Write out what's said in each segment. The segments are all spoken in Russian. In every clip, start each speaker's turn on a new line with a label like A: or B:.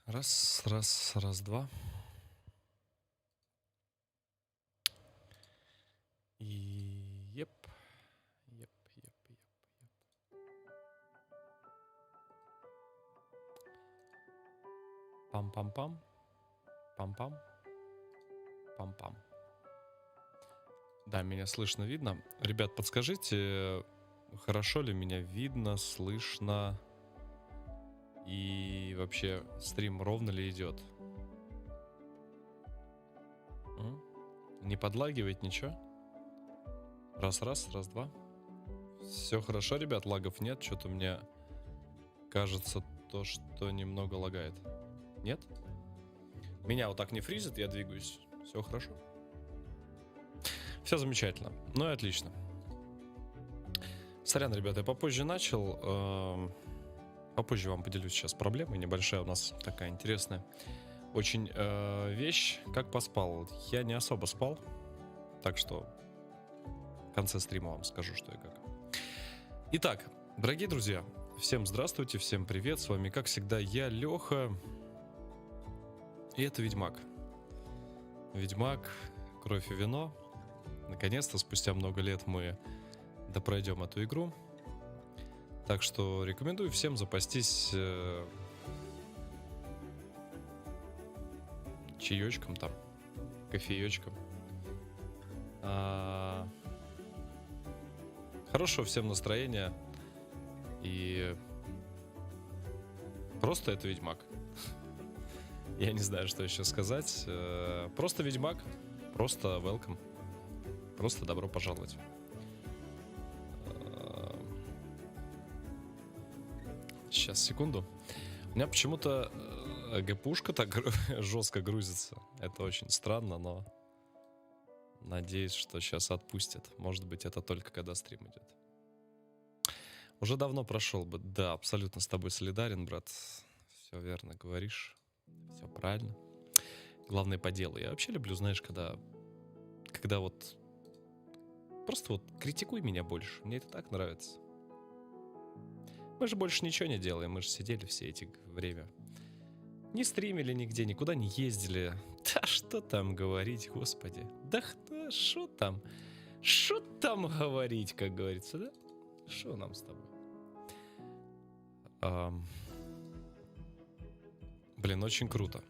A: Раз, раз, раз, два. И еп, еп, еп, еп, еп. Пам-пам-пам, пам-пам, пам-пам. Да, меня слышно, видно. Ребят, подскажите, хорошо ли меня видно, слышно? И вообще, стрим ровно ли идет? Не подлагивает ничего? Раз-раз, раз-два. Все хорошо, ребят, лагов нет. Что-то мне кажется то, что немного лагает. Нет? Меня вот так не фризит, я двигаюсь. Все хорошо. Все замечательно. Ну и отлично. Сорян, ребята, я попозже начал. Попозже вам поделюсь сейчас проблемой. Небольшая у нас такая интересная очень вещь. Как поспал? Я не особо спал. Так что в конце стрима вам скажу, что и как. Итак, дорогие друзья, всем здравствуйте, всем привет. С вами, как всегда, я, Леха. И это Ведьмак. Ведьмак, кровь и вино. Наконец-то, спустя много лет мы допройдем эту игру. Так что рекомендую всем запастись чаечком там, кофеечком. Хорошего всем настроения. И просто это Ведьмак. Я не знаю, что еще сказать. Просто Ведьмак. Просто welcome. Просто добро пожаловать. Сейчас, секунду. У меня почему-то ГПушка так жестко грузится. Это очень странно, но надеюсь, что сейчас отпустит. Может быть, это только когда стрим идет. Уже давно прошел бы. Да, абсолютно с тобой солидарен, брат. Все верно говоришь. Все правильно. Главное по делу. Я вообще люблю, знаешь, когда вот просто вот критикуй меня больше. Мне это так нравится. Мы же больше ничего не делаем. Мы же сидели все эти время. Не стримили нигде, никуда не ездили. Да что там говорить, господи. Да что там? Что там говорить, как говорится, да? Что нам с тобой? Блин, очень круто.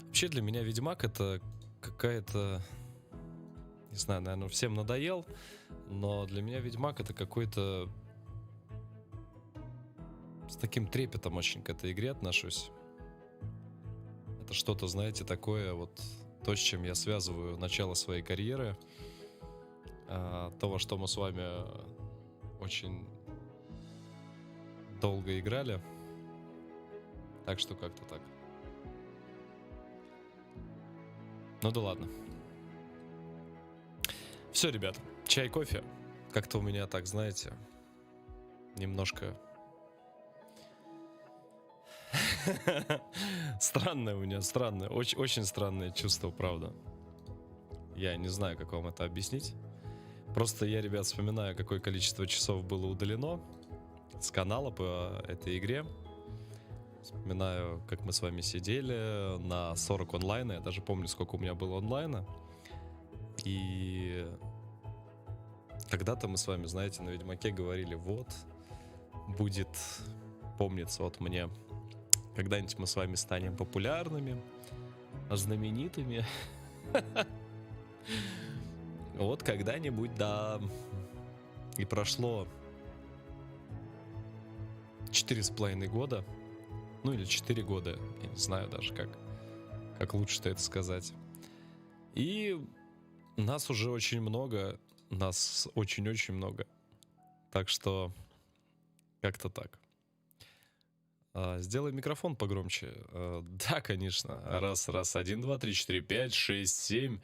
A: Вообще для меня Ведьмак это какая-то... Не знаю, наверное, всем надоел. Но для меня Ведьмак это какой-то... С таким трепетом очень к этой игре отношусь. Это что-то, знаете, такое вот... То, с чем я связываю начало своей карьеры. То, во что мы с вами очень долго играли. Так что как-то так. Ну да ладно. Все, ребят, чай, кофе. Как-то у меня так, знаете, немножко... Странное у меня, странное, очень странное чувство, правда. Я не знаю, как вам это объяснить. Просто я, ребят, вспоминаю, какое количество часов было удалено с канала по этой игре. Вспоминаю, как мы с вами сидели на 40 онлайна. Я даже помню, сколько у меня было онлайна. И когда-то мы с вами, знаете, на Ведьмаке говорили, вот, будет, помнится, вот мне, когда-нибудь мы с вами станем популярными, знаменитыми. Вот как-нибудь, да. И прошло 4,5 года. Ну или 4 года. Я не знаю даже, как лучше-то это сказать. И нас уже очень много. Нас очень-очень много. Так что как-то так. Сделай микрофон погромче. Да, конечно. Раз, раз, 1, 2, 3, 4, 5, 6, 7.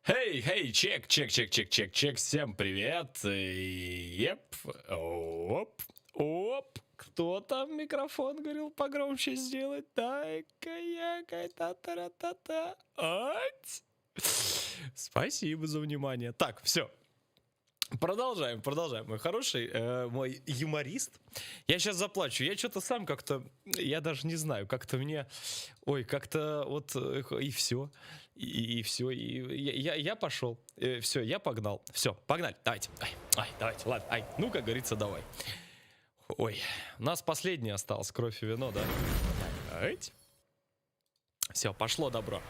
A: Хей, чек. Всем привет. Еп. Оп. Кто там микрофон говорил погромче сделать? Дай-ка я та-та-та-та. Спасибо за внимание. Так, все. Продолжаем, продолжаем. Мой хороший, мой юморист. Я сейчас заплачу. Я что-то сам как-то, я даже не знаю, как-то мне, ой, как-то вот и все, и все, и я пошел, все, я погнал, все, погнали, давайте, давайте, ладно, ну как говорится, давай. Ой, у нас последний осталось, кровь и вино, да? Все, пошло добро.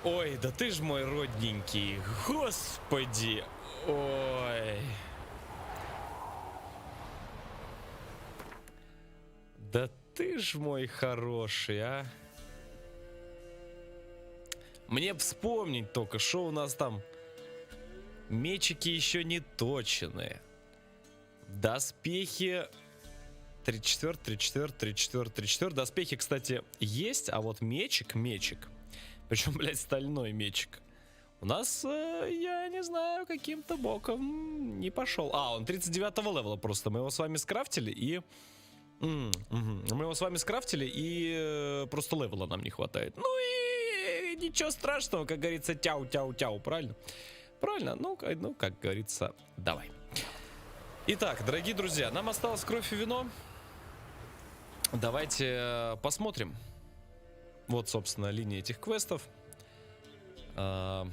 A: Ой, да ты ж мой родненький, господи, ой. Да ты ж мой хороший, а. Мне вспомнить только, что у нас там. Мечики еще не точенные. Доспехи 34, 34, 34, 34. Доспехи, кстати, есть, а вот мечик. Причем, блядь, стальной мечик. У нас, я не знаю, каким-то боком не пошел. Он 39-го левела просто. Мы его с вами скрафтили и... Мы его с вами скрафтили и просто левела нам не хватает. Ну и ничего страшного, как говорится, тяу-тяу-тяу, правильно? Правильно? Ну, как говорится, давай. Итак, дорогие друзья, нам осталось кровь и вино. Давайте посмотрим. Вот, собственно, линия этих квестов. Блин.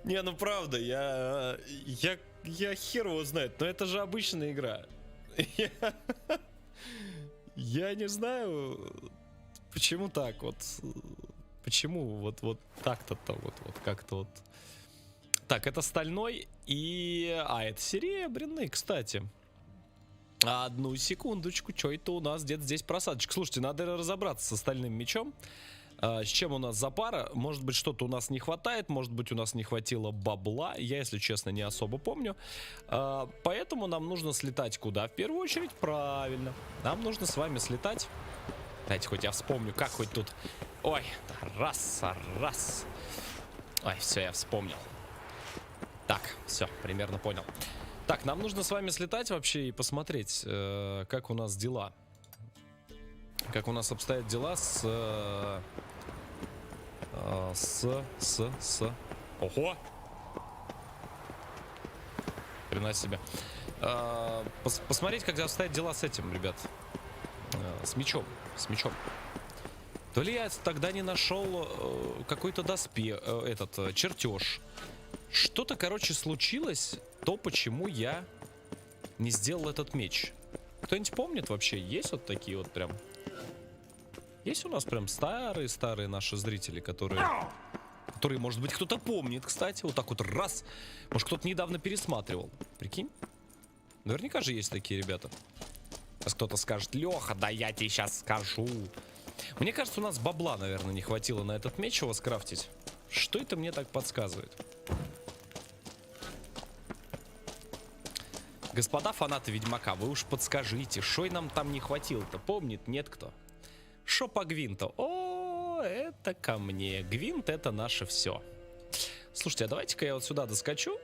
A: Не, ну правда, я хер его знает, но это же обычная игра. Я не знаю, почему так вот. Почему вот так-то вот как-то вот. Так, это стальной и... это серебряный, кстати. Одну секундочку, что это у нас где-то здесь просадочка? Слушайте, надо разобраться с остальным мечом. С чем у нас за пара? Может быть, что-то у нас не хватает, может быть, у нас не хватило бабла. Я, если честно, не особо помню. Поэтому нам нужно слетать куда? В первую очередь, правильно. Нам нужно с вами слетать. Дайте хоть я вспомню, как хоть тут... Ой, раз. Ой, все, я вспомнил. Так, все, примерно понял. Так, нам нужно с вами слетать вообще и посмотреть, как у нас дела. Как у нас обстоят дела с... Ого! Хрена себе. Посмотреть, как обстоят дела с этим, ребят. С мечом. То ли я тогда не нашел какой-то доспех, чертеж. Что-то, короче, случилось, то, почему я не сделал этот меч. Кто-нибудь помнит вообще? Есть вот такие вот прям... Есть у нас прям старые наши зрители, которые, может быть, кто-то помнит, кстати. Вот так вот раз. Может, кто-то недавно пересматривал. Прикинь? Наверняка же есть такие ребята. Сейчас кто-то скажет: Леха, да я тебе сейчас скажу. Мне кажется, у нас бабла, наверное, не хватило на этот меч его скрафтить. Что это мне так подсказывает? Господа фанаты Ведьмака, вы уж подскажите, что нам там не хватило-то? Помнит? Нет кто? Шо по Гвинту? О, это ко мне. Гвинт — это наше все. Слушайте, а давайте-ка я вот сюда доскочу.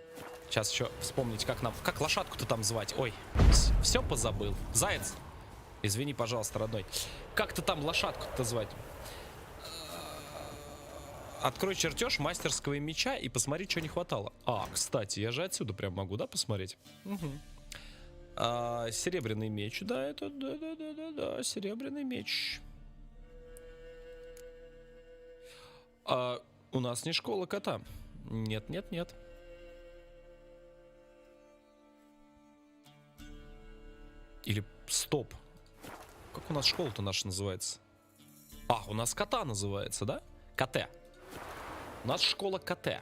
A: Сейчас еще вспомнить, как лошадку-то там звать. Ой, все позабыл. Заяц, извини, пожалуйста, родной. Как-то там лошадку-то звать. Открой чертеж мастерского меча и посмотри, что не хватало. Кстати, я же отсюда прям могу, да, посмотреть? Угу. Серебряный меч, да, это, да, серебряный меч. У нас не школа кота. Нет. Или стоп. Как у нас школа-то наша называется? У нас кота называется, да? КТ. У нас школа КТ.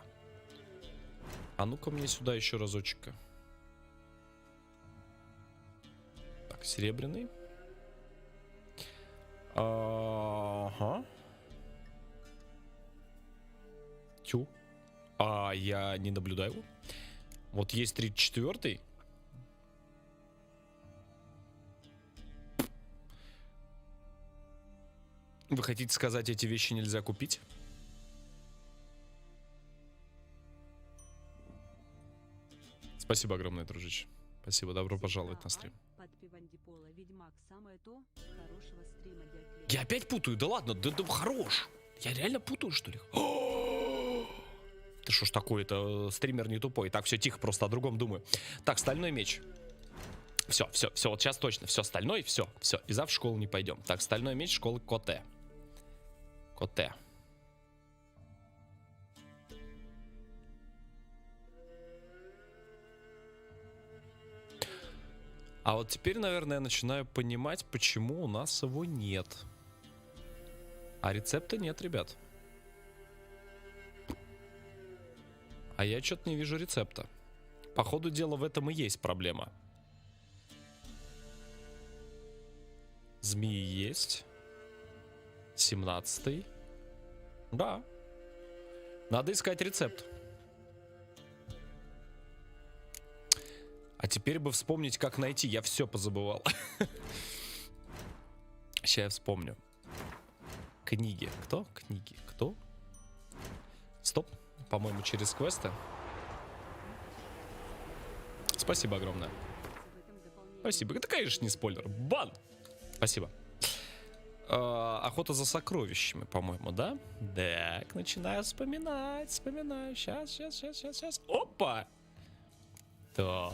A: А ну-ка мне сюда еще разочек. Так, серебряный. Ага. Тю. Я не наблюдаю его. Вот есть 34-й. Вы хотите сказать, эти вещи нельзя купить? Спасибо огромное, дружище. Спасибо, добро пожаловать на стрим. Я опять путаю, да ладно, да хорош. Я реально путаю, что ли? Ты что ж такое-то, стример не тупой. Так, все, тихо, просто о другом думаю. Так, стальной меч. Все, вот сейчас точно. Все, стальной, все. И завтра в школу не пойдем. Так, стальной меч школы Коте. Коте. А вот теперь, наверное, я начинаю понимать, почему у нас его нет. А рецепта нет, ребят. А я что-то не вижу рецепта. По ходу дела в этом и есть проблема. Змеи есть. 17-й. Да. Надо искать рецепт. А теперь бы вспомнить, как найти. Я все позабывал. Сейчас я вспомню. Книги. Кто? Книги. Кто? Стоп. По-моему, через квесты. Спасибо огромное. Спасибо. Это, конечно, не спойлер. Бан! Спасибо. Охота за сокровищами, по-моему, да? Так, начинаю вспоминать. Сейчас. Опа! Да.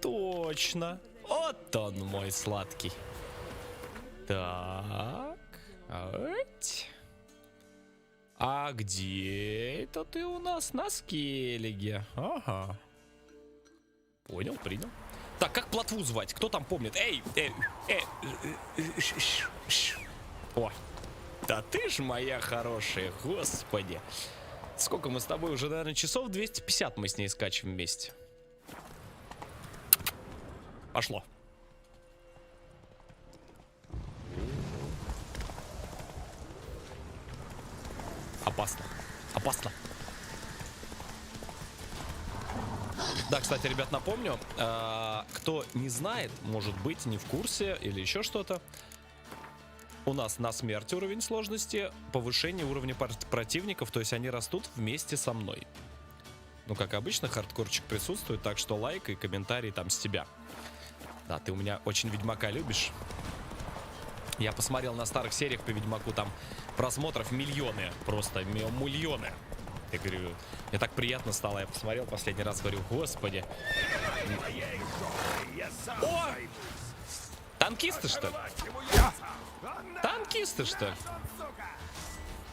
A: Точно. Вот он, мой сладкий. Так. А где это ты у нас? На скеллиге. Ага. Понял, принял. Так, как плотву звать? Кто там помнит? О, да ты ж моя хорошая, господи. Сколько мы с тобой уже, наверное, часов 250 мы с ней скачем вместе. Пошло. Опасно. Опасно. Да, кстати, ребят, напомню, кто не знает, может быть, не в курсе или еще что-то, у нас на смерть уровень сложности, повышение уровня противников, то есть они растут вместе со мной. Ну, как обычно, хардкорчик присутствует, так что лайк и комментарий там с тебя. Да, ты у меня очень Ведьмака любишь. Я посмотрел на старых сериях по Ведьмаку, там просмотров миллионы, просто миллионы. Я говорю, мне так приятно стало, я посмотрел последний раз, говорю, господи. О! Танкисты, что ли? Танкисты, что ли?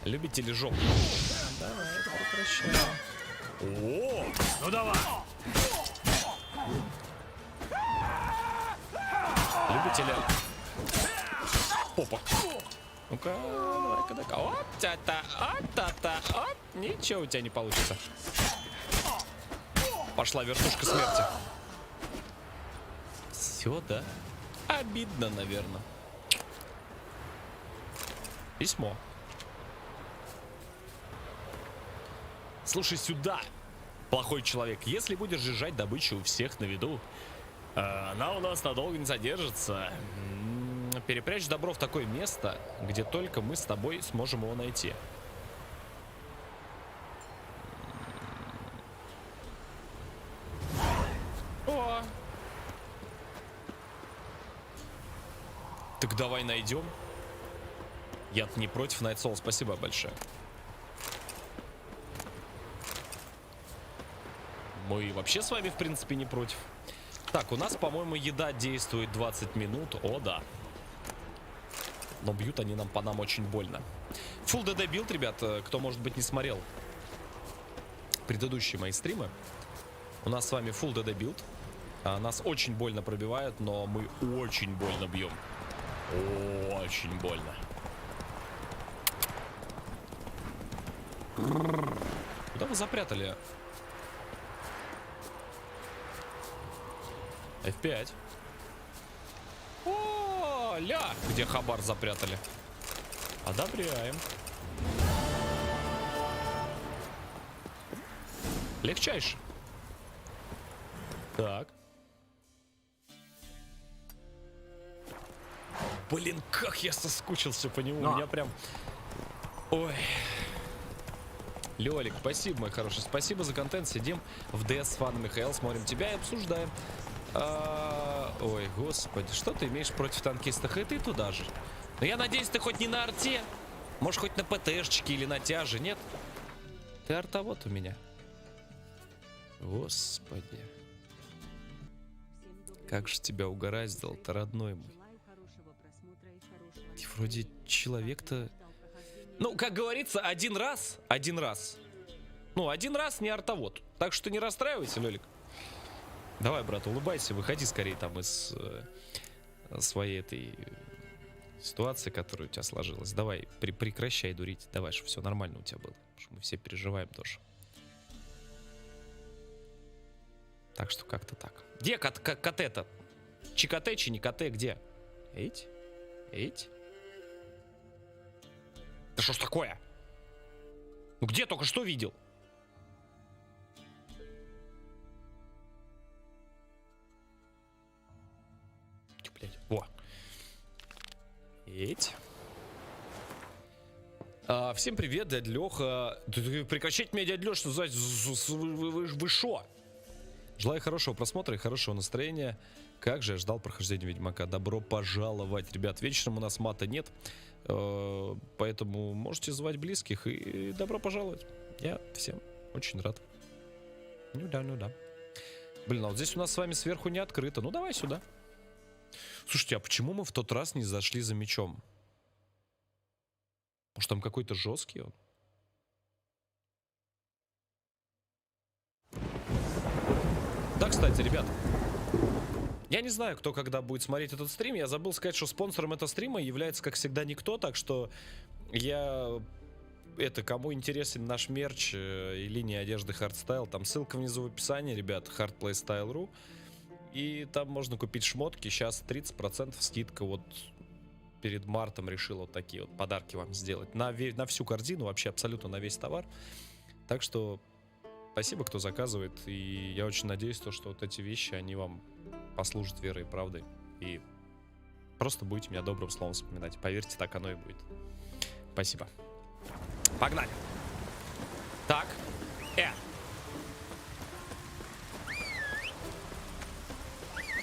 A: Любители жопу. Давай, прекращай. О! Ну давай! Любители попок. Ну-ка, давай-ка, дай-ка. Оп-та-та, оп. Ничего у тебя не получится. Пошла вертушка смерти. Все, да? Обидно, наверное. Письмо. Слушай сюда, плохой человек. Если будешь держать добычу у всех на виду, она у нас надолго не задержится. Перепрячь добро в такое место, где только мы с тобой сможем его найти. О! Так давай найдем. Я-то не против, Night Soul, спасибо большое. Мы вообще с вами, в принципе, не против. Так, у нас, по-моему, еда действует 20 минут. О, да. Но бьют они нам по нам очень больно. Full DD Build, ребят, кто, может быть, не смотрел предыдущие мои стримы. У нас с вами Full DD Build. Нас очень больно пробивают, но мы очень больно бьем. Очень больно. Куда вы запрятали? F5. О, ля! Где хабар запрятали? Одобряем. Легчайше. Так. Блин, как я соскучился по нему. У меня прям... Ой. Лёлик, спасибо, мой хороший. Спасибо за контент. Сидим в DS с фаном, Михаил. Смотрим тебя и обсуждаем. Ой, господи, что ты имеешь против танкистов? И ты туда же. Но я надеюсь, ты хоть не на арте. Может, хоть на ПТшечке или на тяже, нет? Ты артовод у меня. Господи. Как же тебя угораздило-то, родной мой. Ты вроде человек-то... Ну, как говорится, один раз. Ну, один раз не артовод. Так что не расстраивайся, Лёлик. Давай, брат, улыбайся, выходи скорее там из своей этой ситуации, которая у тебя сложилась. Давай, прекращай дурить. Давай, чтобы все нормально у тебя было. Потому что мы все переживаем тоже. Так что как-то так. Где КТ-то? ЧКТ, чи не КТ, где? Эйти? Да что ж такое? Ну где только что видел? Блять, во. Всем привет, дядя Леха. Прекращайте меня, дядя Леша, вы шо? Желаю хорошего просмотра и хорошего настроения. Как же я ждал прохождения Ведьмака. Добро пожаловать, ребят. Вечером у нас мата нет, поэтому можете звать близких и добро пожаловать. Я всем очень рад. Ну да. Блин, а вот здесь у нас с вами сверху не открыто. Ну давай сюда. Слушайте, а почему мы в тот раз не зашли за мечом? Может, там какой-то жесткий он? Да, кстати, ребят, я не знаю, кто когда будет смотреть этот стрим. Я забыл сказать, что спонсором этого стрима является, как всегда, никто. Так что кому интересен наш мерч и линия одежды Hardstyle, там ссылка внизу в описании, ребят, hardplaystyle.ru. И там можно купить шмотки. Сейчас 30% скидка. Вот перед мартом решил вот такие вот подарки вам сделать. На всю корзину, вообще абсолютно на весь товар. Так что спасибо, кто заказывает. И я очень надеюсь, что вот эти вещи, они вам послужат верой и правдой. И просто будете меня добрым словом вспоминать. Поверьте, так оно и будет. Спасибо. Погнали. Так.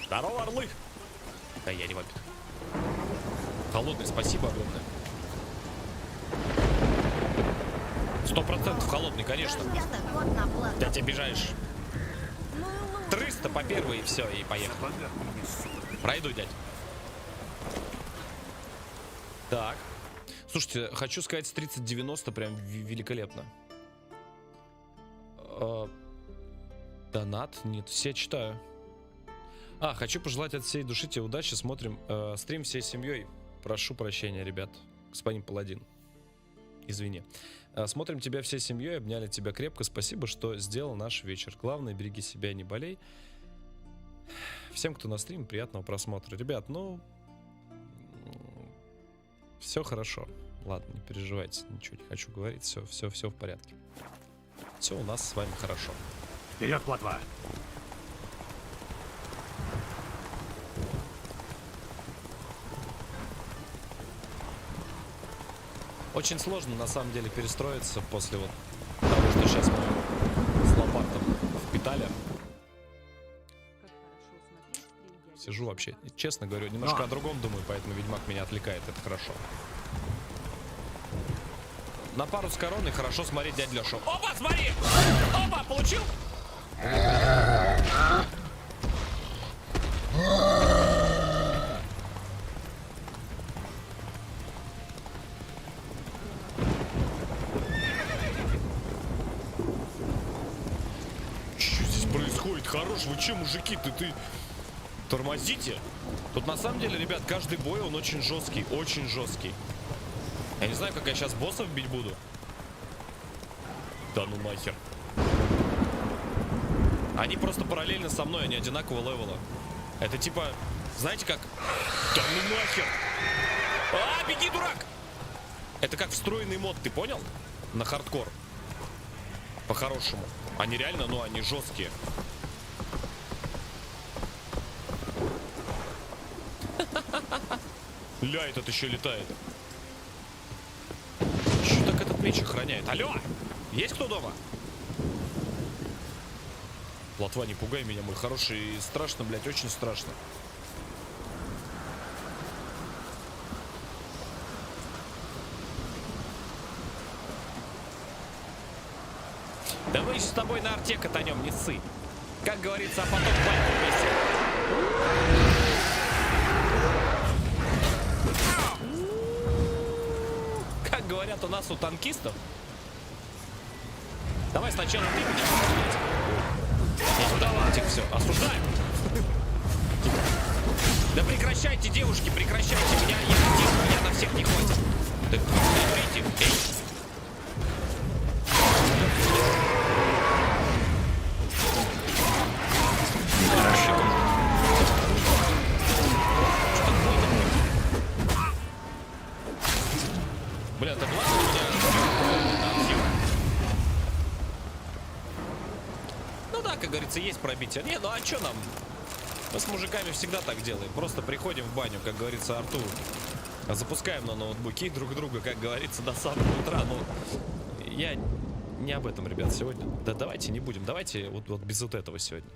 A: Здорово, орлы. Да я не вампир. Холодный, спасибо огромное. 100% холодный, конечно. Да ты обижаешь. 300 по первой и все, и поехал. Пройду, дядь. Так. Слушайте, хочу сказать, с 30-90 прям великолепно. Донат? Нет, все читаю. Хочу пожелать от всей души тебе удачи. Смотрим стрим всей семьей. Прошу прощения, ребят. Господин Паладин. Извини. Смотрим тебя всей семьей. Обняли тебя крепко. Спасибо, что сделал наш вечер. Главное, береги себя и не болей. Всем, кто на стриме, приятного просмотра. Ребят, ну... Все хорошо. Ладно, не переживайте. Ничего не хочу говорить. Все в порядке. Все у нас с вами хорошо.
B: Вперед, плотва!
A: Очень сложно, на самом деле, перестроиться после вот того, что сейчас мы с лопатом впитали. Сижу вообще, честно говорю, немножко о другом думаю, поэтому Ведьмак меня отвлекает, это хорошо. На пару с короной хорошо смотреть дядь Лешу. Опа, смотри! Опа, получил? Хорош, вы че, мужики, ты тормозите? Тут на самом деле, ребят, каждый бой, он очень жесткий, очень жесткий. Я не знаю, как я сейчас боссов бить буду. Да ну нахер. Они просто параллельно со мной, они одинакового левела. Это типа, знаете как? Да ну нахер. Беги, дурак! Это как встроенный мод, ты понял? На хардкор. По-хорошему. Они реально, ну, они жесткие. Ля, этот еще летает. Че так этот меч охраняет? Алло! Есть кто дома? Плотва, не пугай меня, мой хороший. Страшно, блядь, очень страшно. с тобой на арте катанем, не ссы. Как говорится, а потом баньку вместе. Как говорят у нас у танкистов. Давай сначала ты меня посмотрите. Давайте, все, осуждаем. Да прекращайте, девушки, прекращайте. Я на всех не хватит. Да смотрите, эй. Бля, это главное у меня. Ну да, как говорится, есть пробитие. Не, ну а что нам? Мы с мужиками всегда так делаем. Просто приходим в баню, как говорится, Артур. Запускаем на ноутбуке друг друга, как говорится, до самого утра. Ну, я не об этом, ребят, сегодня. Да давайте не будем. Давайте вот без вот этого сегодня.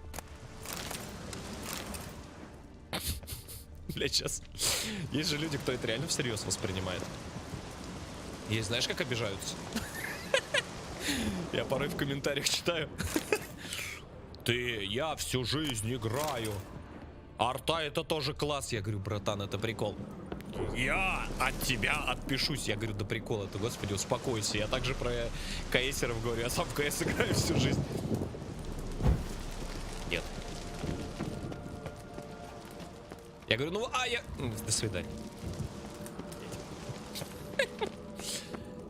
A: Бля, сейчас. Есть же люди, кто это реально всерьез воспринимает. Есть, знаешь, как обижаются? Я порой в комментариях читаю. Я всю жизнь играю. Арта это тоже класс. Я говорю, братан, это прикол. Я от тебя отпишусь. Я говорю, да прикол это, господи, успокойся. Я также про КСеров говорю. Я сам в КС играю всю жизнь. Нет. Я говорю, до свидания.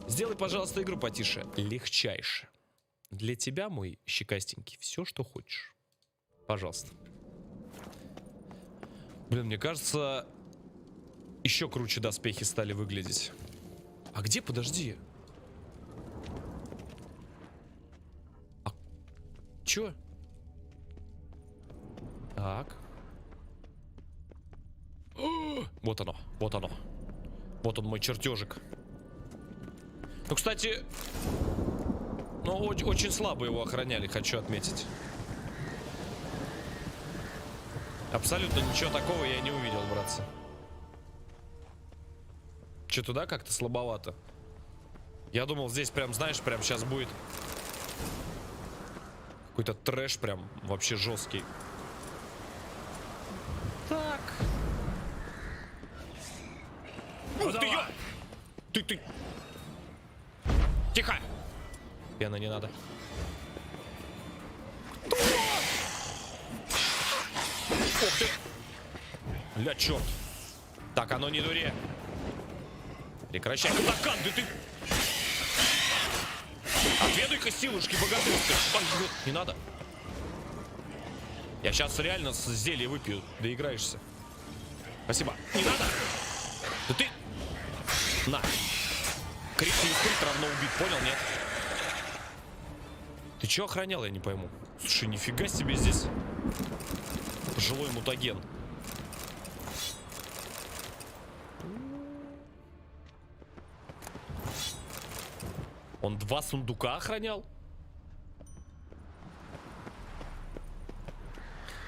A: Сделай, пожалуйста, игру потише. Легчайше. Для тебя, мой щекастенький, все, что хочешь. Пожалуйста. Блин, мне кажется, еще круче доспехи стали выглядеть. А где? Подожди. А чё? Так. Вот оно, вот оно. Вот он, мой чертежик. Ну, кстати, очень слабо его охраняли, хочу отметить. Абсолютно ничего такого я не увидел, братцы. Че, туда как-то слабовато. Я думал, здесь прям, знаешь, прям сейчас будет какой-то трэш прям вообще жесткий. Так. Ух ты, ты. Тихо! Пена не надо. Ух ты! Ля, черт! Так, оно не дуре. Прекращай. Катакан, да ты! Отведай-ка силушки богатырской. Не надо. Я сейчас реально с зелья выпью. Доиграешься. Спасибо. Не надо! Да ты... На! Крит не крит равно убит, понял, нет? Ты чё охранял, я не пойму. Слушай, нифига себе здесь жилой мутаген. Он 2 сундука охранял?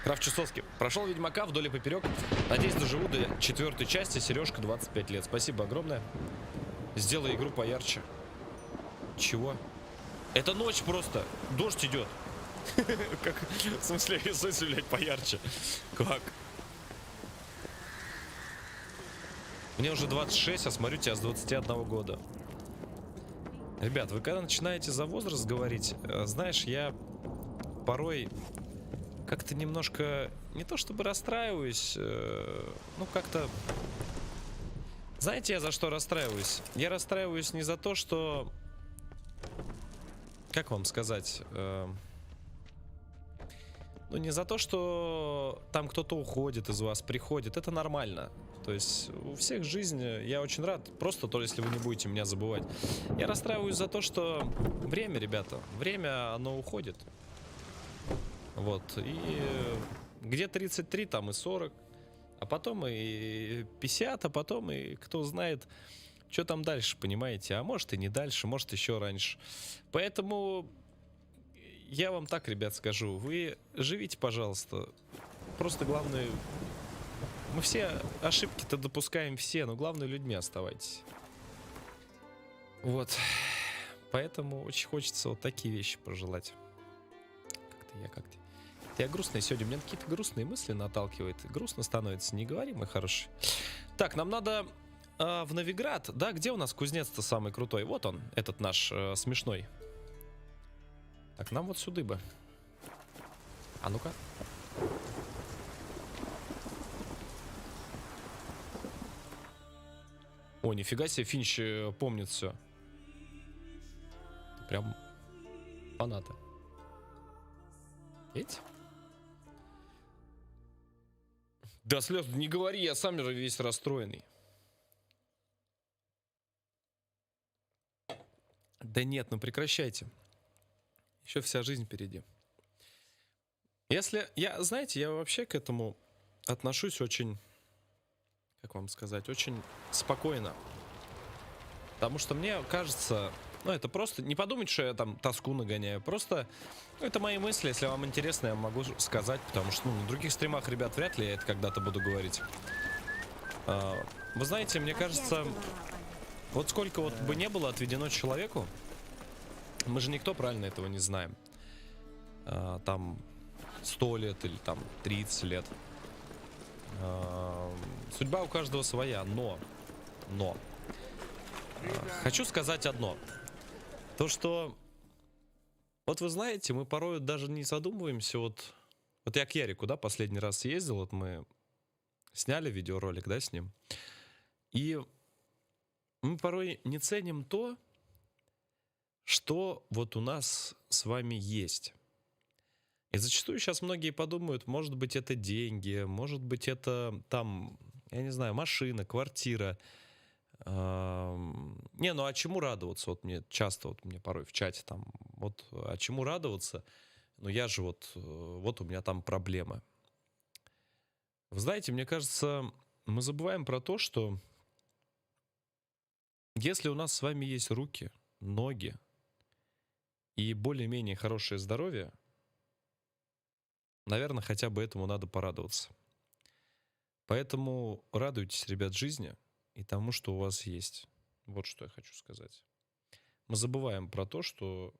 A: Крафт Часовский. Прошел Ведьмака вдоль и поперек. Надеюсь, доживу до 4-й части. Сережка, 25 лет. Спасибо огромное. Сделай игру поярче. Чего? Это ночь просто. Дождь идет. Как? В смысле, блядь, поярче. Как? Мне уже 26, а смотрю тебя с 21 года. Ребят, вы когда начинаете за возраст говорить, знаешь, я порой как-то немножко, не то чтобы расстраиваюсь, ну как-то... Знаете, я за что расстраиваюсь? Я расстраиваюсь не за то, что... Как вам сказать? Ну, не за то, что там кто-то уходит из вас, приходит. Это нормально. То есть у всех жизнь, я очень рад. Просто то, если вы не будете меня забывать. Я расстраиваюсь за то, что время, ребята, время, оно уходит. Вот. И где 33, там и 40. А потом и 50, а потом и кто знает, что там дальше, понимаете? А может и не дальше, может еще раньше. Поэтому я вам так, ребят, скажу. Вы живите, пожалуйста. Просто главное... Мы все ошибки-то допускаем все, но главное, людьми оставайтесь. Вот. Поэтому очень хочется вот такие вещи пожелать. Я как-то... Я грустный сегодня, у меня какие-то грустные мысли наталкивает. Грустно становится, не говори, мой хороший. Так, нам надо в Новиград. Да, где у нас кузнец-то самый крутой? Вот он, этот наш смешной. Так, нам вот сюда бы. А ну-ка. О, нифига себе, Финч помнит все. Прям фанаты. Видите? Да, слез, не говори, я сам же весь расстроенный. Да нет, ну прекращайте. Еще вся жизнь впереди. Если я, знаете, я вообще к этому отношусь очень, как вам сказать, очень спокойно. Потому что мне кажется, ну это просто, не подумайте, что я там тоску нагоняю. Просто, ну, это мои мысли, если вам интересно, я могу сказать. Потому что, ну, на других стримах, ребят, вряд ли я это когда-то буду говорить. Вы знаете, мне кажется, вот сколько вот бы не было отведено человеку, мы же никто правильно этого не знаем. Там 100 лет или там 30 лет. Судьба у каждого своя, но хочу сказать одно. То, что вот вы знаете, мы порой даже не задумываемся. Вот я к Ярику, да, последний раз съездил, вот мы сняли видеоролик, да, с ним. И мы порой не ценим то, что вот у нас с вами есть. И зачастую сейчас многие подумают, может быть, это деньги, может быть, это там, я не знаю, машина, квартира. Не, ну а чему радоваться? Вот мне часто, вот мне порой в чате там, вот, а чему радоваться? Ну я же вот у меня там проблемы. Вы знаете, мне кажется, мы забываем про то, что если у нас с вами есть руки, ноги и более-менее хорошее здоровье, наверное, хотя бы этому надо порадоваться. Поэтому радуйтесь, ребят, жизни и тому, что у вас есть. Вот что я хочу сказать. Мы забываем про то, что,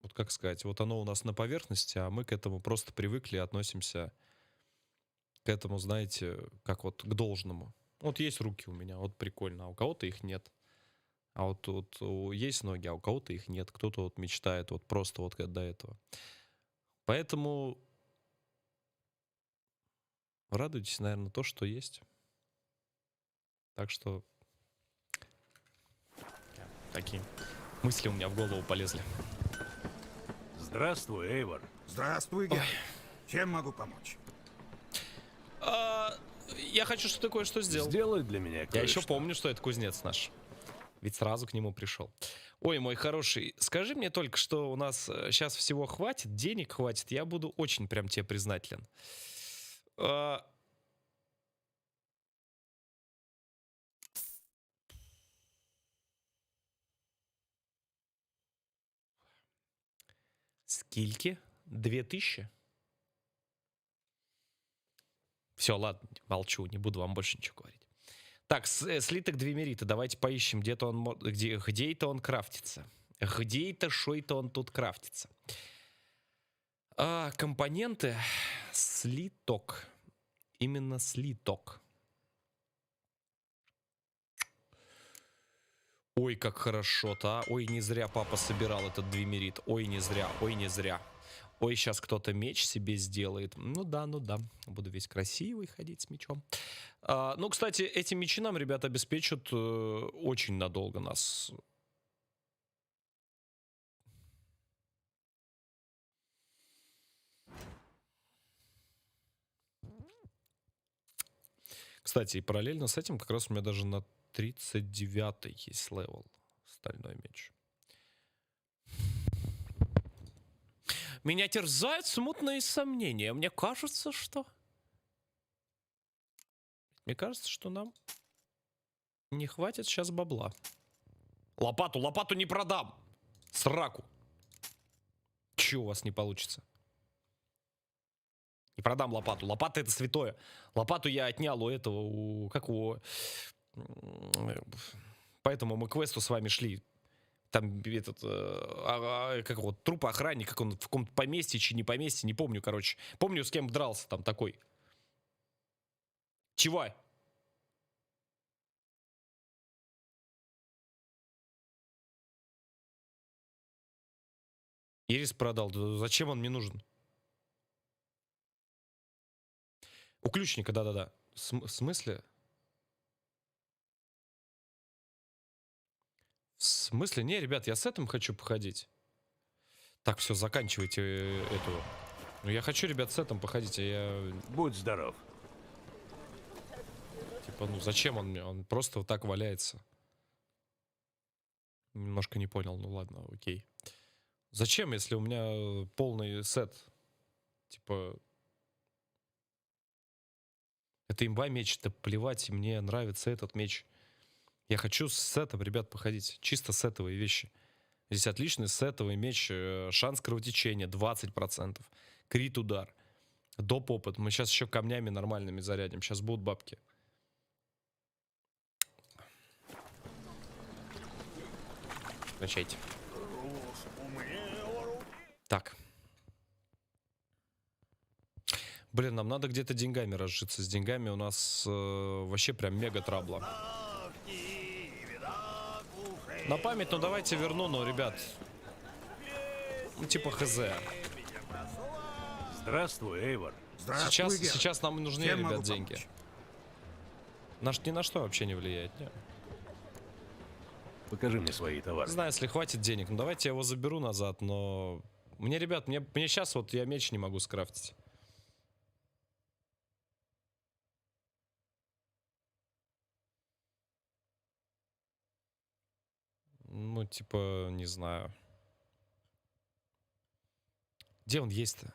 A: вот как сказать, вот оно у нас на поверхности, а мы к этому просто привыкли и относимся к этому, знаете, как вот к должному. Вот есть руки у меня, вот прикольно, а у кого-то их нет. А вот есть ноги, а у кого-то их нет. Кто-то вот мечтает вот просто вот до этого. Поэтому радуйтесь, наверное, то, что есть. Так что такие мысли у меня в голову полезли.
B: Здравствуй, Эйвор.
C: Здравствуй, Геральт. Чем могу помочь?
A: Я хочу, чтобы ты кое-что сделал.
B: Сделай для меня кое-что.
A: Я еще помню, что это кузнец наш. Ведь сразу к нему пришел. Ой, мой хороший, скажи мне только, что у нас сейчас всего хватит, денег хватит. Я буду очень прям тебе признателен. Скильки? 2000? Все, ладно, молчу, не буду вам больше ничего говорить. Так, слиток двемерита, давайте поищем, где-то он, где это он крафтится. Где это, шо это он тут крафтится. Компоненты. Слиток. Именно слиток. Ой, как хорошо-то, а. Ой, не зря папа собирал этот двемерит. Ой, не зря, ой, не зря. Ой, сейчас кто-то меч себе сделает. Ну да, ну да. Буду весь красивый ходить с мечом. Ну, кстати, эти мечи нам, ребята, обеспечат очень надолго нас. Кстати, и параллельно с этим как раз у меня даже на 39-й есть левел. Стальной меч. Меня терзают смутные сомнения. Мне кажется, что... Мне кажется, что нам не хватит сейчас бабла. Лопату не продам! Сраку! Чего у вас не получится? Не продам лопату. Лопата — это святое. Лопату я отнял у этого, Поэтому мы к квесту с вами шли. там этот, как вот, труп охранник, как он в каком-то поместье, чи не поместье, не помню, короче. Помню, с кем дрался там такой. Чего? Ирис продал. Да зачем он мне нужен? У ключника, да-да-да. В смысле? В смысле? Не, ребят, я с этим хочу походить. Так, все, заканчивайте эту. Ну, я хочу, ребят, с этим походить, а я...
B: Будь здоров.
A: Типа, ну, зачем он мне? Он просто вот так валяется. Немножко не понял, ну ладно, окей. Зачем, если у меня полный сет? Типа... Это имба меч, да плевать, и мне нравится этот меч. Я хочу с сетом, ребят, походить. Чисто сетовые вещи. Здесь отличный сетовый меч. Шанс кровотечения 20%. Крит удар. Доп опыт. Мы сейчас еще камнями нормальными зарядим. Сейчас будут бабки. Начайте. Так. Блин, нам надо где-то деньгами разжиться. С деньгами у нас вообще прям мега трабла. На память, ну давайте верну, но, ребят, ну типа хз.
B: Здравствуй, Эйвор.
C: Здравствуй, Геральт.
A: Сейчас нам нужны,
C: Чем
A: ребят,
C: могу
A: деньги.
C: помочь?
A: Ни на что вообще не влияет. Не.
B: Покажи мне свои товары.
A: Не знаю, если хватит денег, ну давайте я его заберу назад, но... Мне, ребят, мне сейчас вот я меч не могу скрафтить. Ну, типа, не знаю. Где он есть-то?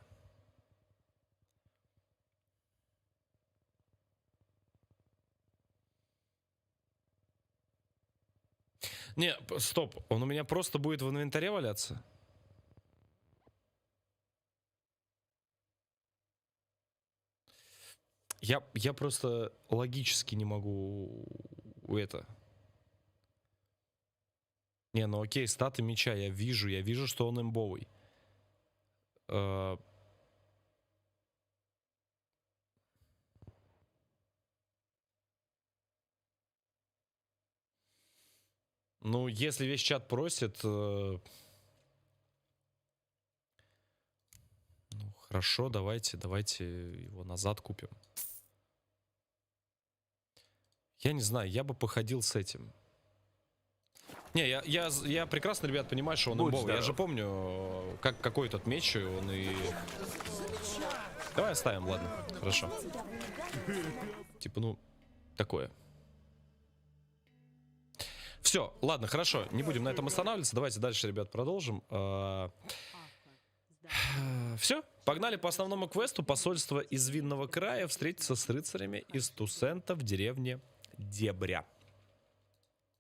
A: Не, стоп. Он у меня просто будет в инвентаре валяться? Я просто логически не могу это... Не, ну окей, статы меча я вижу, что он имбовый. Ну, если весь чат просит... Ну, хорошо, давайте его назад купим. Я не знаю, я бы походил с этим. Не, я прекрасно, ребят, понимаю, что он имбовый. Я же помню, какой тот меч, он и... Давай оставим, ладно, хорошо. Типа, ну, такое. Все, ладно, хорошо, не будем на этом останавливаться. Давайте дальше, ребят, продолжим. Все, погнали по основному квесту. Посольство из Винного края встретиться с рыцарями из Тусента в деревне Дебря.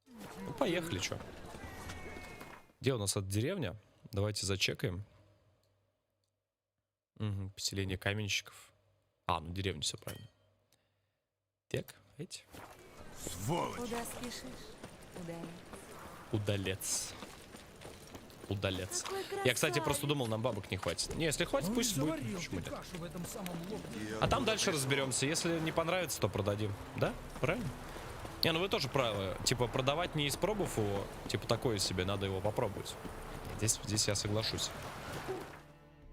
A: Ну, поехали, чё. Где у нас эта деревня? Давайте зачекаем. Угу, поселение каменщиков. А, ну деревня, все правильно. Так, эти.
C: Сволочь.
D: Куда спешишь?
A: Удалец. Удалец.
D: Какой
A: Я, кстати,
D: красавец.
A: просто думал, нам бабок не хватит. Не, если хватит, пусть будет. Почему нет? А там дальше разберемся. Если не понравится, то продадим. Да? Правильно? Не, ну вы тоже правы. Типа, продавать не испробовав его, типа, такое себе, надо его попробовать. Здесь я соглашусь.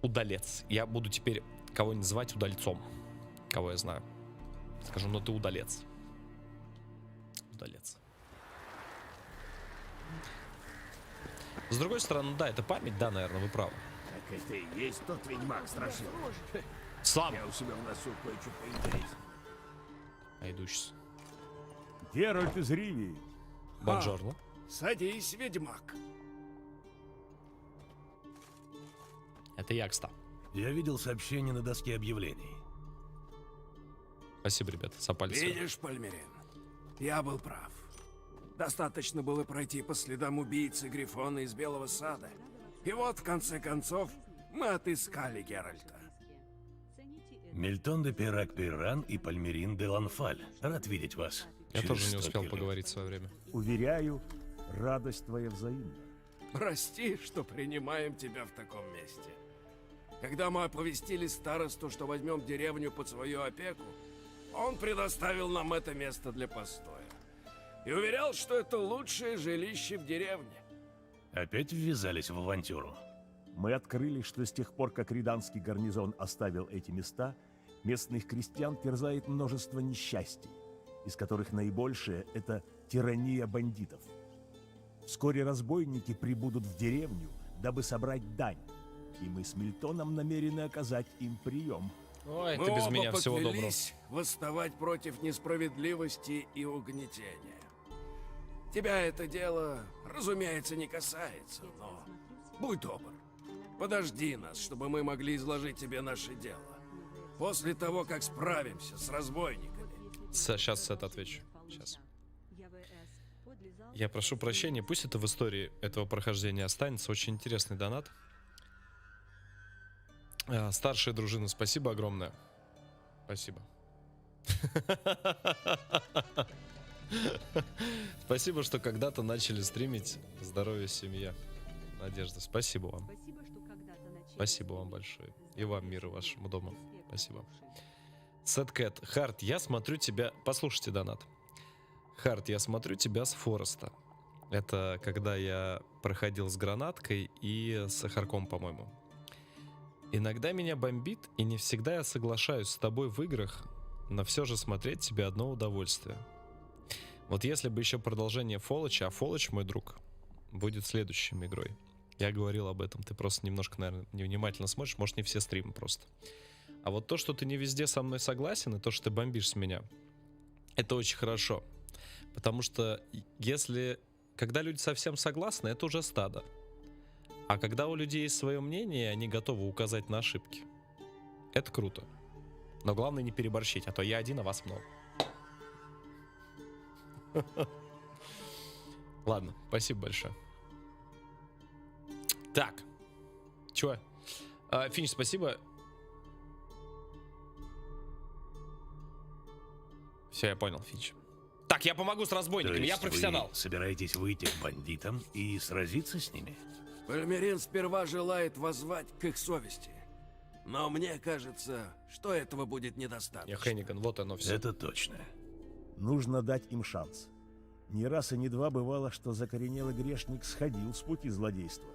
A: Удалец. Я буду теперь кого-нибудь звать удальцом. Кого я знаю. Скажу, ну ты удалец. Удалец. С другой стороны, да, это память, да, наверное, вы правы.
B: Так это и есть тот ведьмак страшил.
A: Сам.
B: Я у себя в носу кое-что поинтереснее.
A: А иду сейчас.
B: Геральт из Ривии.
A: Бонжорно.
C: Садись, ведьмак.
A: Это я, кстати.
E: Я видел сообщение на доске объявлений.
A: Спасибо, ребята, за пальцы.
F: Видишь, Пальмерин, я был прав. Достаточно было пройти по следам убийцы Грифона из Белого Сада. И вот, в конце концов, мы отыскали Геральта.
E: Мильтон де Пирак-Пиран и Пальмерин де Ланфаль. Рад видеть вас.
A: Я
E: Через
A: тоже не
E: столько
A: успел
E: лет.
A: поговорить в свое время.
B: Уверяю, радость твоя взаимна.
F: Прости, что принимаем тебя в таком месте. Когда мы оповестили старосту, что возьмем деревню под свою опеку, он предоставил нам это место для постоя. И уверял, что это лучшее жилище в деревне.
E: Опять ввязались в авантюру.
B: Мы открыли, что с тех пор, как риданский гарнизон оставил эти места, местных крестьян терзает множество несчастий, из которых наибольшее – это тирания бандитов. Вскоре разбойники прибудут в деревню, дабы собрать дань, и мы с Мильтоном намерены оказать им прием.
A: Ой,
F: Мы
A: ты без
F: оба
A: меня всего доброго.
F: поклялись восставать против несправедливости и угнетения. Тебя это дело, разумеется, не касается, но будь добр, подожди нас, чтобы мы могли изложить тебе наше дело. После того, как справимся с разбойниками.
A: Сейчас это отвечу. Сейчас. Я прошу прощения, пусть это в истории этого прохождения останется. Очень интересный донат. Старшая дружина, спасибо огромное. Спасибо. Спасибо, что когда-то начали стримить. Здоровья, семья, надежда. Спасибо вам. Спасибо вам большое. И вам мира вашему дому. Спасибо. Сэткэт. Харт, я смотрю тебя... Послушайте донат. Харт, я смотрю тебя с Фореста. Это когда я проходил с гранаткой и с Сахарком, по-моему. Иногда меня бомбит, и не всегда я соглашаюсь с тобой в играх, но все же смотреть тебе одно удовольствие. Вот если бы еще продолжение Фолоча, а Фолоч, мой друг, будет следующей игрой. Я говорил об этом, ты просто немножко, наверное, невнимательно смотришь, может, не все стримы просто. А вот то, что ты не везде со мной согласен, и то, что ты бомбишь с меня, это очень хорошо. Потому что если... Когда люди совсем согласны, это уже стадо. А когда у людей есть свое мнение, они готовы указать на ошибки. Это круто. Но главное не переборщить, а то я один, а вас много. Ладно, спасибо большое. Так. Чё? Финиш, спасибо. Все, я понял, Финиш. Так, я помогу с разбойниками, я профессионал.
E: Вы собираетесь выйти к бандитам и сразиться с ними?
F: Пальмерин сперва желает воззвать к их совести. Но мне кажется, что этого будет недостаточно.
A: Я Хенниган, вот оно все.
E: Это точно.
B: Нужно дать им шанс. Не раз и не два бывало, что закоренелый грешник сходил с пути злодейства,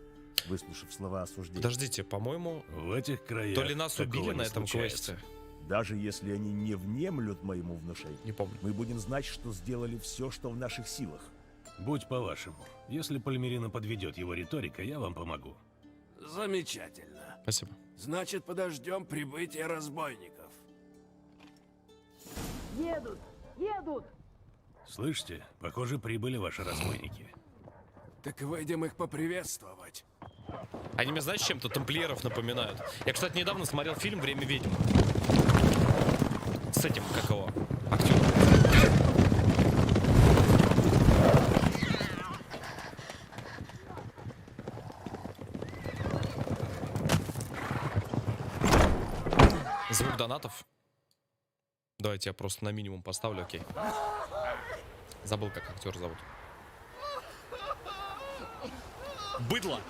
B: выслушав слова осуждения.
A: Подождите, по-моему,
E: В этих краях
A: то ли нас
E: такого
A: убили
E: не
A: на этом
E: случается.
A: квесте.
B: Даже если они не внемлют моему внушению,
A: Не помню.
B: мы будем знать, что сделали все, что в наших силах.
E: Будь по-вашему. Если Пальмерина подведет его риторика, я вам помогу.
F: Замечательно.
A: Спасибо.
F: Значит, подождем прибытия разбойников.
D: Едут! Едут!
E: Слышите? Похоже, прибыли ваши разбойники.
F: Так выйдем их поприветствовать.
A: Они мне, знаешь, чем-то тамплиеров напоминают. Я, кстати, недавно смотрел фильм «Время ведьм». С этим, как его, актером. Звук донатов. Давайте я просто на минимум поставлю, окей. Забыл, как актера зовут. Быдло!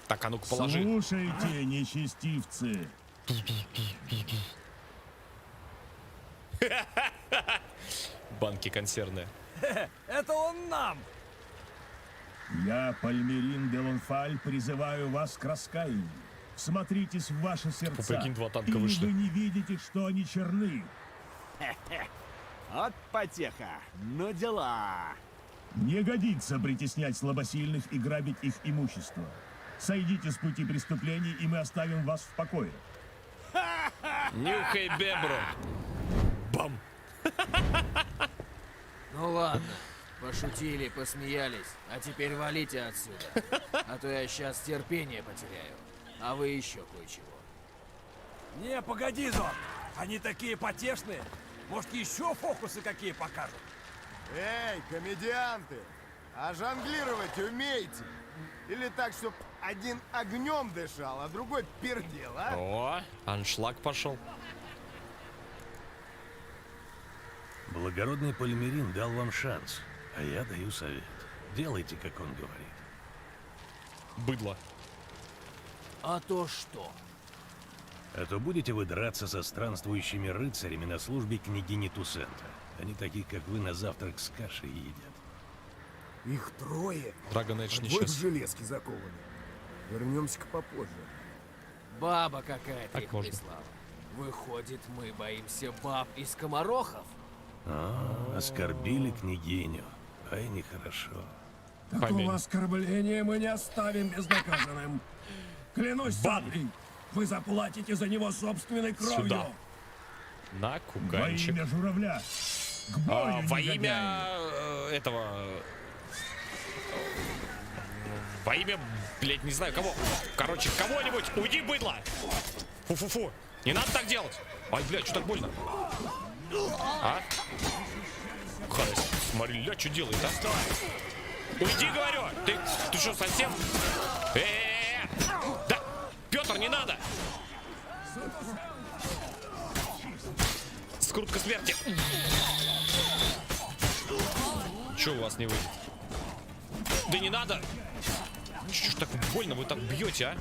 A: Так, а ну-ка положи.
B: Слушайте, нечестивцы.
A: Банки консервные.
C: Это он нам!
B: Я, Пальмерин де Лонфаль, призываю вас к раскаянию. Всмотритесь в ваши сердца.
A: Прикинь, два танка
B: Или
A: вышли.
B: вы не видите, что они черны?
C: От потеха. Ну дела.
B: Не годится притеснять слабосильных и грабить их имущество. Сойдите с пути преступлений, и мы оставим вас в покое.
A: Нюхай бебру. Бам.
G: Ну ладно, пошутили, посмеялись, а теперь валите отсюда, а то я сейчас терпение потеряю, а вы еще кое-чего.
C: Не, погоди, Зон. Они такие потешные. Может, еще фокусы какие покажут?
H: Эй, комедианты! А жонглировать умеете? Или так, чтоб один огнем дышал, а другой пердел, а?
A: О, аншлаг пошел.
E: Благородный Пальмерин дал вам шанс, а я даю совет. Делайте, как он говорит.
A: Быдло.
G: А то что?
E: А то будете вы драться со странствующими рыцарями на службе княгини Тусента. Они таких, как вы, на завтрак с кашей едят.
H: Их трое.
A: Dragon Age не
H: Двое в
A: сейчас.
H: железке закованы. Вернемся-ка попозже.
G: Баба какая-то
A: Так
G: их
A: можно.
G: прислала. Выходит, мы боимся баб и скоморохов?
E: Оскорбили княгиню. Ай, нехорошо.
C: Такого
A: Помянь.
C: оскорбления мы не оставим безнаказанным. Клянусь саблей, вы заплатите за него собственной кровью.
A: Сюда. На куганчик.
C: журавля. К бою,
A: Во
C: негодяи.
A: имя этого... Во имя, блядь, не знаю кого. Короче, кого-нибудь. Уйди, быдло. Фу-фу-фу. Не надо так делать. Ай, блядь, что так больно? А? Смотри, ля, что делает, а? Уйди, говорю. Ты что, совсем? Да, Петр, не надо. Скрутка смерти. Че у вас не выйдет? Да не надо. Че ж так больно вы так бьете, а?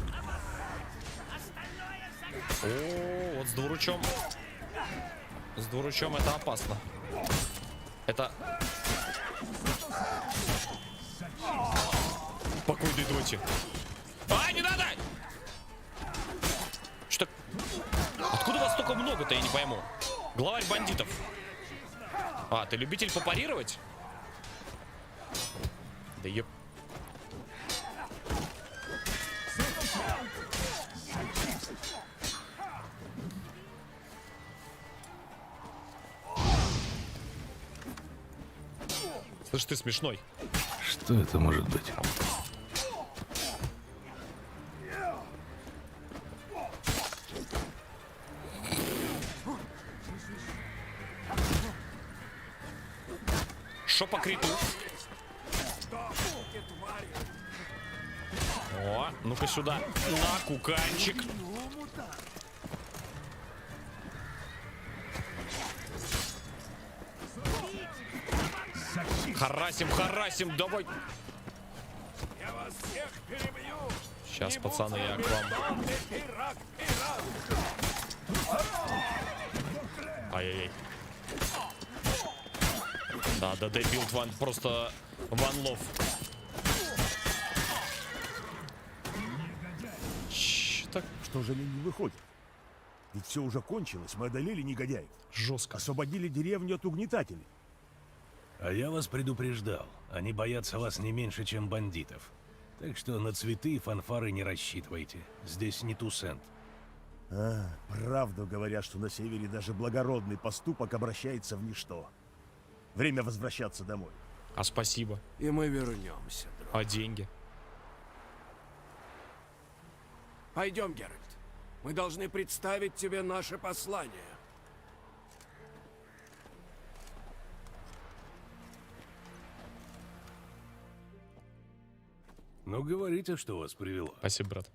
A: О, вот с двуручом. С двуручом это опасно. Это... Покойной дочи. А, не надо! Что? Откуда вас столько много-то, я не пойму. Главарь бандитов. А, ты любитель попарировать? Да еб... Слышь, ты смешной.
E: Что это может быть?
A: Шо по криту? О, ну-ка сюда. На, куканчик. Харасим, харасим, давай. Сейчас, пацаны, я к вам. Ай-яй-яй. Да, билд ван, просто ван лов. Так
B: Что же они не выходят? Ведь все уже кончилось, мы одолели негодяев.
A: жестко.
B: Освободили деревню от угнетателей.
E: А я вас предупреждал. Они боятся вас не меньше, чем бандитов. Так что на цветы и фанфары не рассчитывайте. Здесь не Тусент.
B: Правду говорят, что на севере даже благородный поступок обращается в ничто. Время возвращаться домой.
A: А спасибо.
F: И мы вернемся, друг.
A: А деньги?
F: Пойдем, Геральт. Мы должны представить тебе наше послание.
E: Ну, говорите, что вас привело.
A: Спасибо, брат.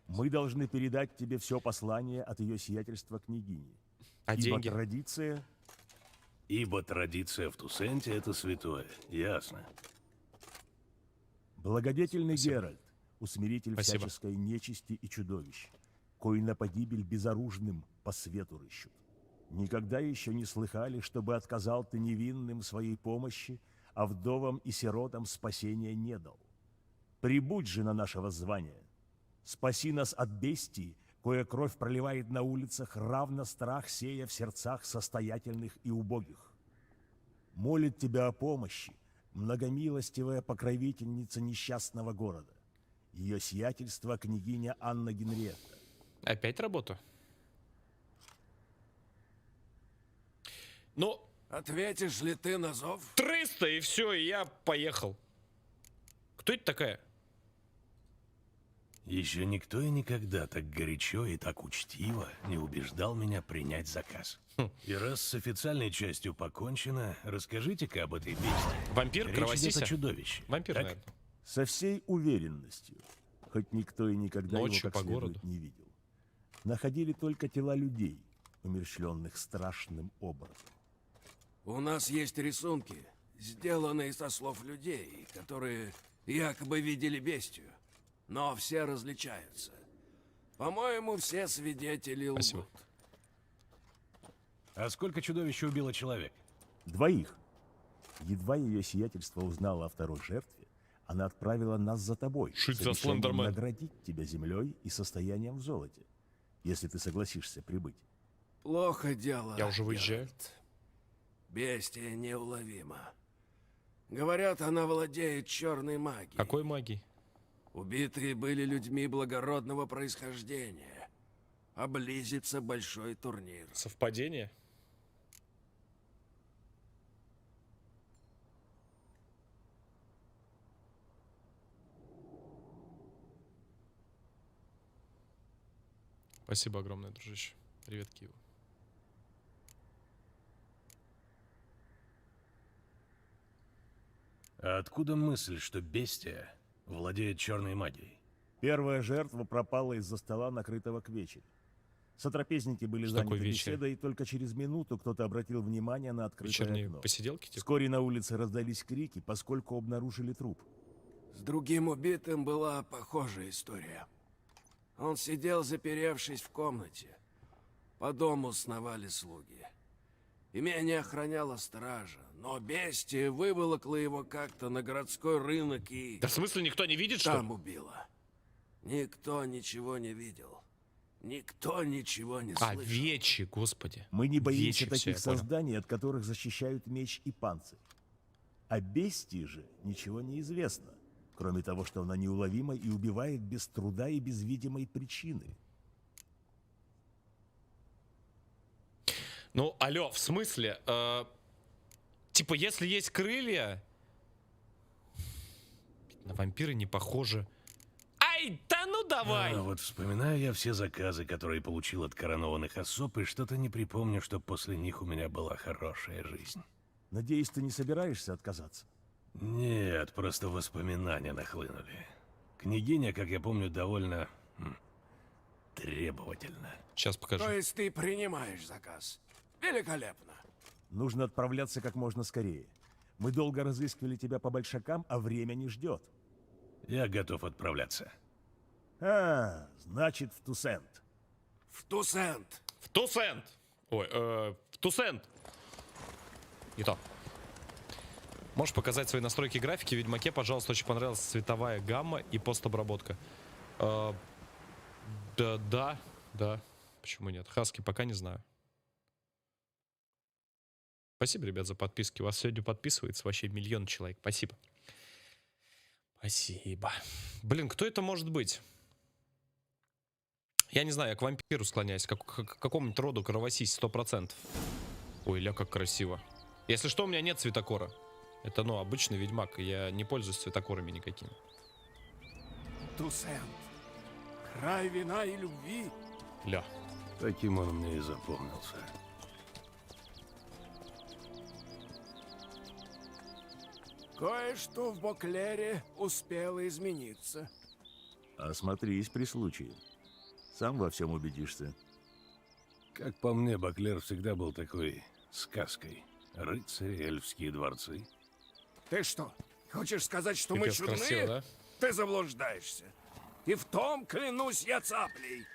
B: Мы должны передать тебе все послание от ее сиятельства княгини.
A: А
B: Ибо
A: деньги?
B: традиция...
E: Ибо традиция в Тусенте — это святое. Ясно.
B: Благодетельный Геральт, усмиритель
A: Спасибо.
B: всяческой нечисти и чудовищ, кой на погибель безоружным по свету рыщут. Никогда еще не слыхали, чтобы отказал ты невинным своей помощи, а вдовам и сиротам спасения не дал. Прибудь же на наше воззвание. Спаси нас от бестии, кое кровь проливает на улицах, равно страх сея в сердцах состоятельных и убогих. Молит тебя о помощи многомилостивая покровительница несчастного города, ее сиятельство княгиня Анна Генриетта.
A: Опять работу? Ну,
F: Ответишь ли ты на зов?
A: 300 и все, и я поехал. Кто это такая?
E: Еще никто и никогда так горячо и так учтиво не убеждал меня принять заказ. И раз с официальной частью покончено, расскажите-ка об этой бестии.
A: Вампир,
E: Речь идет
A: кровосися?
E: о чудовище.
A: Вампир,
E: так?
A: наверное.
B: Со всей уверенностью, хоть никто и никогда
A: Ночью
B: его как
A: по
B: следует
A: городу.
B: не видел. Находили только тела людей, умерщвленных страшным образом.
F: У нас есть рисунки, сделанные со слов людей, которые якобы видели бестию. Но все различаются. По-моему, все свидетели лгут.
A: Спасибо.
E: А сколько чудовищ убило человек?
B: 2. Едва ее сиятельство узнало о второй жертве, она отправила нас за тобой,
A: Шить
B: с
A: за
B: обещанием
A: Слендермен.
B: наградить тебя землей и состоянием в золоте, если ты согласишься прибыть.
F: Плохо дело.
A: Я уже выезжаю.
F: Геральт. Бестия неуловима. Говорят, она владеет черной магией.
A: Какой магией?
F: Убитые были людьми благородного происхождения. А близится большой турнир.
A: Совпадение? Спасибо огромное, дружище. Привет, Киеву.
E: А откуда мысль, что бестия владеет черной магией?
B: Первая жертва пропала из-за стола, накрытого к вечере. Сотрапезники были
A: Что такое
B: заняты
A: вечер?
B: беседой, и только через минуту кто-то обратил внимание на открытое
A: Вечерние
B: окно.
A: посиделки, типа?
B: Вскоре на улице раздались крики, поскольку обнаружили труп.
F: С другим убитым была похожая история. Он сидел, заперевшись в комнате. По дому сновали слуги. Имение охраняла стража, но бестия выволокла его как-то на городской рынок и
A: Да в смысле никто не видит, что ли?
F: там убила. Никто ничего не видел. Никто ничего не
A: А,
F: слышал.
A: вечи, господи.
B: Мы не боимся
A: Вечи все,
B: таких
A: я понял.
B: созданий, от которых защищают меч и панцирь. О бестии же ничего не известно, кроме того, что она неуловима и убивает без труда и без видимой причины.
A: Ну, алло, в смысле? Типа, если есть крылья... На вампиры не похожи. Ай, да ну давай!
E: А вот вспоминаю я все заказы, которые получил от коронованных особ, и что-то не припомню, что после них у меня была хорошая жизнь.
B: Надеюсь, ты не собираешься отказаться?
E: Нет, просто воспоминания нахлынули. Княгиня, как я помню, довольно требовательна.
A: Сейчас покажу.
F: То есть ты принимаешь заказ? Великолепно.
B: Нужно отправляться как можно скорее. Мы долго разыскивали тебя по большакам, а время не ждет.
E: Я готов отправляться.
B: А, значит, в Тусент.
F: В Тусент.
A: В Тусент! Ой, в Тусент! Не то. Можешь показать свои настройки графики в Ведьмаке, пожалуйста, очень понравилась цветовая гамма и постобработка. Да. Почему нет? Хаски пока не знаю. Спасибо, ребят, за подписки. У вас сегодня подписывается вообще 1 миллион человек. Спасибо. Спасибо. Блин, кто это может быть? Я не знаю, я к вампиру склоняюсь. К какому-нибудь роду кровосись 100%. Ой, ля, как красиво. Если что, у меня нет цветокора. Это, ну, обычный ведьмак. Я не пользуюсь цветокорами никакими.
F: Тусент. Край вина и любви.
A: Ля.
E: Таким он мне и запомнился.
F: Кое-что в Боклере успело измениться.
B: Осмотрись при случае. Сам во всем убедишься.
E: Как по мне, Боклер всегда был такой сказкой. Рыцари, эльфские дворцы.
F: Ты что, хочешь сказать, что мы
A: Пипец
F: чудные?
A: красиво, да?
F: Ты заблуждаешься. И в том, клянусь я цаплей.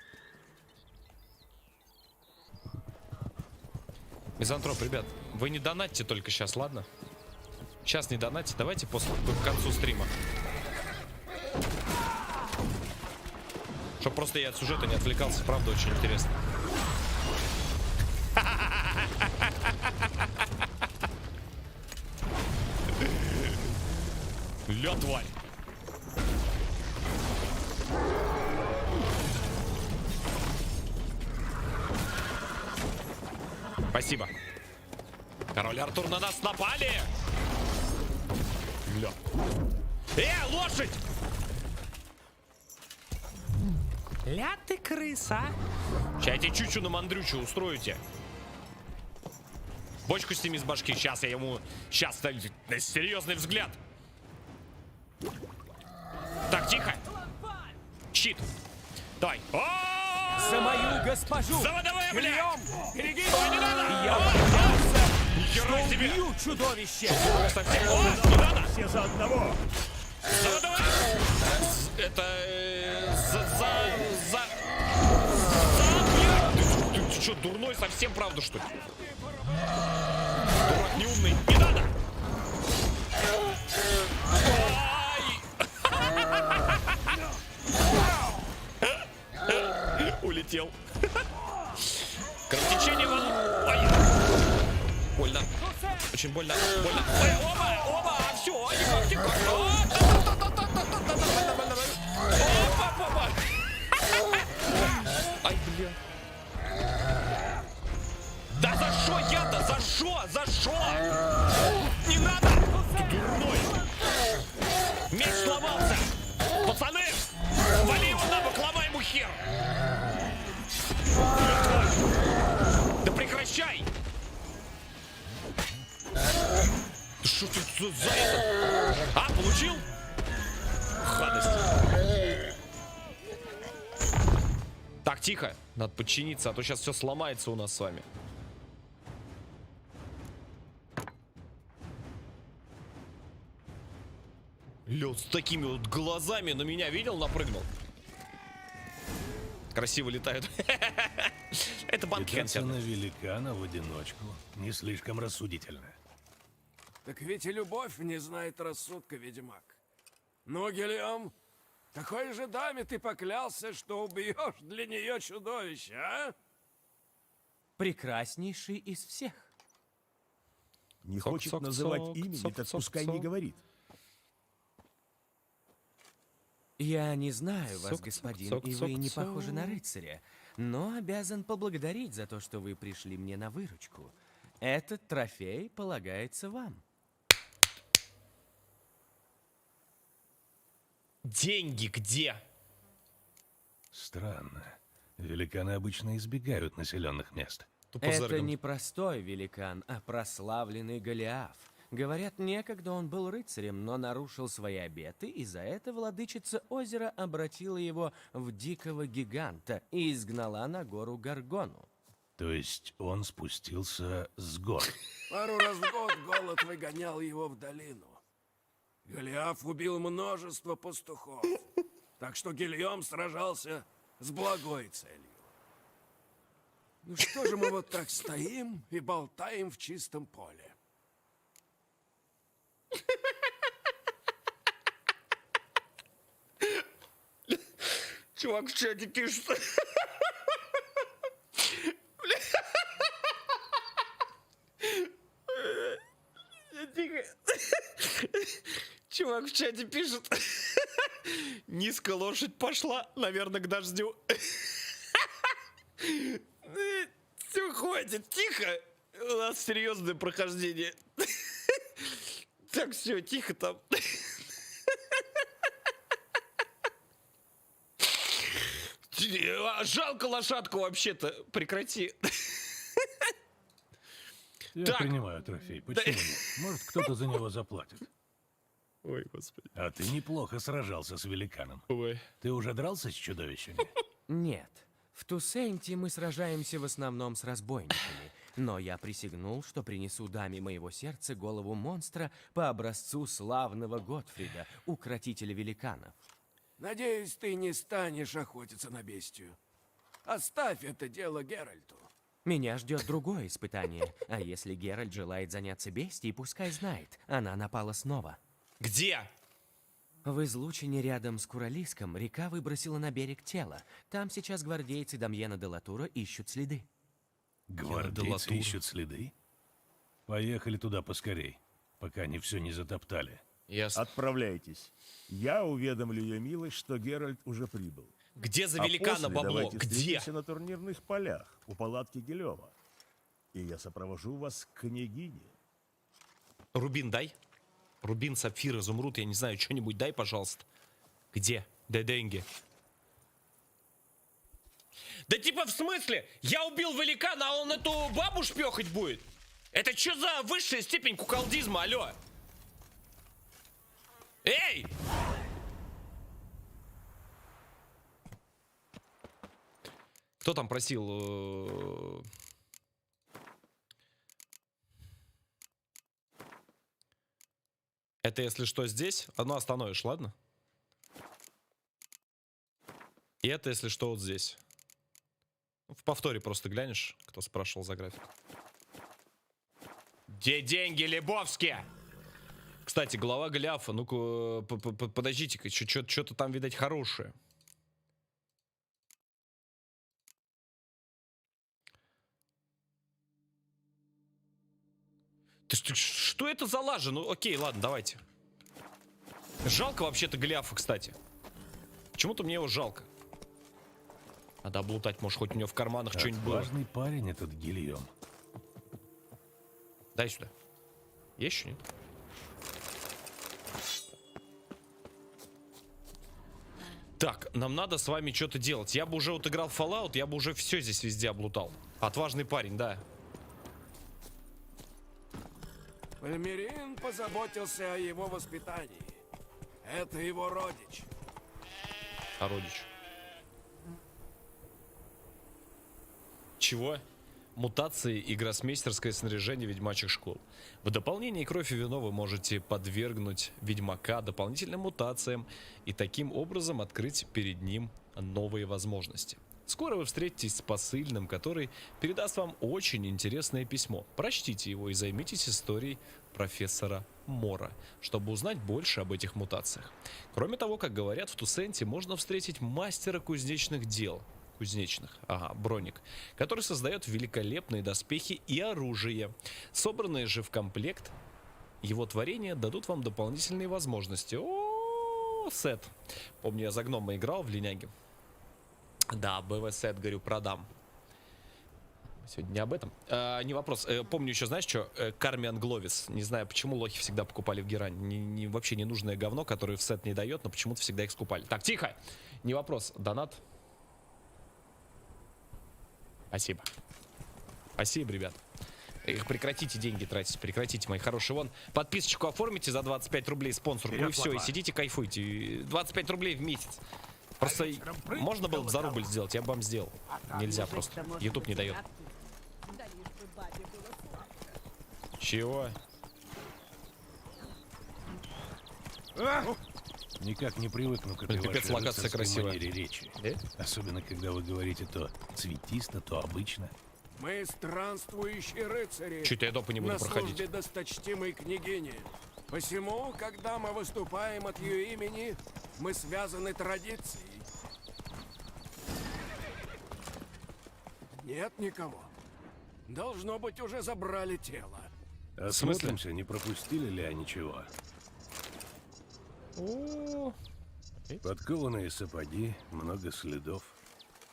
A: Мизантроп, ребят, вы не донатьте только сейчас, ладно? Сейчас не донатьте, давайте после, к концу стрима. Чтоб просто я от сюжета не отвлекался, правда, очень интересно. Ля, тварь! Спасибо. Король Артур, на нас напали! Ля. Лошадь! Ля ты крыса! Сейчас я тебе чучу на мандрючу устроите. Бочку сними с башки, сейчас я ему... Сейчас, серьезный взгляд. Так, тихо. Щит. Давай.
C: За мою госпожу!
A: Заводовая, бля!
C: Прием! Береги!
A: Ой, не надо!
C: Я
A: хера себе!
C: Убью чудовище!
A: Совсем... О, не надо!
B: Все за одного!
A: Давай, давай! Это... Блядь! Ты что, дурной совсем, правда, что ли? Дурак неумный. Не надо! Ай! Улетел. Кровотечение вон. Ай! Больно. Очень больно. Больно. Ой, оба! Оба! Все, никак. Опа! Ай, бля. Да за шо я-то? За шо? За шо? Не надо! Ты дурной! Меч сломался! Пацаны! Вали его на бок, ломай ему хер! Да прекращай! Ты шо тут за это? А, получил? Гадость. Так, тихо. Надо подчиниться, а то сейчас все сломается у нас с вами. Лед с такими вот глазами на меня видел, напрыгнул. Красиво летают. Это банкет.
E: Кидаться на великана в одиночку не слишком рассудительно.
F: Так ведь и любовь не знает рассудка, ведьмак. Ну, Гильем, какой же даме ты поклялся, что убьешь для нее чудовище, а?
C: Прекраснейший из всех.
B: Не
A: Цок,
B: хочет
A: цок,
B: называть
A: цок,
B: имени,
A: цок,
B: так
A: цок,
B: пускай
A: цок.
B: не говорит.
C: Я не знаю вас,
A: Цок,
C: господин,
A: цок,
C: и
A: цок,
C: вы не
A: цок.
C: похожи на рыцаря, но обязан поблагодарить за то, что вы пришли мне на выручку. Этот трофей полагается вам.
A: Деньги где?
E: Странно. Великаны обычно избегают населенных мест.
A: Тупо
C: Это
A: зарган.
C: не простой великан, а прославленный Голиаф. Говорят, некогда он был рыцарем, но нарушил свои обеты, и за это владычица озера обратила его в дикого гиганта и изгнала на гору Гаргону.
E: То есть он спустился с гор.
F: Пару раз в год голод выгонял его в долину. Голиаф убил множество пастухов, так что Гильем сражался с благой целью. Ну что же мы вот так стоим и болтаем в чистом поле?
A: Чувак в чате пишет. Тихо. Чувак в чате пишет. Низко лошадь пошла, наверное, к дождю. Все, хватит, тихо. У нас серьезное прохождение. Так, все, тихо там. Жалко лошадку вообще-то. Прекрати.
E: Я
A: Так.
E: принимаю трофей. Почему нет? Может, кто-то за него заплатит.
A: Ой, господи.
E: А ты неплохо сражался с великаном.
A: Ой.
E: Ты уже дрался с чудовищами?
C: Нет, в Тусенте мы сражаемся в основном с разбойниками, но я присягнул, что принесу даме моего сердца голову монстра по образцу славного Готфрида, укротителя великанов.
F: Надеюсь, ты не станешь охотиться на бестию. Оставь это дело Геральту.
C: Меня ждет другое испытание, а если Геральт желает заняться бестией, пускай знает, она напала снова.
A: Где?
C: В излучине рядом с Куралиском река выбросила на берег тело. Там сейчас гвардейцы Дамьена де Латура ищут следы.
E: Гвардейцы
A: Латур.
E: ищут следы? Поехали туда поскорей, пока они все не затоптали.
A: Ясно.
B: Отправляйтесь. Я уведомлю ее милость, что Геральт уже прибыл.
A: Где за
B: А
A: великана
B: после
A: бабло?
B: давайте
A: Где?
B: встретимся на турнирных полях у палатки Гилема. И я сопровожу вас к княгине.
A: Рубин дай. Рубин, сапфир, изумруд, я не знаю, что-нибудь дай, пожалуйста. Где? Дай деньги. Да типа в смысле? Я убил великана, а он эту бабу шпехать будет? Это что за высшая степень куколдизма, алло? Эй! Кто там просил? Это если что здесь, одно остановишь, ладно? И это если что вот здесь. В повторе просто глянешь, кто спрашивал за график. Где деньги, Лебовские? Кстати, глава Голиафа, ну-ка, подождите-ка, что-то там, видать, хорошее. Что это за лажа? Ну, окей, ладно, давайте. Жалко вообще-то Голиафа, кстати. Почему-то мне его жалко. Надо облутать, может, хоть у него в карманах что-нибудь было.
E: Важный парень этот Гильем.
A: Дай сюда. Есть еще, нет? Так, нам надо с вами что-то делать. Я бы уже вот играл в Fallout, я бы уже все здесь везде облутал. Отважный парень, да.
F: Пальмерин позаботился о его воспитании. Это его родич.
A: А родич? Чего? Мутации и гроссмейстерское снаряжение ведьмачьих школ. В дополнение кровь и вино вы можете подвергнуть ведьмака дополнительным мутациям и таким образом открыть перед ним новые возможности. Скоро вы встретитесь с посыльным, который передаст вам очень интересное письмо. Прочтите его и займитесь историей профессора Мора, чтобы узнать больше об этих мутациях. Кроме того, как говорят, в Тусенте можно встретить мастера кузнечных дел. Броник, который создает великолепные доспехи и оружие. Собранные же в комплект его творения дадут вам дополнительные возможности. Сет. Помню, я за гнома играл в Линяге. Да, БВ-сет, говорю, продам. Сегодня не об этом. Не вопрос. Помню еще, знаешь что? Кармиан Гловис. Не знаю, почему лохи всегда покупали в Герань. Вообще ненужное говно, которое в сет не дает, но почему-то всегда их скупали. Так, тихо! Не вопрос. Донат. Спасибо. Спасибо, ребят. Прекратите деньги тратить, прекратите, мои хорошие. Вон, подписочку оформите за 25 рублей спонсорку, и все, и сидите, кайфуйте. 25 рублей в месяц. Просто можно было бы за рубль сделать, я бы вам сделал. Нельзя просто. YouTube не дает. Чего?
E: Никак не привыкну к этой
A: Блин, пипец,
E: вашей
A: локация
E: рыцарской
A: красивая.
E: манере речи.
A: Да?
E: Особенно, когда вы говорите то цветисто, то обычно.
F: Мы странствующие рыцари.
A: Чуть я допу не буду
F: на
A: проходить.
F: службе досточтимой княгини. Посему, когда мы выступаем от ее имени, мы связаны традицией. Нет никого. Должно быть, уже забрали тело.
E: Осмотримся, не пропустили ли они чего. Подкованные сапоги, много следов.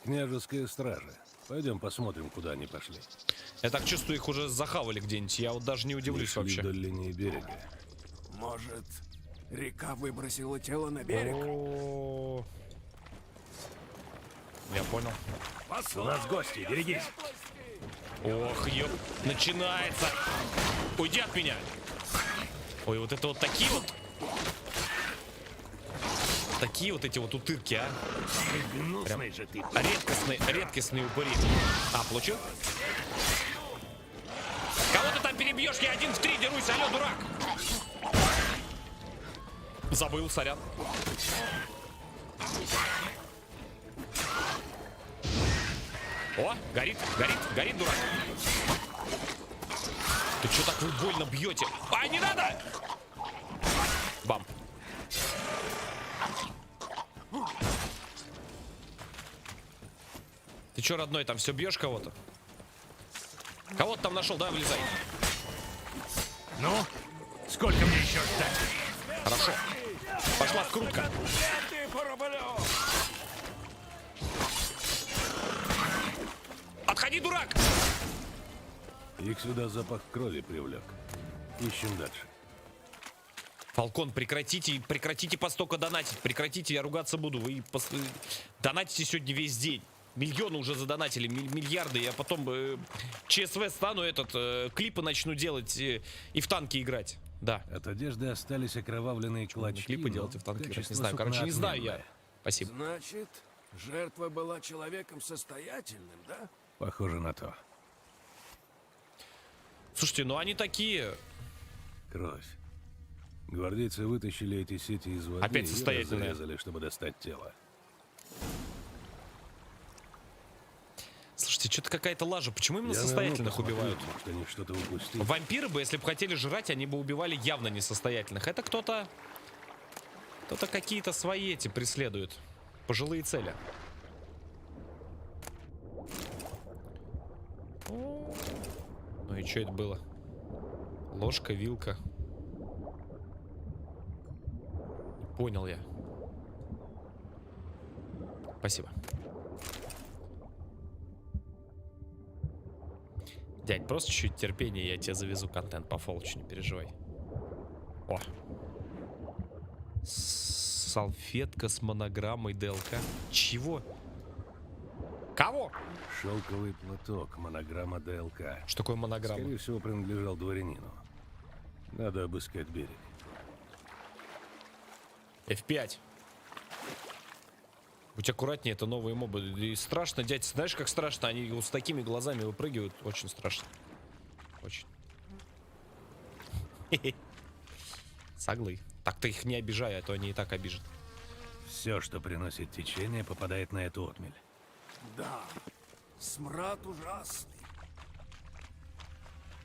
E: Княжеская стража. Пойдем посмотрим, куда они пошли.
A: Я так чувствую, их уже захавали где-нибудь. Я вот даже не удивлюсь
E: Шли
A: вообще.
E: вдоль линии берега.
F: Может, река выбросила тело на берег?
A: О, я понял.
E: У нас гости, берегись.
A: Ох, ёп, начинается. Уйди от меня. Ой, вот это вот такие вот. Такие вот эти вот утырки, а.
E: Гнусный же ты.
A: Редкостные упыри. Получил? Кого ты там перебьешь? Я 1 в 3 дерусь, алло, дурак. Забыл, сорян. О, горит, дурак. Ты что так вы больно бьете? А, не надо! Бам. Ты чё, родной, там все бьешь кого-то? Кого-то там нашел, да, вылезай.
E: Ну, сколько мне еще ждать?
A: Хорошо. Пошла вкрутка. Отходи, дурак!
E: Их сюда запах крови привлек. Ищем дальше.
A: Фалкон, прекратите постолько донатить. Прекратите, я ругаться буду. Вы донатите сегодня весь день. Миллионы уже задонатили, миллиарды. Я потом ЧСВ стану, клипы начну делать и в танки играть. Да.
E: От одежды остались окровавленные клочки.
A: Клипы
E: но
A: делать и в танки играть. Не
E: качество
A: знаю,
E: сукна
A: короче, не знаю я.
E: отменное.
A: Спасибо.
F: Значит, жертва была человеком состоятельным, да?
E: Похоже на то.
A: Слушайте, ну они такие.
E: Кровь. Гвардейцы вытащили эти сети из воды
A: Опять
E: и
A: состоятельные.
E: разрезали, чтобы достать тело.
A: Слушайте, что-то какая-то лажа. Почему именно
E: Я
A: состоятельных
E: посмотрю,
A: убивают?
E: может, они что-то упустили.
A: Вампиры бы, если бы хотели жрать, они бы убивали явно несостоятельных. Это кто-то... Кто-то какие-то свои эти преследует. Пожилые цели. Ну и что это было? Ложка, вилка. Не понял я. Спасибо. Дядь, просто чуть-чуть терпения, я тебе завезу контент по фолчу, не переживай. О. Салфетка с монограммой ДЛК. Чего? Кого?
E: Шелковый платок, монограмма ДЛК.
A: Что такое монограмма?
E: Скорее всего, принадлежал дворянину. Надо обыскать берег.
A: F5. Будь аккуратнее, это новые мобы. И страшно, дядь, знаешь, как страшно? Они вот с такими глазами выпрыгивают. Очень страшно. Очень. Соглы. Так-то их не обижай, а то они и так обижат.
E: Все, что приносит течение, попадает на эту отмель.
F: Да, смрад ужасный.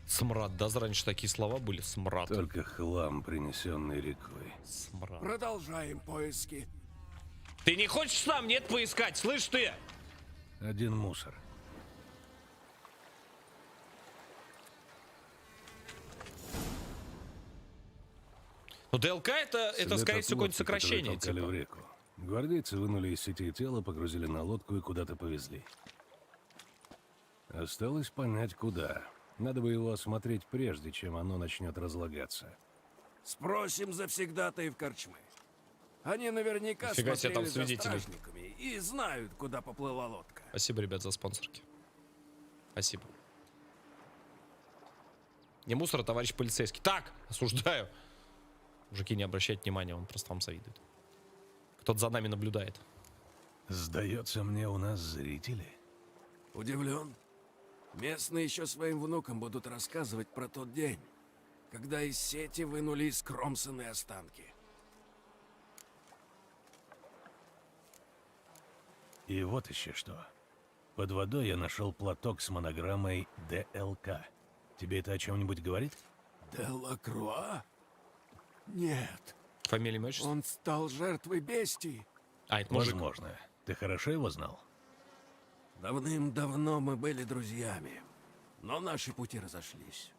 A: Смрад. Да, раньше такие слова были. Смрад.
E: Только хлам, принесенный рекой.
A: Смрад.
F: Продолжаем поиски.
A: Ты не хочешь сам, нет, поискать? Слышь ты?
E: Один мусор.
A: Ну, ДЛК это
E: След
A: скорее
E: от
A: всего, какое-нибудь
E: лодки,
A: сокращение,
E: которую толкали
A: типа.
E: в реку. Гвардейцы вынули из сети тело, погрузили на лодку и куда-то повезли. Осталось понять, куда. Надо бы его осмотреть прежде, чем оно начнет разлагаться.
F: Спросим завсегдатаев корчмы. Они наверняка
A: Нифига себе, там
F: смотрели за
A: свидетели.
F: стражниками и знают, куда поплыла лодка.
A: Спасибо, ребят, за спонсорки. Спасибо. Не мусор, а товарищ полицейский. Так, осуждаю. Мужики, не обращайте внимания, он просто вам завидует. Кто-то за нами наблюдает.
E: Сдается мне, у нас зрители.
F: Удивлен. Местные еще своим внукам будут рассказывать про тот день, когда из сети вынули искромсанные останки.
E: И вот еще что. Под водой я нашел платок с монограммой ДЛК. Тебе это о чем-нибудь говорит?
F: Делакруа? Нет,
A: Фамилия, имя, отчество?
F: он стал жертвой бестии.
A: А, это мужик.
E: Возможно. Ты хорошо его знал?
F: Давным-давно мы были друзьями, но наши пути разошлись.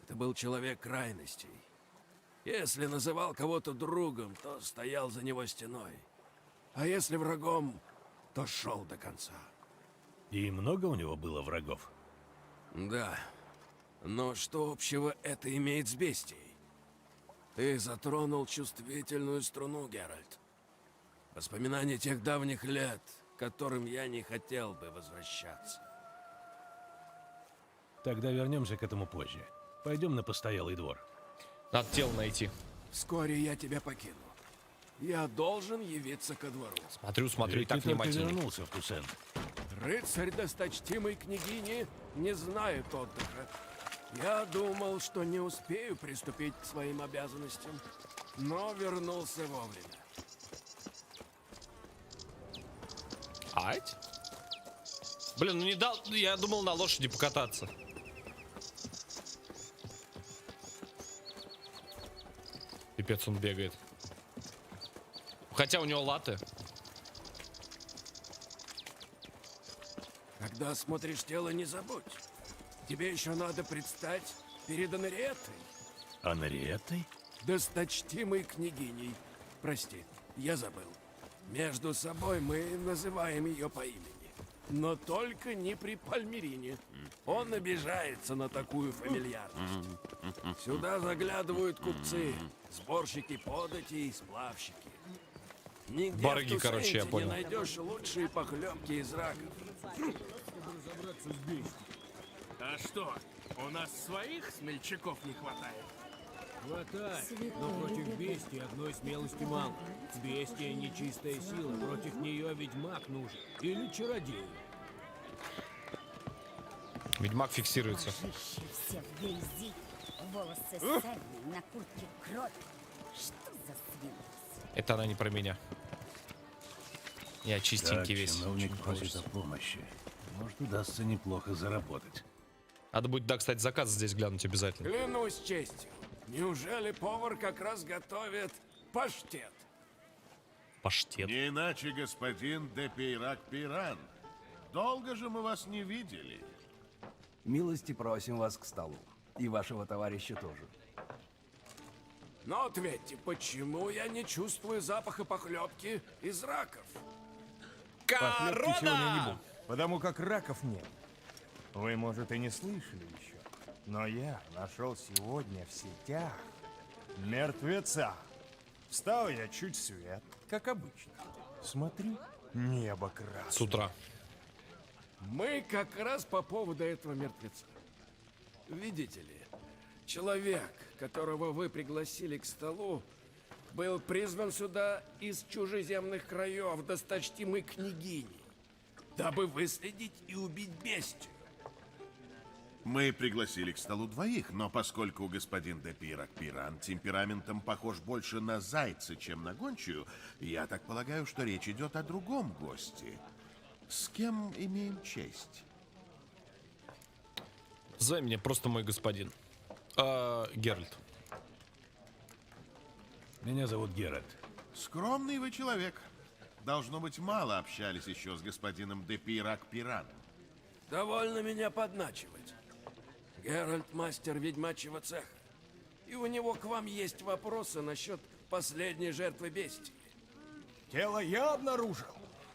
F: Это был человек крайностей. Если называл кого-то другом, то стоял за него стеной. А если врагом, то шел до конца.
E: И много у него было врагов?
F: Да, но что общего это имеет с бестией? Ты затронул чувствительную струну, Геральт. Воспоминания тех давних лет, к которым я не хотел бы возвращаться.
E: Тогда вернемся к этому позже. Пойдем на постоялый двор.
A: Надо тело найти.
F: Вскоре я тебя покину. Я должен явиться ко двору.
A: Смотрю, и так
E: ты только
A: внимательно.
E: вернулся в Туссен.
F: Рыцарь досточтимой княгини не знает отдыха. Я думал, что не успею приступить к своим обязанностям, но вернулся вовремя.
A: Ать? Блин, ну не дал... Я думал на лошади покататься. Пипец, он бегает. Хотя у него латы.
F: Когда смотришь тело, не забудь. Тебе еще надо предстать перед Анриеттой,
E: А Нариеттой?
F: досточтимой княгиней. Прости, я забыл. Между собой мы называем ее по имени. Но только не при Пальмерине. Он обижается на такую фамильярность. Сюда заглядывают купцы, сборщики податей и сплавщики. Нигде
A: Барыги,
F: в
A: короче, я
F: Туссенте
A: понял.
F: не найдешь лучшие похлебки из раков.
I: А что, у нас своих смельчаков не хватает?
G: Хватает, но против бестии одной смелости мало. Бестия — нечистая сила, против нее ведьмак нужен. Или чародей.
A: Ведьмак фиксируется.
D: Божище все в грязи.
J: Волосы сальные, на куртке кровь. Что за свинус?
A: Это она не про меня. Я
E: Так,
A: чистенький весь.
E: чиновник
A: Очень
E: просит
A: хочется.
E: о помощи. Может, удастся неплохо заработать.
A: Надо будет, да, кстати, заказ здесь глянуть обязательно.
F: Клянусь честью, неужели повар как раз готовит паштет?
A: Паштет.
K: Не иначе, господин де Пейрак-Пиран. Долго же мы вас не видели.
L: Милости просим вас к столу. И вашего товарища тоже.
F: Но ответьте, почему я не чувствую запаха похлебки из раков?
H: Похлебки сегодня не будет, потому как раков нет. Вы, может, и не слышали еще, но я нашел сегодня в сетях мертвеца. Встал я чуть свет, как обычно. Смотрю, небо красное.
A: С утра.
F: Мы как раз по поводу этого мертвеца. Видите ли, человек, которого вы пригласили к столу, был призван сюда из чужеземных краев досточтимой княгини, дабы выследить и убить бестию.
K: Мы пригласили к столу двоих, но поскольку господин де Пейрак-Пиран темпераментом похож больше на зайца, чем на гончую, я так полагаю, что речь идет о другом госте. С кем имеем честь?
A: Зови меня просто мой господин. Геральт.
E: Меня зовут Геральт.
K: Скромный вы человек. Должно быть, мало общались еще с господином де Пейрак-Пираном.
F: Довольно меня подначивать. Геральт мастер ведьмачьего цеха. И у него к вам есть вопросы насчет последней жертвы бестии.
H: Тело я обнаружил.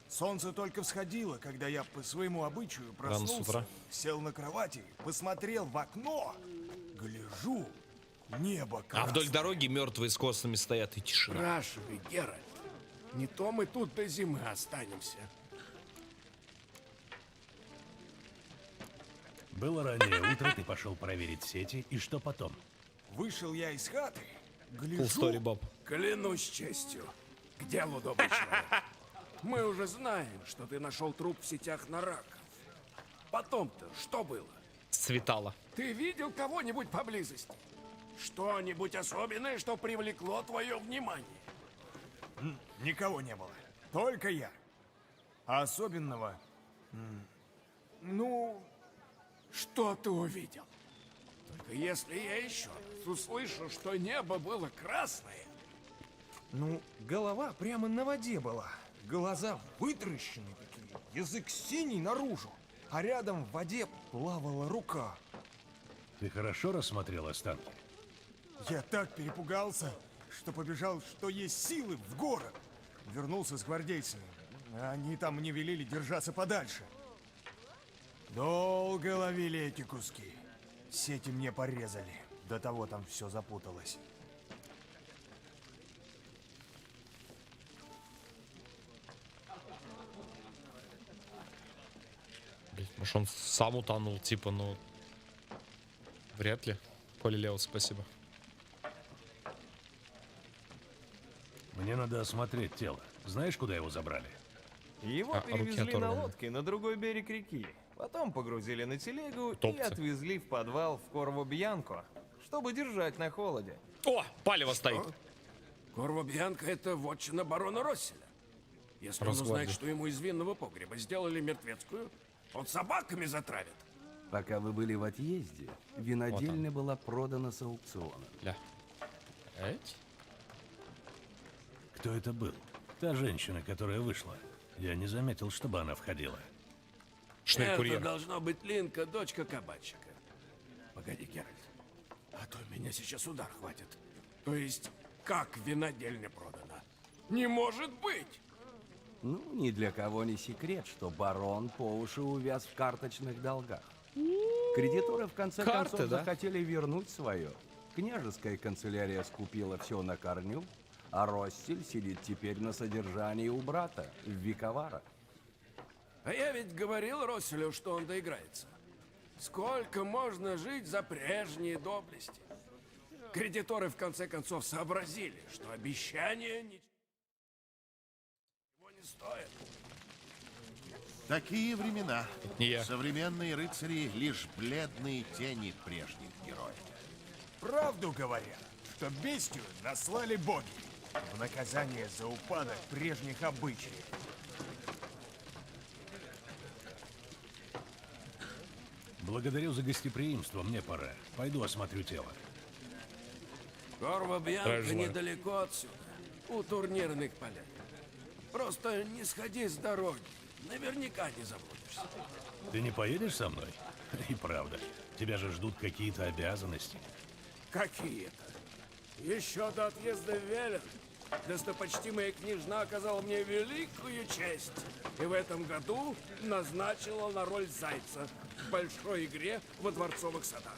H: Солнце только всходило, когда я по своему обычаю
A: Рано с утра.
H: проснулся, сел на кровати, посмотрел в окно, гляжу, небо красное.
A: А вдоль дороги мертвые с косами стоят и тишина.
F: Спрашивай, Геральт. Не то мы тут до зимы останемся.
E: Было раннее утро, ты пошел проверить сети, и что потом?
H: Вышел я из хаты,
A: Cool
H: гляжу,
A: story, Боб.
F: Клянусь честью, к делу, добрый человек. Мы уже знаем, что ты нашел труп в сетях на раков. Потом-то что было?
A: Сцветало.
F: Ты видел кого-нибудь поблизости? Что-нибудь особенное, что привлекло твое внимание?
H: никого не было, только я. А особенного, ну...
F: Что ты увидел? Только если я еще раз услышу, что небо было красное...
H: Ну, голова прямо на воде была. Глаза вытращены такие, язык синий наружу. А рядом в воде плавала рука.
E: Ты хорошо рассмотрел останки?
H: Я так перепугался, что побежал, что есть силы, в город. Вернулся с гвардейцами. Они там мне велели держаться подальше. Долго ловили эти куски. Сети мне порезали. До того там все запуталось.
A: Блин, может он сам утонул, типа, ну... Вряд ли. Коля Лео, спасибо.
E: Мне надо осмотреть тело. Знаешь, куда его забрали?
M: Его
A: руки
M: перевезли на
A: оторваны.
M: лодке на другой берег реки. Потом погрузили на телегу и
A: Топцы.
M: отвезли в подвал в Корво-Бьянко, чтобы держать на холоде.
A: О, палево стоит.
F: Корво-Бьянко — это вотчина барона Росселя. Если он
A: Росгвардия.
F: узнает, что ему из винного погреба сделали мертвецкую, он собаками затравит.
L: Пока вы были в отъезде, винодельня была продана с аукциона.
A: Ля. Эть?
E: Кто это был? Та женщина, которая вышла. Я не заметил, чтобы она входила.
F: Это
A: Шнель-курьер.
F: должно быть Линка, дочка кабачика. Погоди, Геральт. А то меня сейчас удар хватит. То есть, как винодельня продана? Не может быть!
L: Ну, ни для кого не секрет, что барон по уши увяз в карточных долгах. Кредиторы в конце
A: Карты,
L: концов
A: да?
L: захотели вернуть свое. Княжеская канцелярия скупила все на корню, а Россель сидит теперь на содержании у брата в Виковара.
F: А я ведь говорил Росселю, что он доиграется. Сколько можно жить за прежние доблести? Кредиторы в конце концов сообразили, что обещания ничего не стоят.
K: Такие времена.
A: Не я.
K: Современные рыцари — лишь бледные тени прежних героев.
H: Правду говорят, что бестию наслали боги в наказание за упадок прежних обычаев.
E: Благодарю за гостеприимство, мне пора. Пойду осмотрю тело.
F: Корво-Бьянко
A: Правильно.
F: недалеко отсюда, у турнирных полей. Просто не сходи с дороги, наверняка не заблудишься.
E: Ты не поедешь со мной? И правда, тебя же ждут какие-то обязанности.
F: Какие-то. Еще до отъезда в Велен достопочтимая княжна оказала мне великую честь. И в этом году назначила на роль зайца в большой игре во дворцовых садах.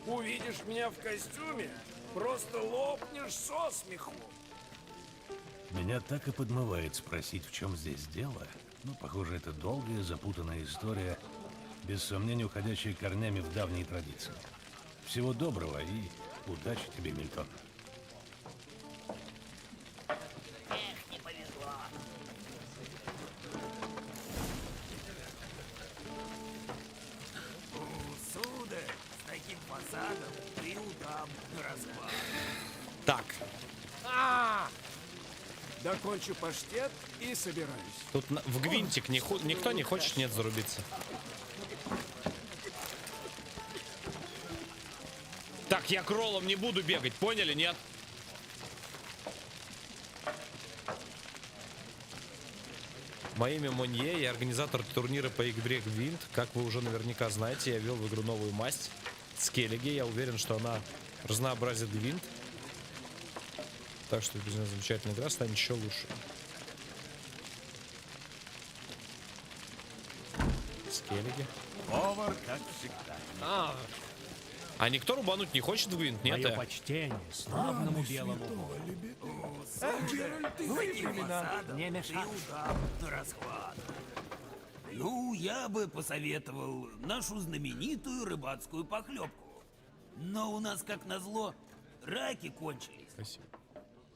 F: Увидишь меня в костюме, просто лопнешь со смеху.
E: Меня так и подмывает спросить, в чем здесь дело. Но, похоже, это долгая, запутанная история, без сомнения уходящая корнями в давние традиции. Всего доброго и удачи тебе, Мильтон.
J: Эх, не повезло.
G: Сударь, с таким фасадом ты удам на расклад.
A: Так,
F: Докончу паштет и собираюсь.
A: тут в гвинтик никто не хочет, нет, зарубиться. Так, я кролом не буду бегать, поняли, нет? Мое имя Монье, я организатор турнира по игре Гвинт. Как вы уже наверняка знаете, я ввел в игру новую масть Скеллиги. Я уверен, что она разнообразит Гвинт. Так что без нее замечательная игра станет еще лучше. Скеллиги.
B: Повар, как всегда.
A: А никто рубануть не хочет в Гвинт, нет?
N: Мое почтение славному белому.
G: Не мешай. На расхват.
O: Ну, я бы посоветовал нашу знаменитую рыбацкую похлебку. Но у нас, как назло, раки кончились.
A: Спасибо.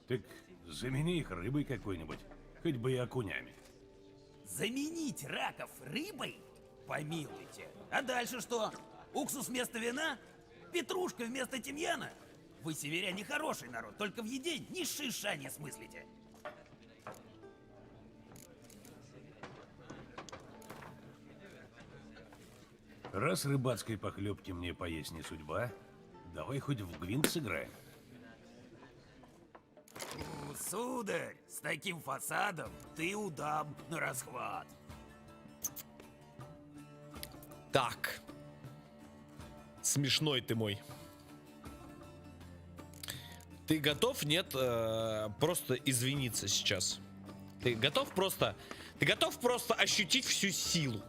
E: Так замени их рыбой какой-нибудь, хоть бы и окунями.
O: Заменить раков рыбой? Помилуйте. А дальше что? Уксус вместо вина? Петрушка вместо тимьяна? Вы, северяне, хороший народ, только в еде ни шиша не смыслите.
E: Раз рыбацкой похлебки мне поесть не судьба, давай хоть в Гвинт сыграем.
O: Сударь, с таким фасадом ты удам на расхват.
A: Так. Смешной ты мой. Ты готов, нет, просто извиниться сейчас? Ты готов просто ощутить всю силу?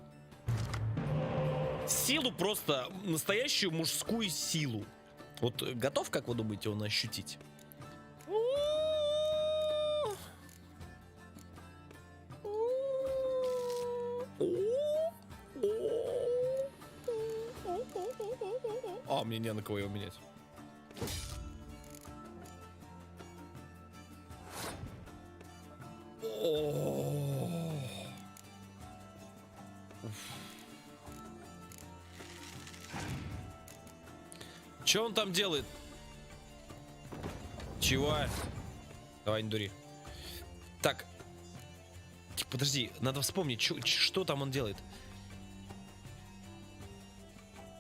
A: Силу просто, настоящую мужскую силу. Вот готов, как вы думаете, он ощутить? А, мне не на кого его менять. Че он там делает? Чего? Давай, не дури. Так. Подожди, надо вспомнить, что там он делает.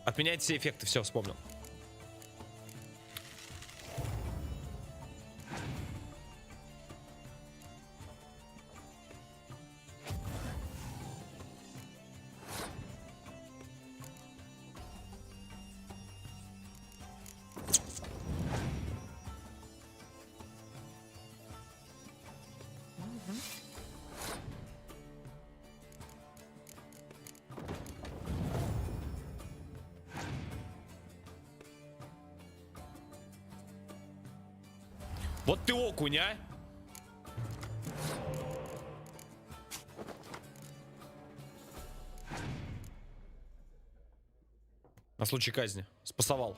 A: Отменяет все эффекты, все, вспомнил. Вот ты окунь, а! На случай казни. Спасовал.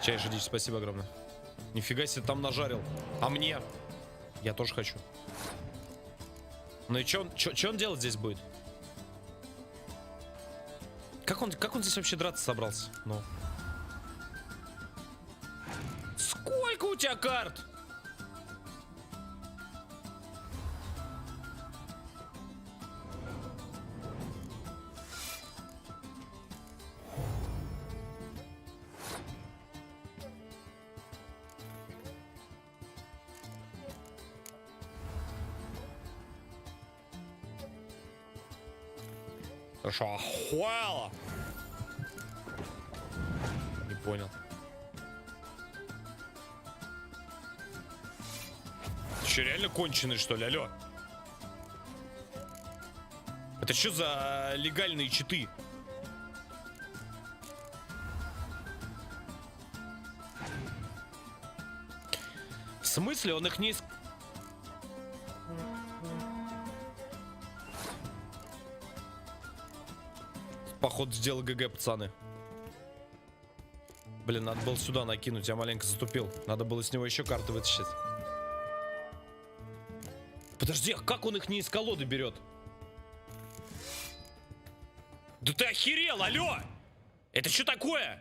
A: Чай ждите, спасибо огромное. Нифига себе там нажарил. А мне? Я тоже хочу. Ну и что он делать здесь будет? Как он здесь вообще драться собрался? Ну. Сколько у тебя карт? Хорошо, охуела. Не понял. Ты что, реально конченый, что ли? Алло. Это что за легальные читы? В смысле? Он их не... Походу сделал ГГ, пацаны. Блин, надо было сюда накинуть, я маленько затупил. Надо было с него еще карты вытащить. Подожди, а как он их не из колоды берет? Да ты охерел, алло! Это что такое?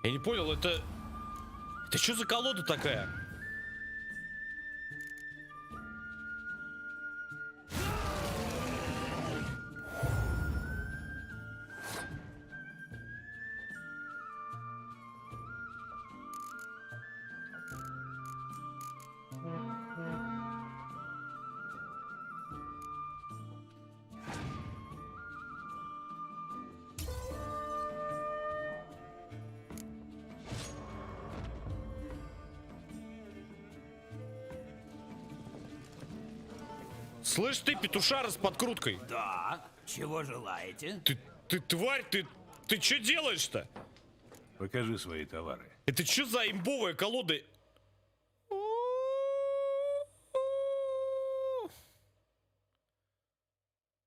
A: Я не понял, это что за колода такая? Слышь ты, петушара с подкруткой.
O: Да, чего желаете?
A: Ты тварь, ты что делаешь-то?
E: Покажи свои товары.
A: Это что за имбовая колода?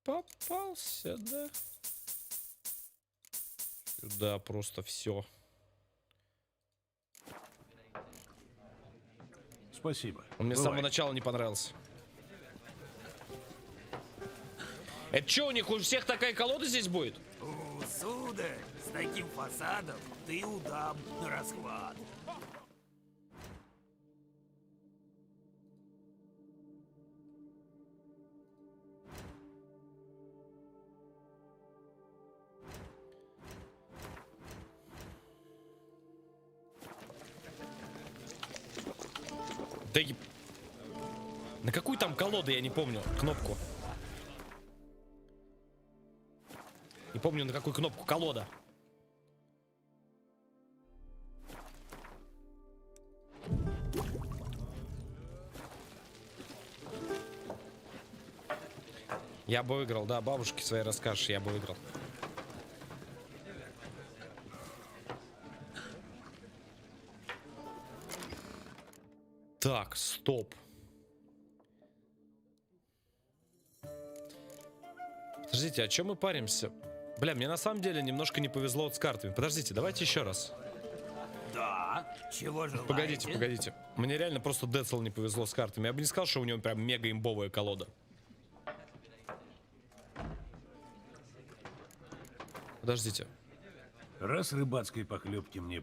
A: Попался, да? Сюда просто все.
E: Спасибо.
A: Он мне с самого начала не понравился. Это что, у них у всех такая колода здесь будет?
O: Сударь, с таким фасадом ты удам на расхват.
A: Да на какую там колоду, я не помню, кнопку. Не помню, на какую кнопку колода. Я бы выиграл, да, бабушке своей расскажешь, я бы выиграл. Так, стоп. Подождите, о чем мы паримся? Бля, мне на самом деле немножко не повезло вот с картами. Подождите, давайте еще раз.
O: Да, чего желаете?
A: Погодите. Мне реально просто Децл не повезло с картами. Я бы не сказал, что у него прям мега имбовая колода. Подождите.
E: Раз рыбацкой похлебки мне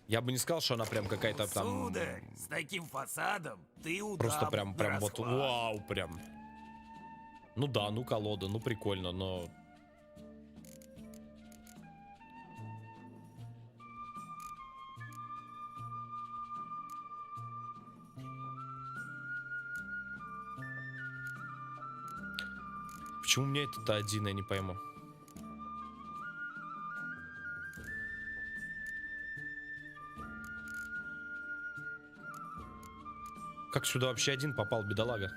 A: Я бы не сказал, что она прям какая-то там...
O: Сударь, с таким фасадом ты удам
A: Просто прям
O: на
A: вот
O: расхват.
A: вау, прям. Ну да, ну колода, ну прикольно, но... Почему у меня это один, я не пойму. Как сюда вообще один попал, бедолага?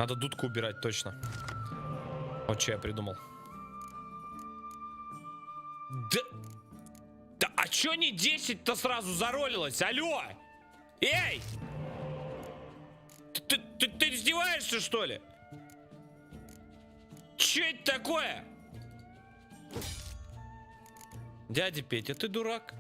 A: Надо дудку убирать, точно. Вот что я придумал. Да а чё не 10-то сразу заролилось? Алло! Эй! Ты издеваешься, что ли? Чё это такое? Дядя Петя, ты дурак?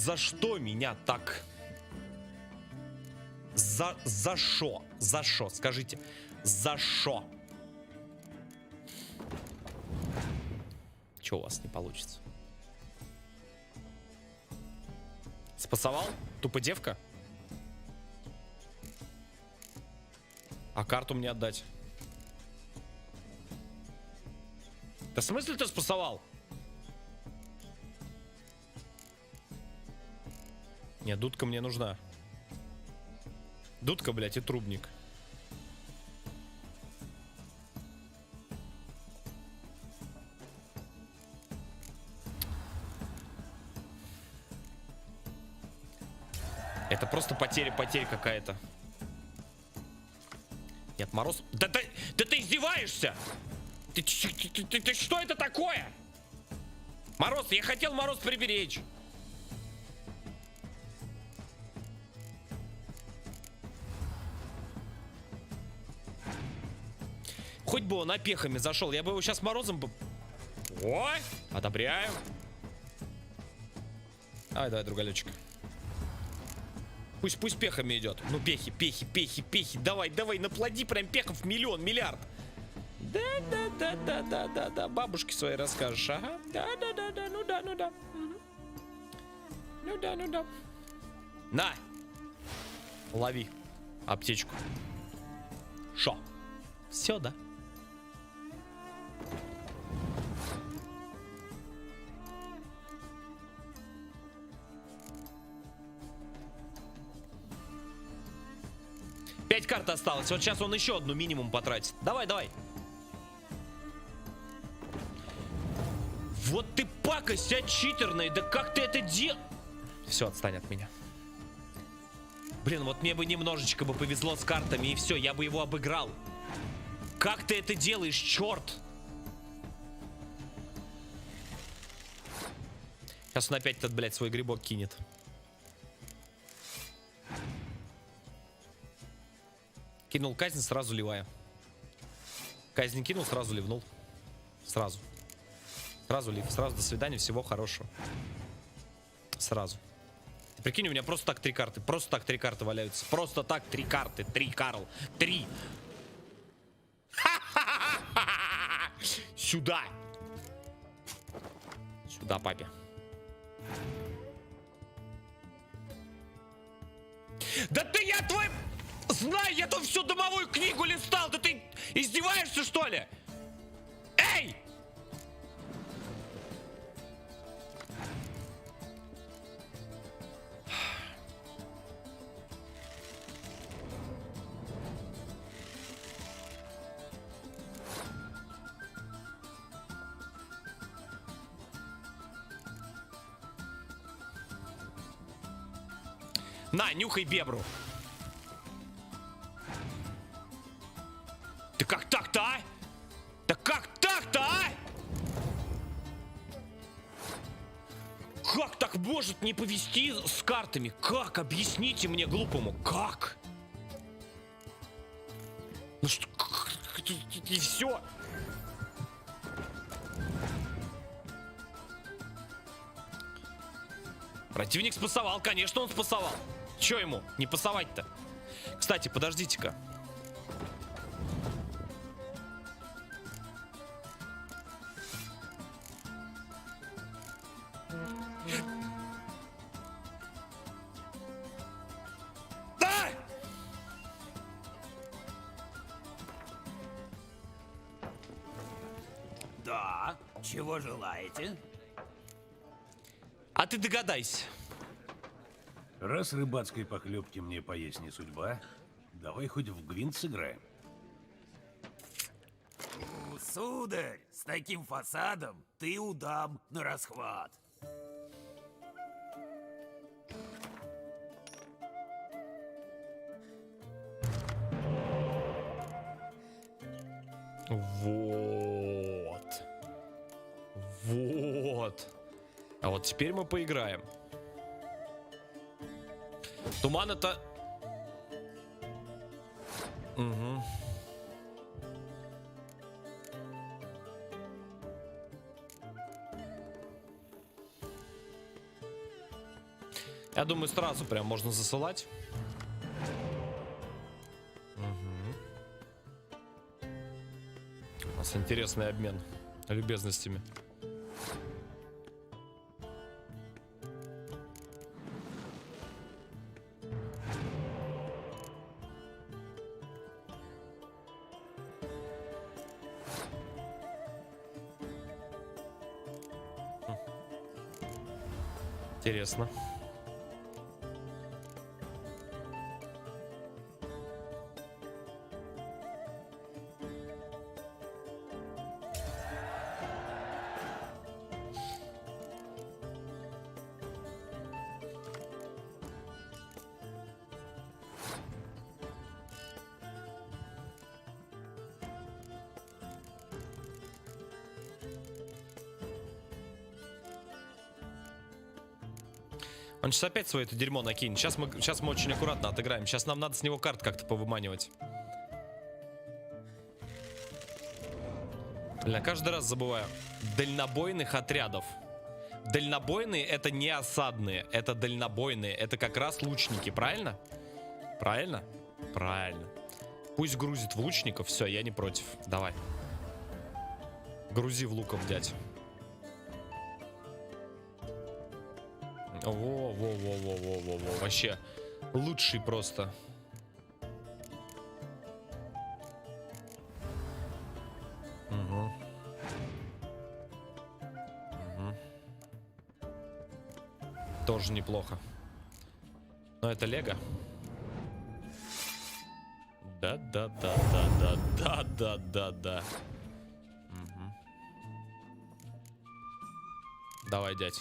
A: За что меня так? За шо? За шо? Скажите. За шо? Чё у вас не получится? Спасовал? Тупо девка? А карту мне отдать? Да в смысле ты спасовал? Нет, дудка мне нужна. Дудка, блядь, и трубник. Это просто потеря какая-то. Нет, Мороз... Да ты издеваешься! Ты что это такое? Мороз, я хотел Мороз приберечь. Хоть бы он опехами зашел, я бы его сейчас Морозом бы... Ой, одобряю. Давай, другалечек. Пусть пехами идет. Ну, пехи. Давай, наплоди прям пехов миллион, миллиард. Да. Бабушке своей расскажешь, ага. Да. Ну да. На! Лови аптечку. Шо? Все, да? Пять карт осталось. Вот сейчас он еще одну минимум потратит. Давай. Вот ты пакость, читерный. Да как ты это делал? Все, отстань от меня. Блин, вот мне бы немножечко бы повезло с картами, и все, я бы его обыграл. Как ты это делаешь, черт? Сейчас он опять этот, блядь, свой грибок кинет. Кинул казнь, сразу ливая. Казнь кинул, сразу ливнул. Сразу лив, сразу до свидания, всего хорошего. Сразу. Ты прикинь, у меня просто так 3 карты. Просто так 3 карты валяются. Просто так 3 карты. 3, Карл. 3. Сюда. Сюда, папе. Да ты, я твой... Знаю, я тут всю домовую книгу листал. Да ты издеваешься, что ли? Эй! На, нюхай бебру. Да как так-то, а? Да как так-то, а? Как так может не повезти с картами? Как? Объясните мне, глупому. Как? Ну что? И все. Противник спасовал, конечно, он спасовал. Че ему не пасовать-то? Кстати, подождите-ка.
O: Да, чего желаете?
A: ты догадайся.
E: Раз рыбацкой похлебки мне поесть не судьба, давай хоть в гвинт сыграем.
O: Сударь, с таким фасадом ты удам на расхват.
A: Вот. Вот. А вот теперь мы поиграем. Туман это... Угу. Я думаю, сразу прям можно засылать. У нас интересный обмен любезностями. Интересно. Он сейчас опять свое это дерьмо накинет. Сейчас мы очень аккуратно отыграем. Сейчас нам надо с него карт как-то повыманивать. Блин, я каждый раз забываю. Дальнобойных отрядов. Дальнобойные это не осадные. Это дальнобойные. Это как раз лучники, правильно? Правильно? Правильно. Пусть грузит в лучников. Все, я не против. Давай. Грузи в луков, дядь. Во-во-во-во-во-во-во. Вообще лучший просто. Угу. Угу. Тоже неплохо. Но это Лего. Да-да-да-да-да-да-да-да. Угу. Давай, дядь.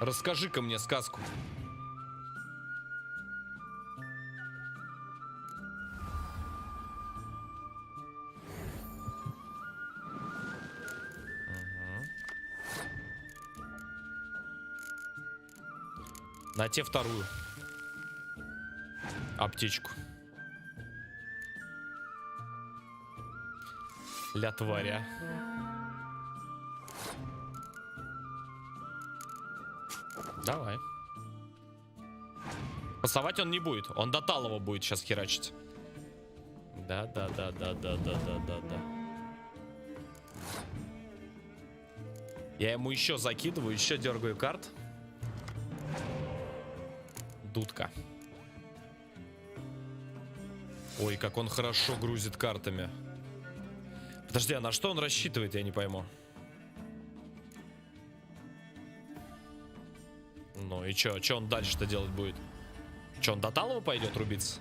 A: Расскажи-ка мне сказку. На те вторую аптечку. Ля тваря. Давай. Пасовать он не будет. Он до талого будет сейчас херачить. Да. Я ему еще закидываю, еще дергаю карт. Дудка. Ой, как он хорошо грузит картами. Подожди, а на что он рассчитывает, я не пойму. Ну и чё он дальше-то делать будет? Чё, он до талого пойдет рубиться?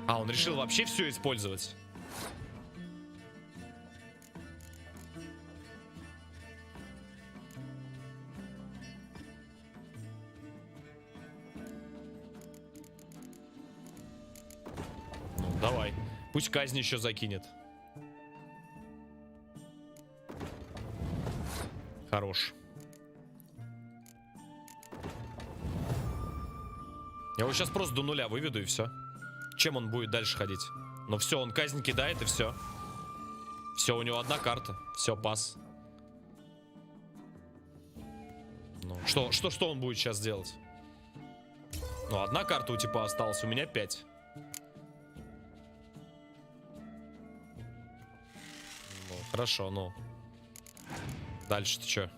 A: А, он решил вообще все использовать. Ну, давай. Пусть казнь еще закинет. Хорош. Я его сейчас просто до нуля выведу и все. Чем он будет дальше ходить? Ну все, он казнь кидает и все. Все, у него одна карта. Все, пас. Ну, что он будет сейчас делать? Ну, одна карта у типа осталась, у меня 5. Ну, хорошо, ну. Дальше-то что?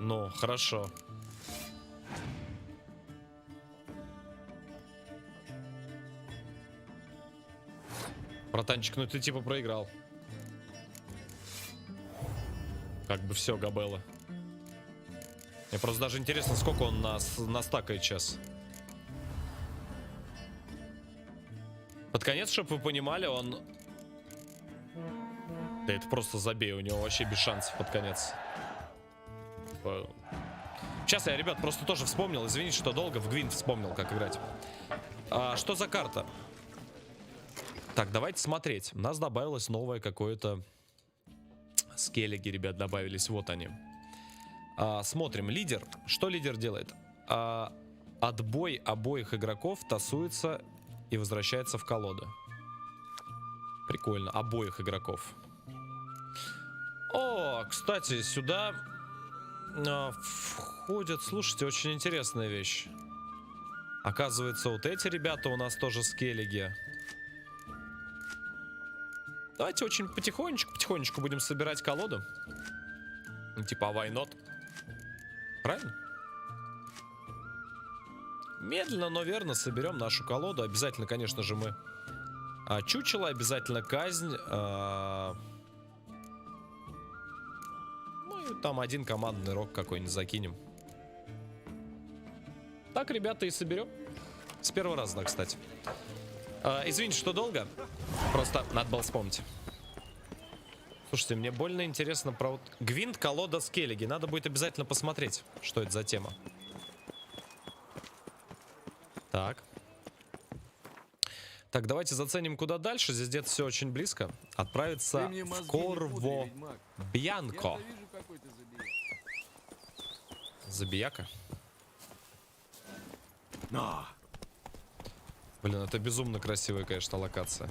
A: Ну, хорошо. Братанчик, ну ты типа проиграл. Как бы все, Габелла. Мне просто даже интересно, сколько он настакает сейчас. Под конец, чтобы вы понимали, он... Да это просто забей, у него вообще без шансов под конец. Сейчас я, ребят, просто тоже вспомнил. Извините, что долго в Гвинт вспомнил, как играть. Что за карта? Так, давайте смотреть. У нас добавилось новое какое-то... Скеллиги, ребят, добавились. Вот они. Смотрим. Лидер. Что лидер делает? Отбой обоих игроков тасуется и возвращается в колоду. Прикольно. Обоих игроков. О, кстати, сюда входят... Слушайте, очень интересная вещь. Оказывается, вот эти ребята у нас тоже скеллиги. Давайте очень потихонечку будем собирать колоду. Типа, why not? Правильно? Медленно, но верно соберем нашу колоду. Обязательно, конечно же, мы чучело, обязательно казнь. Ну и там один командный рог какой-нибудь закинем. Так, ребята, и соберем. С первого раза, да, кстати. Извините, что долго. Просто надо было вспомнить. Слушайте, мне больно интересно про вот Гвинт, колода, скеллиги. Надо будет обязательно посмотреть, что это за тема. Так. Так, давайте заценим, куда дальше. Здесь где-то все очень близко. Отправиться в Корво Бьянко. Забияка. Блин, это безумно красивая, конечно, локация.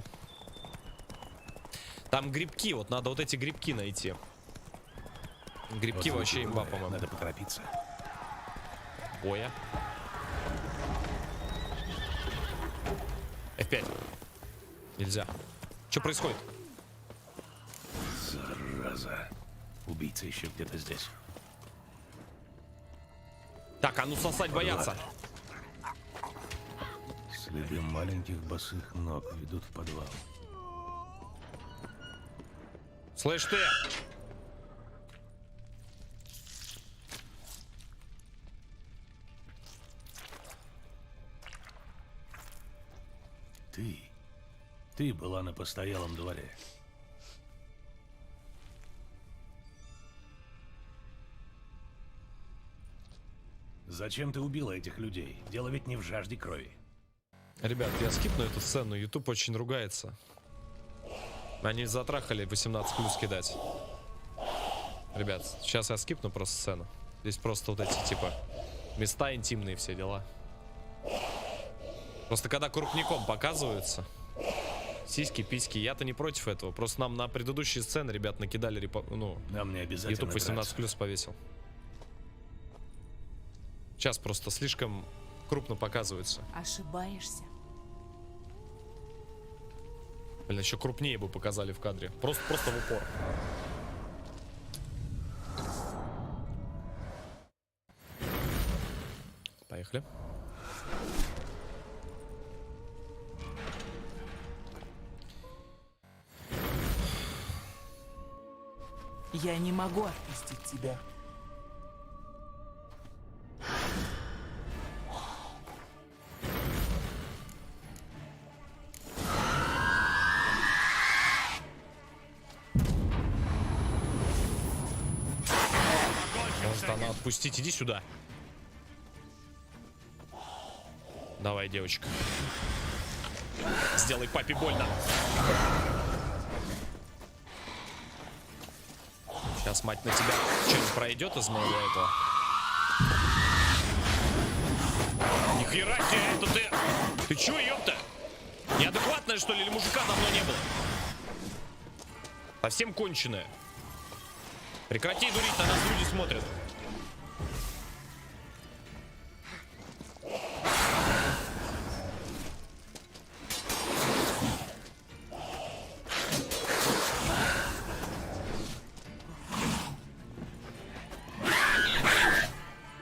A: Там грибки, вот надо вот эти грибки найти. Грибки вот вообще имба, по-моему.
E: Надо поторопиться.
A: Боя. F5. Нельзя. Что происходит?
E: Зараза. Убийца еще где-то здесь.
A: Так, а ну сосать боятся.
E: Следы маленьких босых ног ведут в подвал.
A: Слышь ты!
E: Ты была на постоялом дворе. Зачем ты убила этих людей? Дело ведь не в жажде крови.
A: Ребят, я скипну эту сцену, YouTube очень ругается. Они затрахали 18+ кидать. Ребят, сейчас я скипну просто сцену. Здесь просто вот эти, типа, места интимные, все дела. Просто когда крупником показываются сиськи, письки, я-то не против этого. Просто нам на предыдущие сцены, ребят, накидали, ну,
E: нам не обязательно
A: YouTube 18+ повесил. Сейчас просто слишком крупно показывается.
P: Ошибаешься.
A: Блин, еще крупнее бы показали в кадре. Просто в упор. Поехали.
P: Я не могу отпустить тебя.
A: Может, она отпустить? Иди сюда. Давай, девочка. Сделай папе больно. Сейчас мать на тебя что-нибудь пройдет из моего этого. Нихера себе, это ты... Ты чё, ёпта? Неадекватная, что ли? Или мужика давно не было? Совсем конченая. Прекрати дурить, на нас люди смотрят.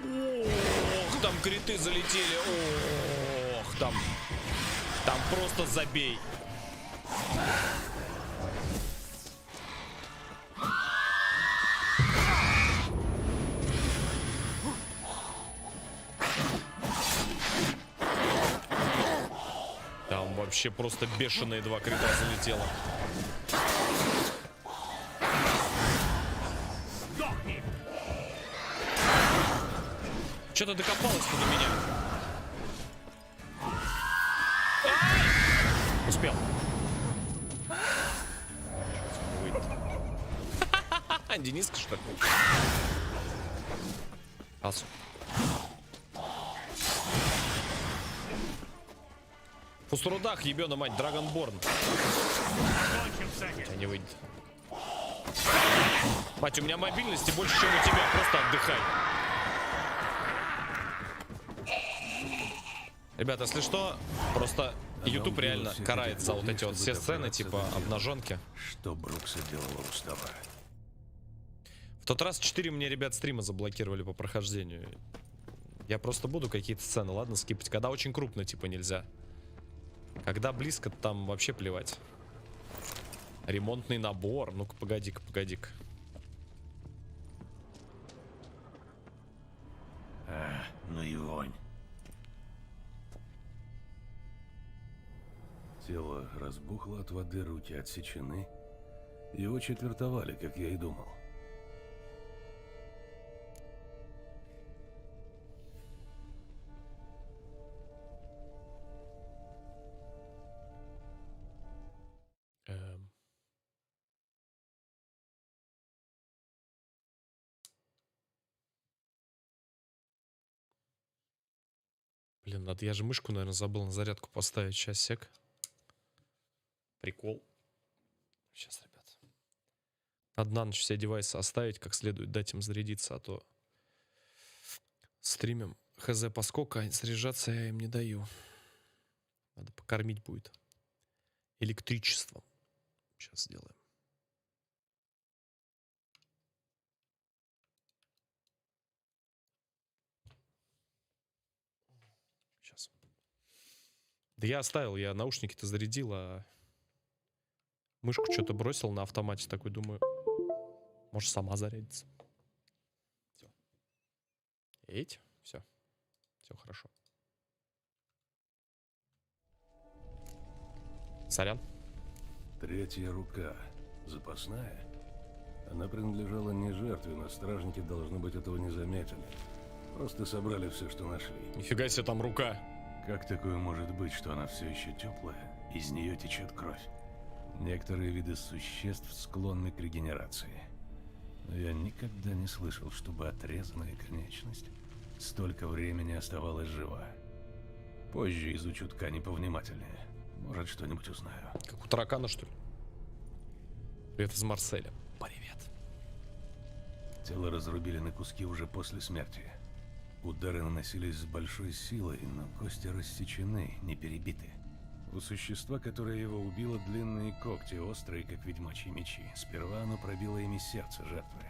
A: Ох, там криты залетели. Ох, там просто забей. вообще просто бешеные 2 крита залетело. Что-то докопалось-то до меня. Успел. Дениска, что ли? Асу. Фустурудах, ебёна мать, Драгонборн. У тебя не выйдет. Мать, у меня мобильности больше, чем у тебя. Просто отдыхай. Ребята, если что, просто YouTube реально карает за вот эти вот все сцены, типа обнаженки.
E: Что Брукса делала устава?
A: В тот раз 4 мне, ребят, стрима заблокировали по прохождению. Я просто буду какие-то сцены, ладно, скипать. Когда очень крупно, типа, нельзя. Когда близко, там вообще плевать. Ремонтный набор. Ну-ка, погоди-ка, погоди-ка.
E: Ну и вонь. Тело разбухло от воды, руки отсечены. Его четвертовали, как я и думал.
A: Блин, надо, я же мышку, наверное, забыл на зарядку поставить. Сейчас, сек. Прикол. Сейчас, ребят. Надо на ночь все девайсы оставить, как следует, дать им зарядиться, а то стримим. Хз поскольку, а заряжаться я им не даю. Надо покормить будет. Электричеством. Сейчас сделаем. Сейчас. Да я оставил, я наушники-то зарядил, а мышку что-то бросил на автомате. Такой, думаю, может, сама зарядится. Все. Эть, все. Все хорошо. Сорян.
E: Третья рука. Запасная. Она принадлежала не жертве, но стражники, должно быть, этого не заметили. Просто собрали все, что нашли.
A: Нифига себе там рука.
E: Как такое может быть, что она все еще теплая, из нее течет кровь? Некоторые виды существ склонны к регенерации. Но я никогда не слышал, чтобы отрезанная конечность столько времени оставалась жива. Позже изучу ткани повнимательнее. Может, что-нибудь узнаю.
A: Как у таракана, что ли? Привет из Марселя. Привет.
E: Тело разрубили на куски уже после смерти. Удары наносились с большой силой, но кости рассечены, не перебиты. У существа, которое его убило, длинные когти, острые, как ведьмачьи мечи. Сперва оно пробило ими сердце жертвы.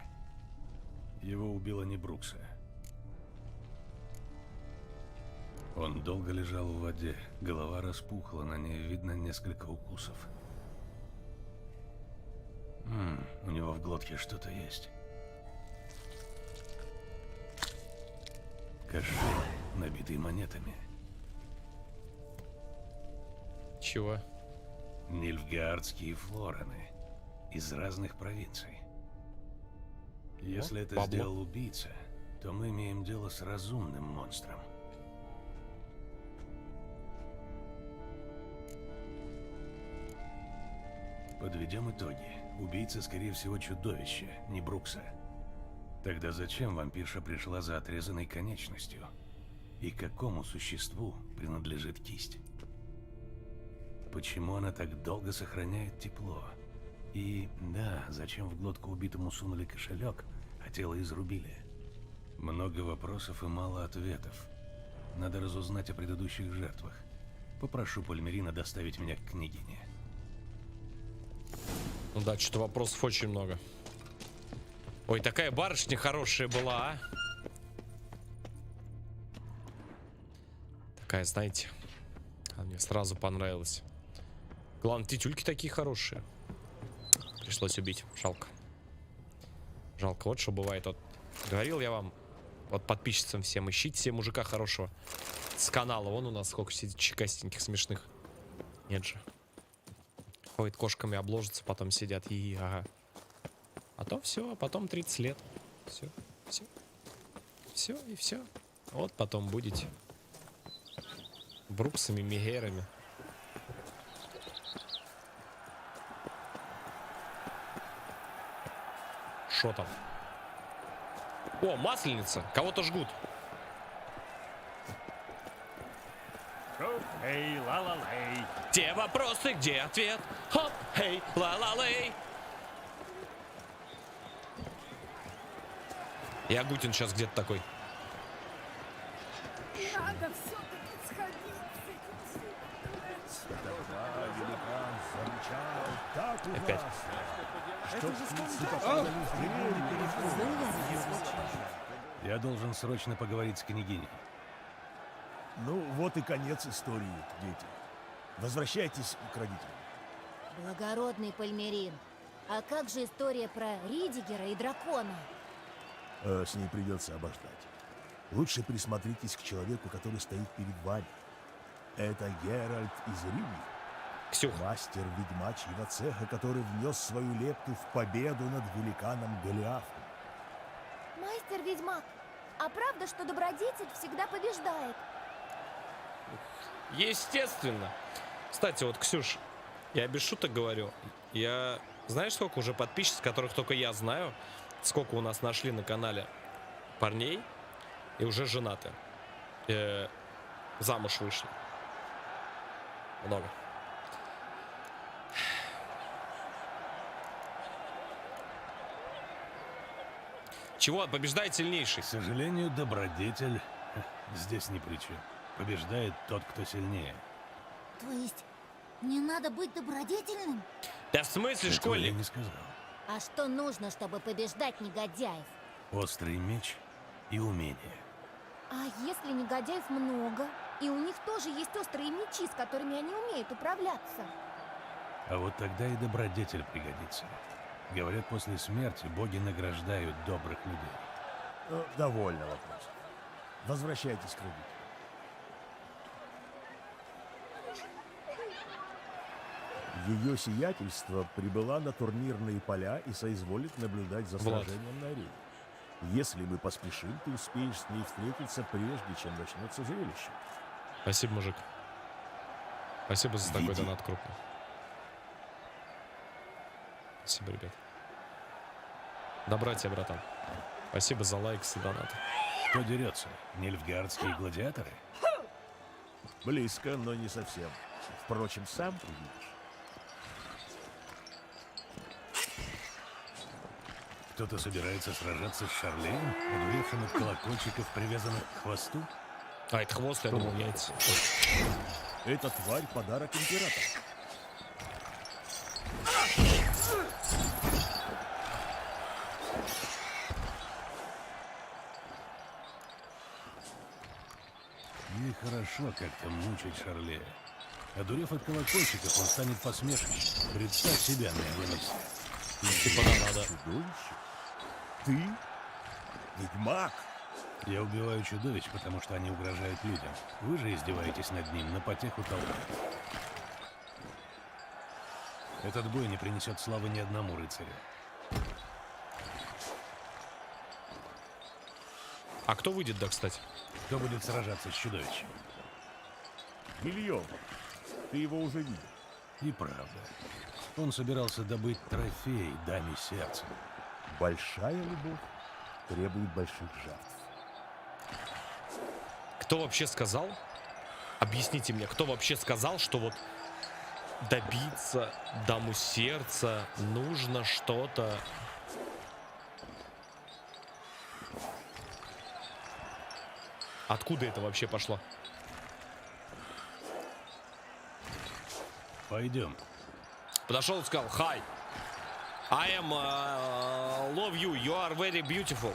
E: Его убило не Брукса. Он долго лежал в воде, голова распухла, на ней видно несколько укусов. У него в глотке что-то есть. Кошель, набитый монетами.
A: Чего?
E: Нильфгаардские флорены из разных провинций. Если это
A: бабло.
E: сделал убийца, то мы имеем дело с разумным монстром. Подведем итоги. Убийца, скорее всего, чудовище, не Брукса. Тогда зачем вампирша пришла за отрезанной конечностью? И какому существу принадлежит кисть? Почему она так долго сохраняет тепло? И да, зачем в глотку убитому сунули кошелек, а тело изрубили? Много вопросов и мало ответов. Надо разузнать о предыдущих жертвах. Попрошу Пальмерина доставить меня к княгине.
A: Ну да, что-то вопросов очень много. Ой, такая барышня хорошая была, а? Такая, знаете, она мне сразу понравилась. Главное, титюльки такие хорошие. Пришлось убить, жалко. Жалко, вот что бывает. Вот говорил я вам, вот подписчицам всем, ищите себе мужика хорошего с канала. Вон у нас сколько сидит чекастеньких, смешных. Нет же. Ходит кошками, обложатся, потом сидят. И ага. А то все, потом 30 лет. Все, все. Все и все. Вот потом будете Бруксами, Мегерами. Шо там? О, масленица. Кого-то жгут.
B: Эй, ла-ла-лей.
A: Те вопросы, где ответ? Хоп, хей, ла-ла-лей. И Агутин сейчас где-то такой.
J: Надо все-таки сходить с этим
B: Тогда великан зарычал так
A: Опять.
B: ужасно, что птицы попадали в дверь.
E: Я должен срочно поговорить с княгиней.
B: Ну, вот и конец истории, дети. Возвращайтесь к родителям.
J: Благородный Пальмерин. А как же история про Ридигера и дракона?
B: С ней придется обождать. Лучше присмотритесь к человеку, который стоит перед вами. Это Геральт из Риви. Мастер ведьмачьего цеха, который внес свою лепту в победу над великаном Голиафом.
J: Мастер-ведьмак, а правда, что добродетель всегда побеждает?
A: Естественно. Кстати, вот, Ксюш, я без шуток говорю. Я... Знаешь, сколько уже подписчиков, которых только я знаю? Сколько у нас нашли на канале парней и уже женаты. Замуж вышли. Много. Чего? Побеждает сильнейший.
E: К сожалению, добродетель здесь ни при чем. Побеждает тот, кто сильнее.
J: То есть, не надо быть добродетельным?
A: Да в смысле,
E: Этого
A: школьник?
E: я не сказал.
J: А что нужно, чтобы побеждать негодяев?
E: Острый меч и умение.
J: А если негодяев много, и у них тоже есть острые мечи, с которыми они умеют управляться?
E: А вот тогда и добродетель пригодится. Говорят, после смерти боги награждают добрых людей.
B: Довольно вопросов. Возвращайтесь к родителям. Ее сиятельство прибыла на турнирные поля и соизволит наблюдать за
A: Влад.
B: сражением на арене. Если мы поспешим, ты успеешь с ней встретиться, прежде чем начнется зрелище.
A: Спасибо, мужик. Спасибо за такой
B: Веди.
A: донат крупный. Спасибо, ребят. Добра тебе, братан. Спасибо за лайк и донат.
E: Кто дерется? Нильфгардские гладиаторы?
B: Близко, но не совсем. Впрочем, сам увидишь.
E: Кто-то собирается сражаться с Шарлеем, одуревшим от колокольчиков, привязанных к хвосту?
A: А, это хвост, я думал, яйца.
B: Эта тварь — подарок императора.
E: Ей хорошо как-то мучить Шарлея. Одурев от колокольчиков, он станет посмешищем. Представь себя на его месте.
A: Типа да, надо.
B: Чудовище? Ты? Ведьмак?
E: Я убиваю чудовищ, потому что они угрожают людям. Вы же издеваетесь над ним на потеху толпы. Этот бой не принесет славы ни одному рыцарю.
A: А кто выйдет, да, кстати?
E: Кто будет сражаться с чудовищем?
B: Миллион. Ты его уже видел.
E: И правда. Он собирался добыть трофей даме сердца.
B: Большая любовь требует больших жертв.
A: Кто вообще сказал? Объясните мне, кто вообще сказал, что вот добиться даму сердца нужно что-то... Откуда это вообще пошло?
E: Пойдем.
A: Подошел и сказал: Hi, I am love you, you are very beautiful.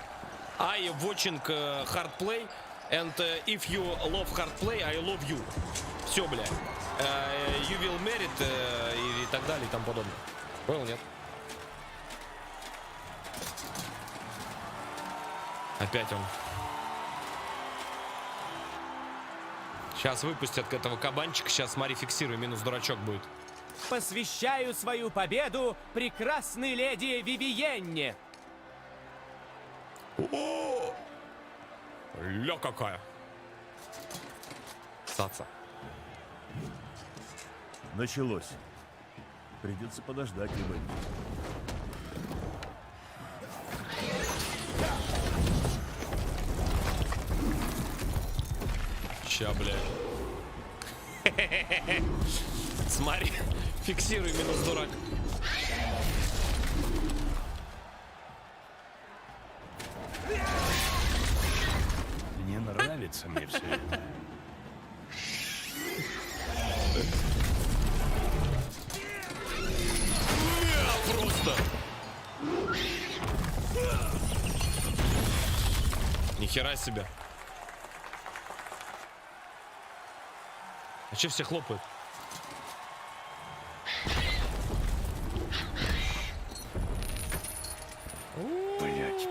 A: I watching hard play, and if you love hard play, I love you. Все, бля. You will marry и так далее и тому подобное. Понял, нет? Опять он. Сейчас выпустят этого кабанчика. Сейчас, смотри, фиксируй, минус дурачок будет.
C: Посвящаю свою победу прекрасной леди Вивиенне.
A: О! Ля какая. Цаца.
B: Началось. Придется подождать, ибо...
A: Ща, блядь. Смотри, фиксируй, минус дурак.
E: Не нравится мне все это.
A: Просто. Нихера себе. А че все хлопают?
E: Блять.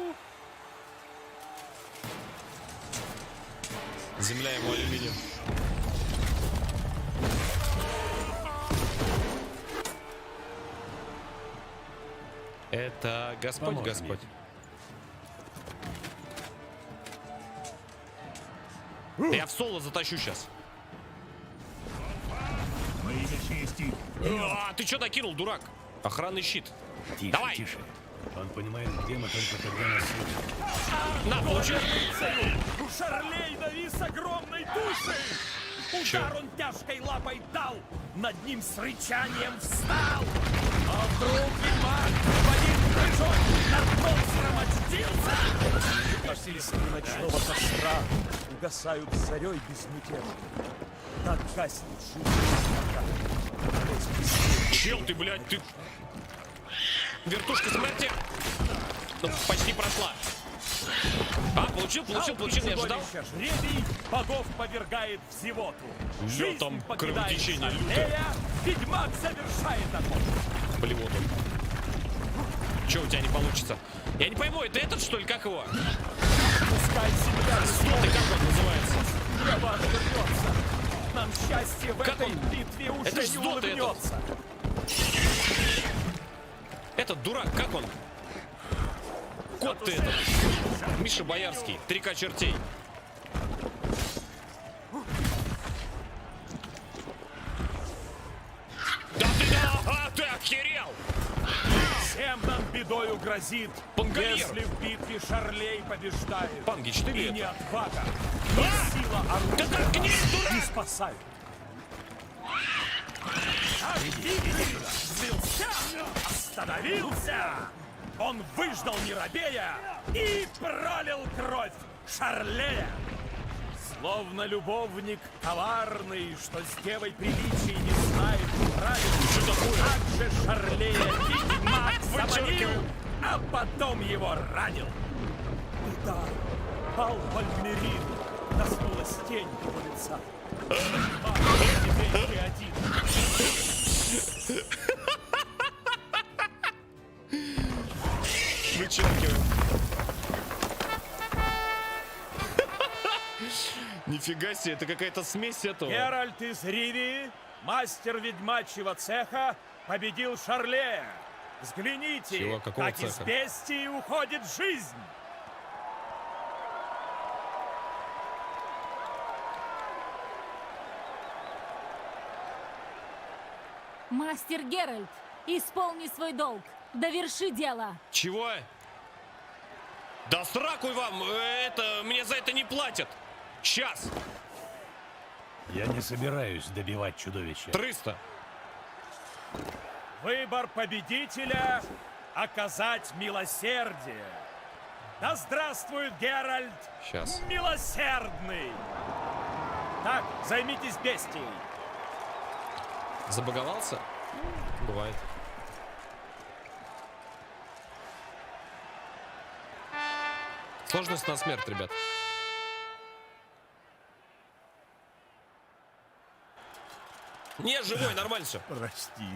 A: Земля ему алюминием. Это Господь,
E: Поможем
A: Господь. Да я в соло затащу сейчас. А, ты что накинул, дурак? Охранный щит.
E: Тише,
A: Давай.
E: тише. Он понимает, где мы только когда нас слышит.
A: На, получи.
O: Шарлей навис огромной тушей! Удар он тяжкой лапой дал, над ним с рычанием встал! А вдруг ведьмак в один прыжок над монстром очутился!
B: Косильски ночного костра угасают зарей безмятежно. Так гаснет жизнь.
A: Чел ты, блядь, ты... Вертушка смерти. Ну, почти прошла. А, получил, не ожидал.
O: Жребий богов повергает в зевоту.
A: Ё, там кровотечение лютое.
O: Ведьмак завершает охоту.
A: Блевоту. Че у тебя не получится? Я не пойму, это этот, что ли, как его?
O: Пускай земля
A: Сдутый, как он называется?
O: небо отвернется. Нам счастье в
A: Как
O: этой
A: он?
O: битве уже
A: Это ж
O: не
A: сдутый этот.
O: улыбнется.
A: Этот дурак, как он? Кот ты этот. Миша Боярский, 3К чертей. Да ты, ты охерел!
O: Всем нам бедою грозит,
A: Пангольер.
O: если в битве Шарлей побеждает.
A: Пангич, ты
O: И
A: ли
O: не
A: это?
O: отвага, не сила оружия
A: Да заткнись, дурак!
O: не спасают. Аж видите, взвился, остановился. Он выждал не робея и пролил кровь Шарлея. Словно любовник коварный, что с девой приличий не знает правил. Так же Шарлея ведьмак заманил, а потом его ранил. И да, пал Вальмерин, коснулась тень его лица. Теперь ты один.
A: Вычеркиваем. Нифига себе, это какая-то смесь этого.
O: Геральт из Ривии, мастер ведьмачьего цеха, победил Шарлея. Взгляните,
A: Чего? Какого
O: как из
A: цеха?
O: бестии уходит жизнь.
Q: Мастер Геральт, исполни свой долг. Доверши дело.
A: Чего? Да сракуй вам! Это, мне за это не платят! Сейчас!
E: Я не собираюсь добивать чудовища.
A: 300!
O: Выбор победителя — оказать милосердие. Да здравствует Геральт
A: Сейчас.
O: Милосердный! Так, займитесь бестией.
A: Забаговался? Бывает. Сложность на смерть, ребят. Не, живой, нормально все.
B: Прости,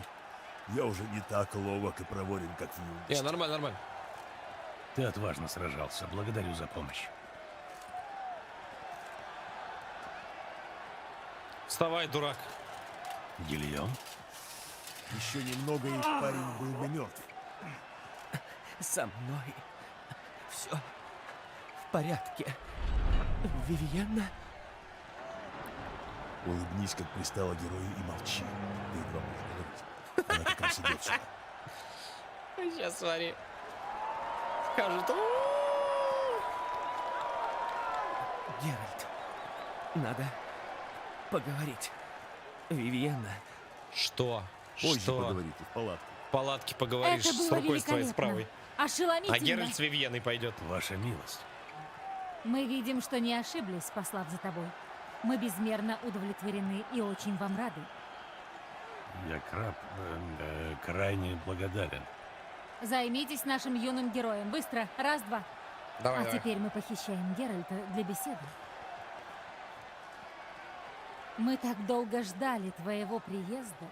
B: я уже не так ловок и проворен, как в юности.
A: Не, нормально, нормально.
E: Ты отважно сражался. Благодарю за помощь.
A: Вставай, дурак.
E: Гильем?
B: Еще немного, и парень был бы мертв.
C: Со мной все в порядке. Вивьенна?
B: Улыбнись, как пристало герою, и молчи. Ты едва можешь говорить. Она как раз идет сюда.
A: Сейчас смотри. Скажет.
C: Геральт, надо поговорить. Вивьенна.
A: Что?
B: Позже
A: Что?
B: поговорите, в палатке.
A: В палатке поговоришь
Q: Это
A: с
Q: было
A: рукой твоей с
Q: великолепно.
A: правой.
Q: Ошеломительно.
A: А Геральт с Вивьеной пойдет.
E: Ваша милость.
Q: Мы видим, что не ошиблись, послав за тобой. Мы безмерно удовлетворены и очень вам рады.
E: Я крайне благодарен.
Q: Займитесь нашим юным героем. Быстро. Раз, два.
A: Давай,
Q: А
A: давай.
Q: теперь мы похищаем Геральта для беседы. Мы так долго ждали твоего приезда.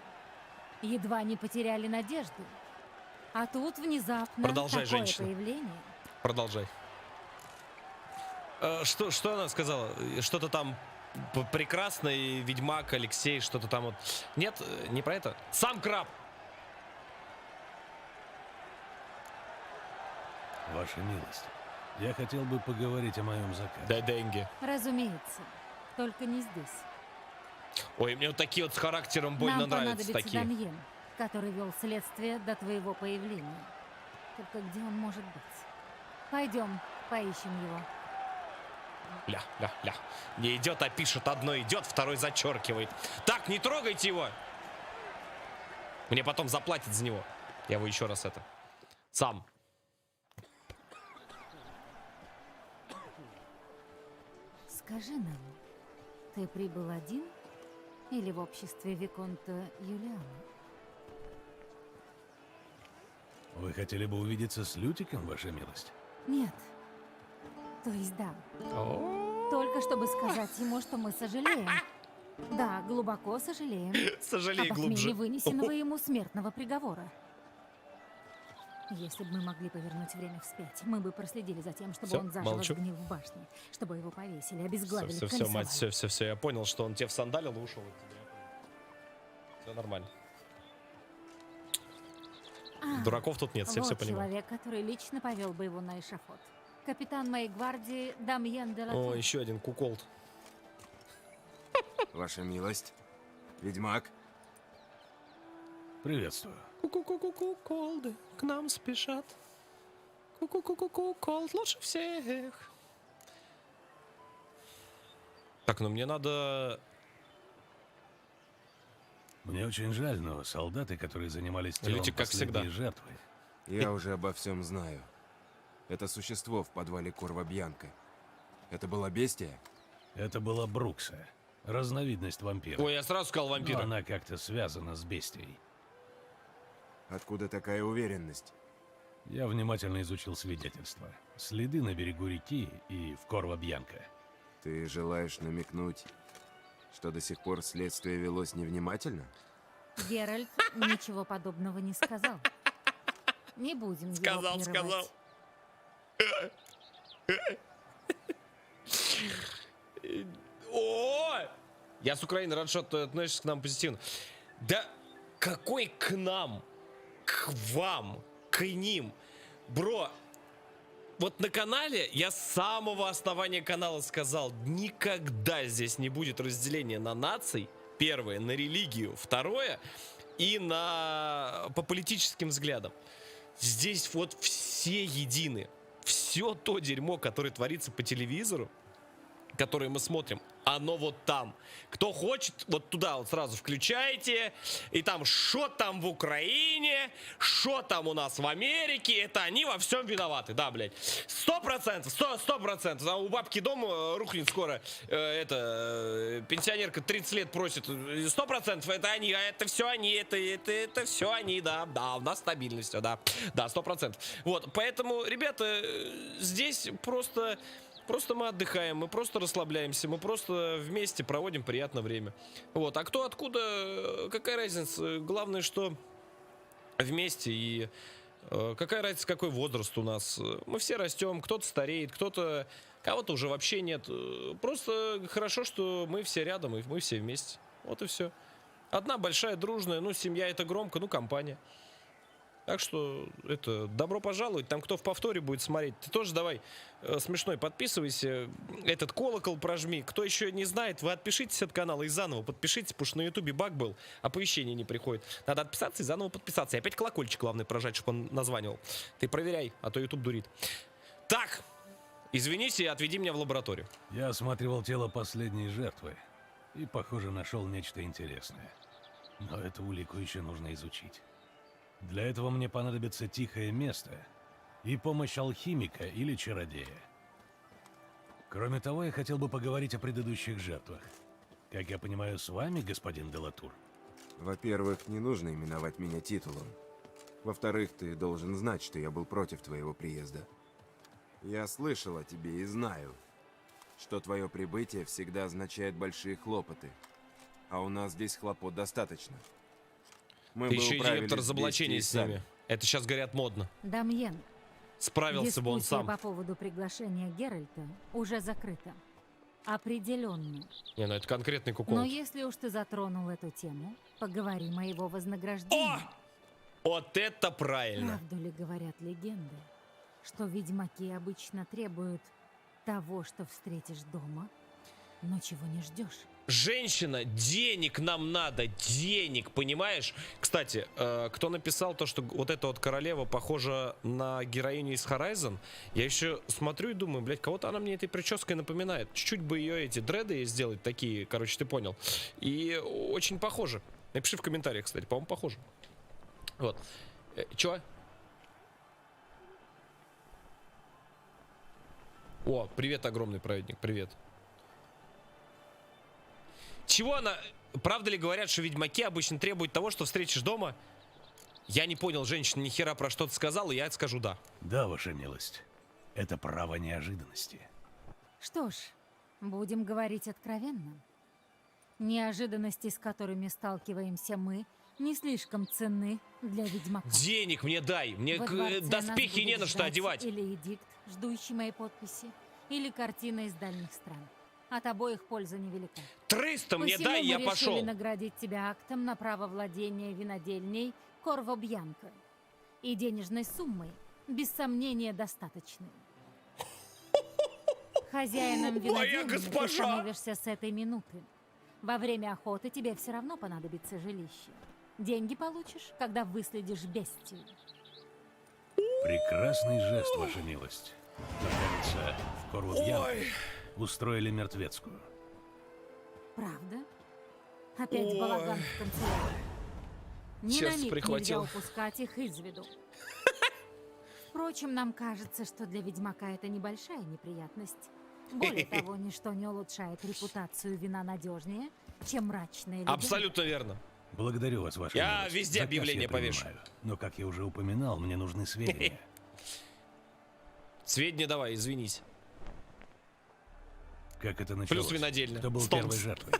Q: Едва не потеряли надежды. А тут внезапно
A: Продолжай,
Q: такое
A: женщина.
Q: появление.
A: Продолжай. Что она сказала? Что-то там прекрасный ведьмак Алексей, что-то там вот. Нет, не про это. Сам краб.
E: Ваша милость. Я хотел бы поговорить о моем заказе.
A: Дай деньги.
Q: Разумеется. Только не здесь.
A: Ой, мне вот такие вот с характером больно
Q: Нам
A: нравятся
Q: понадобится
A: такие.
Q: Дамьен, который вел следствие до твоего появления. Только где он может быть? Пойдем, поищем его.
A: Ля. Не идет, а пишет. Одно идет, второй зачеркивает. Так, не трогайте его. Мне потом заплатят за него. Я его еще раз это. Сам.
Q: Скажи нам, ты прибыл один или в обществе Виконта Юлиана?
E: Вы хотели бы увидеться с Лютиком, ваша милость?
Q: Нет. То есть да. Только чтобы сказать ему, что мы сожалеем. Да, глубоко сожалеем.
A: Сожалей
Q: об
A: глубже.
Q: отмене вынесенного ему смертного приговора. Если бы мы могли повернуть время вспять, мы бы проследили за тем, чтобы
A: Всё,
Q: он заживо
A: молчу.
Q: сгнил в башне, чтобы его повесили, обезглавили,
A: Все,
Q: колесовали.
A: мать, все. Я понял, что он тебе всандалил и ушел. Все нормально. Дураков тут нет, все
Q: вот
A: понимают.
Q: человек, который лично повел бы его на эшафот. Капитан моей гвардии Дамьен де
A: О,
Q: Латур.
A: еще один куколд.
R: Ваша милость. Ведьмак.
E: Приветствую.
A: Ку-ку-ку-ку-ку, колды к нам спешат. Ку-ку-ку-ку-ку, колд лучше всех. Так, ну мне надо...
E: Мне очень жаль, но солдаты, которые занимались телом
A: Лютик, как
E: последней
A: всегда.
E: жертвы,
R: Я уже обо всем знаю. Это существо в подвале Корва Бьянка. Это была бестия?
E: это была Брукса, разновидность вампира.
A: Ой, я сразу сказал вампира.
E: Но она как-то связана с бестией.
R: Откуда такая уверенность?
E: Я внимательно изучил свидетельства. Следы на берегу реки и в Корва Бьянка.
R: Ты желаешь намекнуть, что до сих пор следствие велось невнимательно?
Q: Геральт ничего подобного не сказал. Не будем
A: Сказал,
Q: его прерывать.
A: сказал. О! Я с Украины, рад, что ты относишься к нам позитивно. Да какой к нам? К вам? К ним? Бро, вот на канале я с самого основания канала сказал, никогда здесь не будет разделения на наций. Первое, на религию. Второе, и по политическим взглядам. Здесь вот все едины. Все то дерьмо, которое творится по телевизору, которое мы смотрим, оно вот там. Кто хочет, вот туда вот сразу включайте. И там, что там в Украине, что там у нас в Америке, это они во всем виноваты. Да, блядь. 100%, 100%. А у бабки дом рухнет скоро. Пенсионерка 30 лет просит. 100% это они, а это все они, это все они, да. Да, у нас стабильность, все, да. Да, 100%. Вот, поэтому, ребята, здесь просто мы отдыхаем, мы просто расслабляемся, мы просто вместе проводим приятное время. Вот. А кто откуда, какая разница? Главное, что вместе. И какая разница, какой возраст у нас. Мы все растем, кто-то стареет, кого-то уже вообще нет. Просто хорошо, что мы все рядом, и мы все вместе. Вот и все. Одна большая, дружная, ну, семья это громко, ну, компания. Так что, это, добро пожаловать. Там кто в повторе будет смотреть, ты тоже давай смешной подписывайся. Этот колокол прожми. Кто еще не знает, вы отпишитесь от канала и заново подпишитесь, потому что на ютубе баг был, оповещение не приходит. Надо отписаться и заново подписаться. И опять колокольчик главное прожать, чтобы он названивал. Ты проверяй, а то ютуб дурит. Так, извините и отведи меня в лабораторию.
E: Я осматривал тело последней жертвы и, похоже, нашел нечто интересное. Но эту улику еще нужно изучить. Для этого мне понадобится тихое место и помощь алхимика или чародея. Кроме того, я хотел бы поговорить о предыдущих жертвах. Как я понимаю, с вами, господин де Латур?
R: Во-первых, не нужно именовать меня титулом. Во-вторых, ты должен знать, что я был против твоего приезда. Я слышал о тебе и знаю, что твое прибытие всегда означает большие хлопоты. А у нас здесь хлопот достаточно. Мы
A: Ты
R: бы
A: еще и
R: управились
A: директор разоблачений
R: вместе и
A: с ними.
R: сами.
A: Это сейчас, говорят, модно.
Q: Дамьен,
A: Справился бы он
Q: дискуссия
A: сам.
Q: по поводу приглашения Геральта уже закрыта. Определенно.
A: Не, ну это конкретный кукол.
Q: Но если уж ты затронул эту тему, поговорим о его вознаграждении.
A: Вот это правильно.
Q: Правду ли говорят легенды, что ведьмаки обычно требуют того, что встретишь дома, но чего не ждешь?
A: Женщина, денег нам надо, денег, понимаешь? Кстати, кто написал то, что вот эта вот королева похожа на героиню из Horizon, я еще смотрю и думаю, блядь, кого-то она мне этой прической напоминает. Чуть-чуть бы ее эти дреды сделать такие, короче, ты понял. И очень похоже. Напиши в комментариях, кстати, по-моему, похоже. Вот. Чё? О, привет, огромный праведник, привет. Чего она... Правда ли говорят, что ведьмаки обычно требуют того, что встретишь дома? Я не понял, женщина ни хера про что-то сказала, я скажу да.
E: Да, ваша милость. Это право неожиданности.
Q: Что ж, будем говорить откровенно. Неожиданности, с которыми сталкиваемся мы, не слишком ценны для ведьмака.
A: Денег мне дай, мне
Q: Во дворце
A: доспехи
Q: нас
A: не на
Q: будет
A: что
Q: ждать
A: одевать.
Q: Или эдикт, ждущий моей подписи, или картина из дальних стран. От обоих польза невелика.
A: 300 мне
Q: Посему
A: дай,
Q: мы
A: я
Q: решили
A: пошел.
Q: наградить тебя актом на право владения винодельней Корво Бьянко и денежной суммой, без сомнения, достаточной. Хозяином винодельни ты становишься с этой минуты. Во время охоты тебе все равно понадобится жилище. Деньги получишь, когда выследишь бестию.
E: Прекрасный жест, ваша милость. Но, кажется, в Корво-Бьянко устроили мертвецкую.
Q: Правда? Опять балаган в канцелярии. Ни на миг нельзя упускать их из виду. Впрочем, нам кажется, что для ведьмака это небольшая неприятность. Более того, ничто не улучшает репутацию вина надежнее, чем мрачная легенда.
A: Абсолютно верно.
E: Благодарю вас, ваша
A: Я
E: милость.
A: везде
E: Заказ
A: объявление
E: я
A: повешу.
E: принимаю. Но, как я уже упоминал, мне нужны сведения.
A: Сведения давай, извинись.
E: Как это началось?
A: Плюс винодельня.
E: Кто был первой жертвой?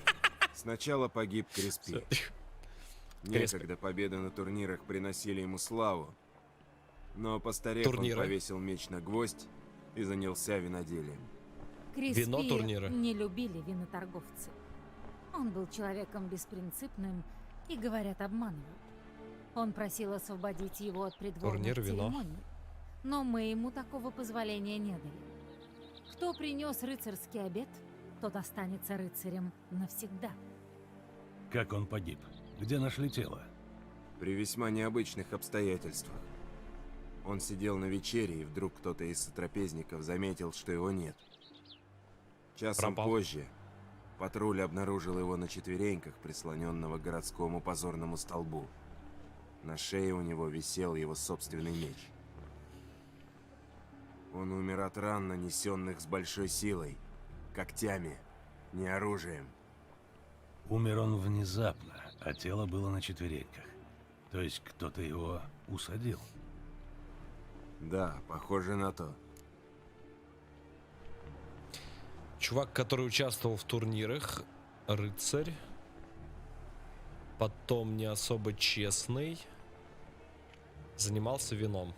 R: Сначала погиб Креспи. Некогда победы на турнирах приносили ему славу. Но постарев, он повесил меч на гвоздь и занялся виноделием.
Q: Креспи не любили виноторговцы. Он был человеком беспринципным и, говорят, обманывал. Он просил освободить его от придворных церемоний, но мы ему такого позволения не дали. Кто принес рыцарский обет, тот останется рыцарем навсегда.
E: Как он погиб? Где нашли тело?
R: При весьма необычных обстоятельствах. Он сидел на вечере, и вдруг кто-то из сотрапезников заметил, что его нет. Часом позже патруль обнаружил его на четвереньках, прислоненного к городскому позорному столбу. На шее у него висел его собственный меч. Он умер от ран, нанесенных с большой силой, когтями, не оружием.
E: Умер он внезапно, а тело было на четвереньках. То есть кто-то его усадил.
R: Да, похоже на то.
A: Чувак, который участвовал в турнирах, рыцарь, потом не особо честный, занимался вином.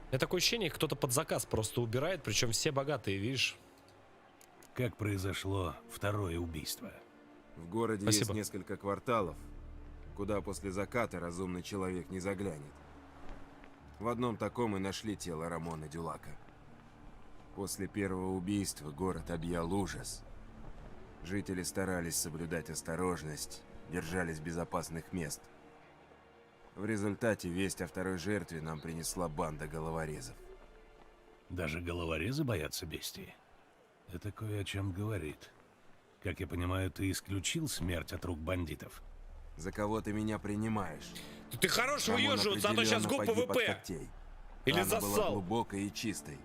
A: У меня такое ощущение, кто-то под заказ просто убирает, причем все богатые, видишь?
E: как произошло второе убийство?
R: В городе
A: Спасибо.
R: есть несколько кварталов, куда после заката разумный человек не заглянет. В одном таком и нашли тело Рамона Дюлака. После первого убийства город объял ужас. Жители старались соблюдать осторожность, держались безопасных мест. В результате весть о второй жертве нам принесла банда головорезов.
E: Даже головорезы боятся бестии? Это кое о чем говорит. Как я понимаю, ты исключил смерть от рук бандитов?
R: За кого ты меня принимаешь?
A: Ты хорош
R: Рамон
A: выеживаться, а то сейчас
R: определенно
A: губ
R: погиб от
A: ПВП.
R: когтей.
A: Или
R: Рана была
A: зассал.
R: глубокой и чистой.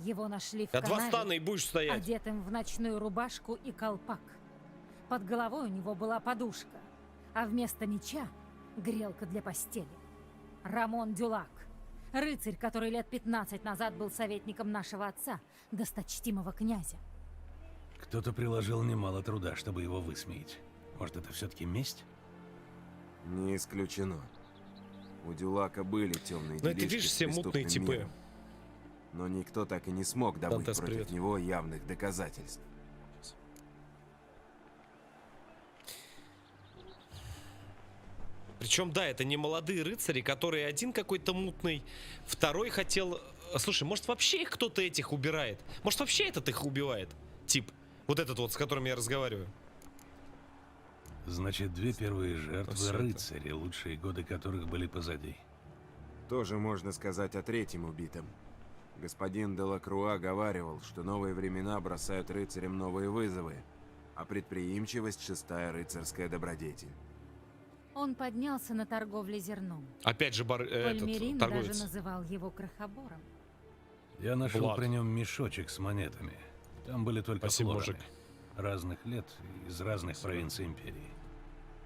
Q: Его нашли в
A: От
Q: канаве,
A: восстана и будешь стоять.
Q: одетым в ночную рубашку и колпак. Под головой у него была подушка, а вместо меча — грелка для постели. Рамон Дюлак, рыцарь, который лет 15 назад был советником нашего отца, досточтимого князя.
E: Кто-то приложил немало труда, чтобы его высмеять. Может, это все-таки месть?
R: Не исключено. У Дюлака были темные
A: Ну, это
R: делишки
A: видишь,
R: с
A: все мутные
R: преступным
A: типы.
R: миром. Но никто так и не смог добыть
A: Дантес,
R: против
A: привет.
R: него явных доказательств.
A: Причем, да, это не молодые рыцари, которые один какой-то мутный, второй хотел... Слушай, может вообще их кто-то этих убирает? Может вообще этот их убивает? Тип, вот этот вот, с которым я разговариваю.
E: Значит, две первые жертвы
A: всё это.
E: рыцари, лучшие годы которых были позади.
R: Тоже можно сказать о третьем убитом. Господин Делакруа говаривал, что новые времена бросают рыцарям новые вызовы, а предприимчивость — шестая рыцарская добродетель.
Q: Он поднялся на торговле зерном.
A: Опять же,
Q: Пальмерин
A: этот,
Q: даже
A: торговец.
Q: называл его крохобором.
E: Я нашел
A: Влад.
E: при нем мешочек с монетами. Там были только
A: Спасибо,
E: флорины.
A: мужик.
E: Разных лет, из разных провинций империи.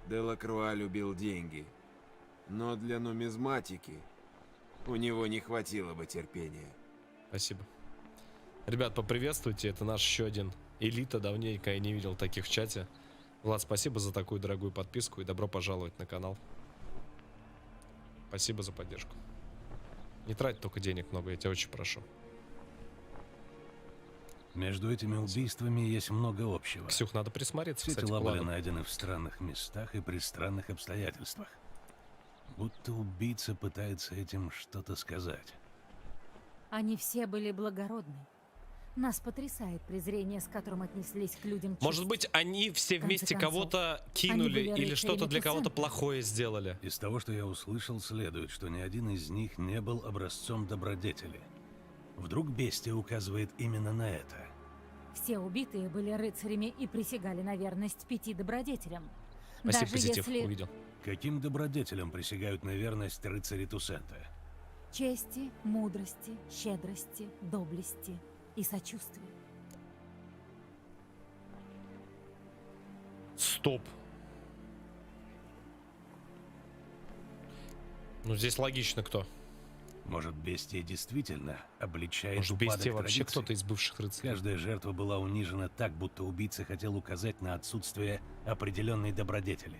R: Делакруа любил деньги, но для нумизматики у него не хватило бы терпения.
A: Спасибо. Ребят, поприветствуйте, это наш еще один элита, давненько я не видел таких в чате. Влад, спасибо за такую дорогую подписку и добро пожаловать на канал. Спасибо за поддержку. Не трать только денег много, я тебя очень прошу.
E: Между этими убийствами есть много общего.
A: Ксюх, надо присмотреться,
E: Все
A: кстати, к
E: тела были
A: Владу.
E: найдены в странных местах и при странных обстоятельствах. Будто убийца пытается этим что-то сказать.
Q: Они все были благородны. Нас потрясает презрение, с которым отнеслись к людям чести.
A: Может быть, они все
Q: В конце
A: вместе
Q: концов,
A: кого-то
Q: они
A: кинули
Q: были
A: или
Q: рыцарями
A: что-то для кого-то
Q: Туссента.
A: плохое сделали.
E: Из того, что я услышал, следует, что ни один из них не был образцом добродетели. Вдруг бестия указывает именно на это.
Q: Все убитые были рыцарями и присягали на верность 5 добродетелям.
A: Спасибо,
Q: Даже
A: позитив,
Q: если
A: увидел.
E: Каким добродетелям присягают на верность рыцари Туссента?
Q: чести, мудрости, щедрости, доблести и сочувствия.
A: Стоп. Ну, здесь логично кто.
E: Может, бестия действительно обличает
A: Может,
E: упадок
A: бестия вообще
E: традиций?
A: кто-то из бывших рыцарей?
E: Каждая жертва была унижена так, будто убийца хотел указать на отсутствие определенной добродетели.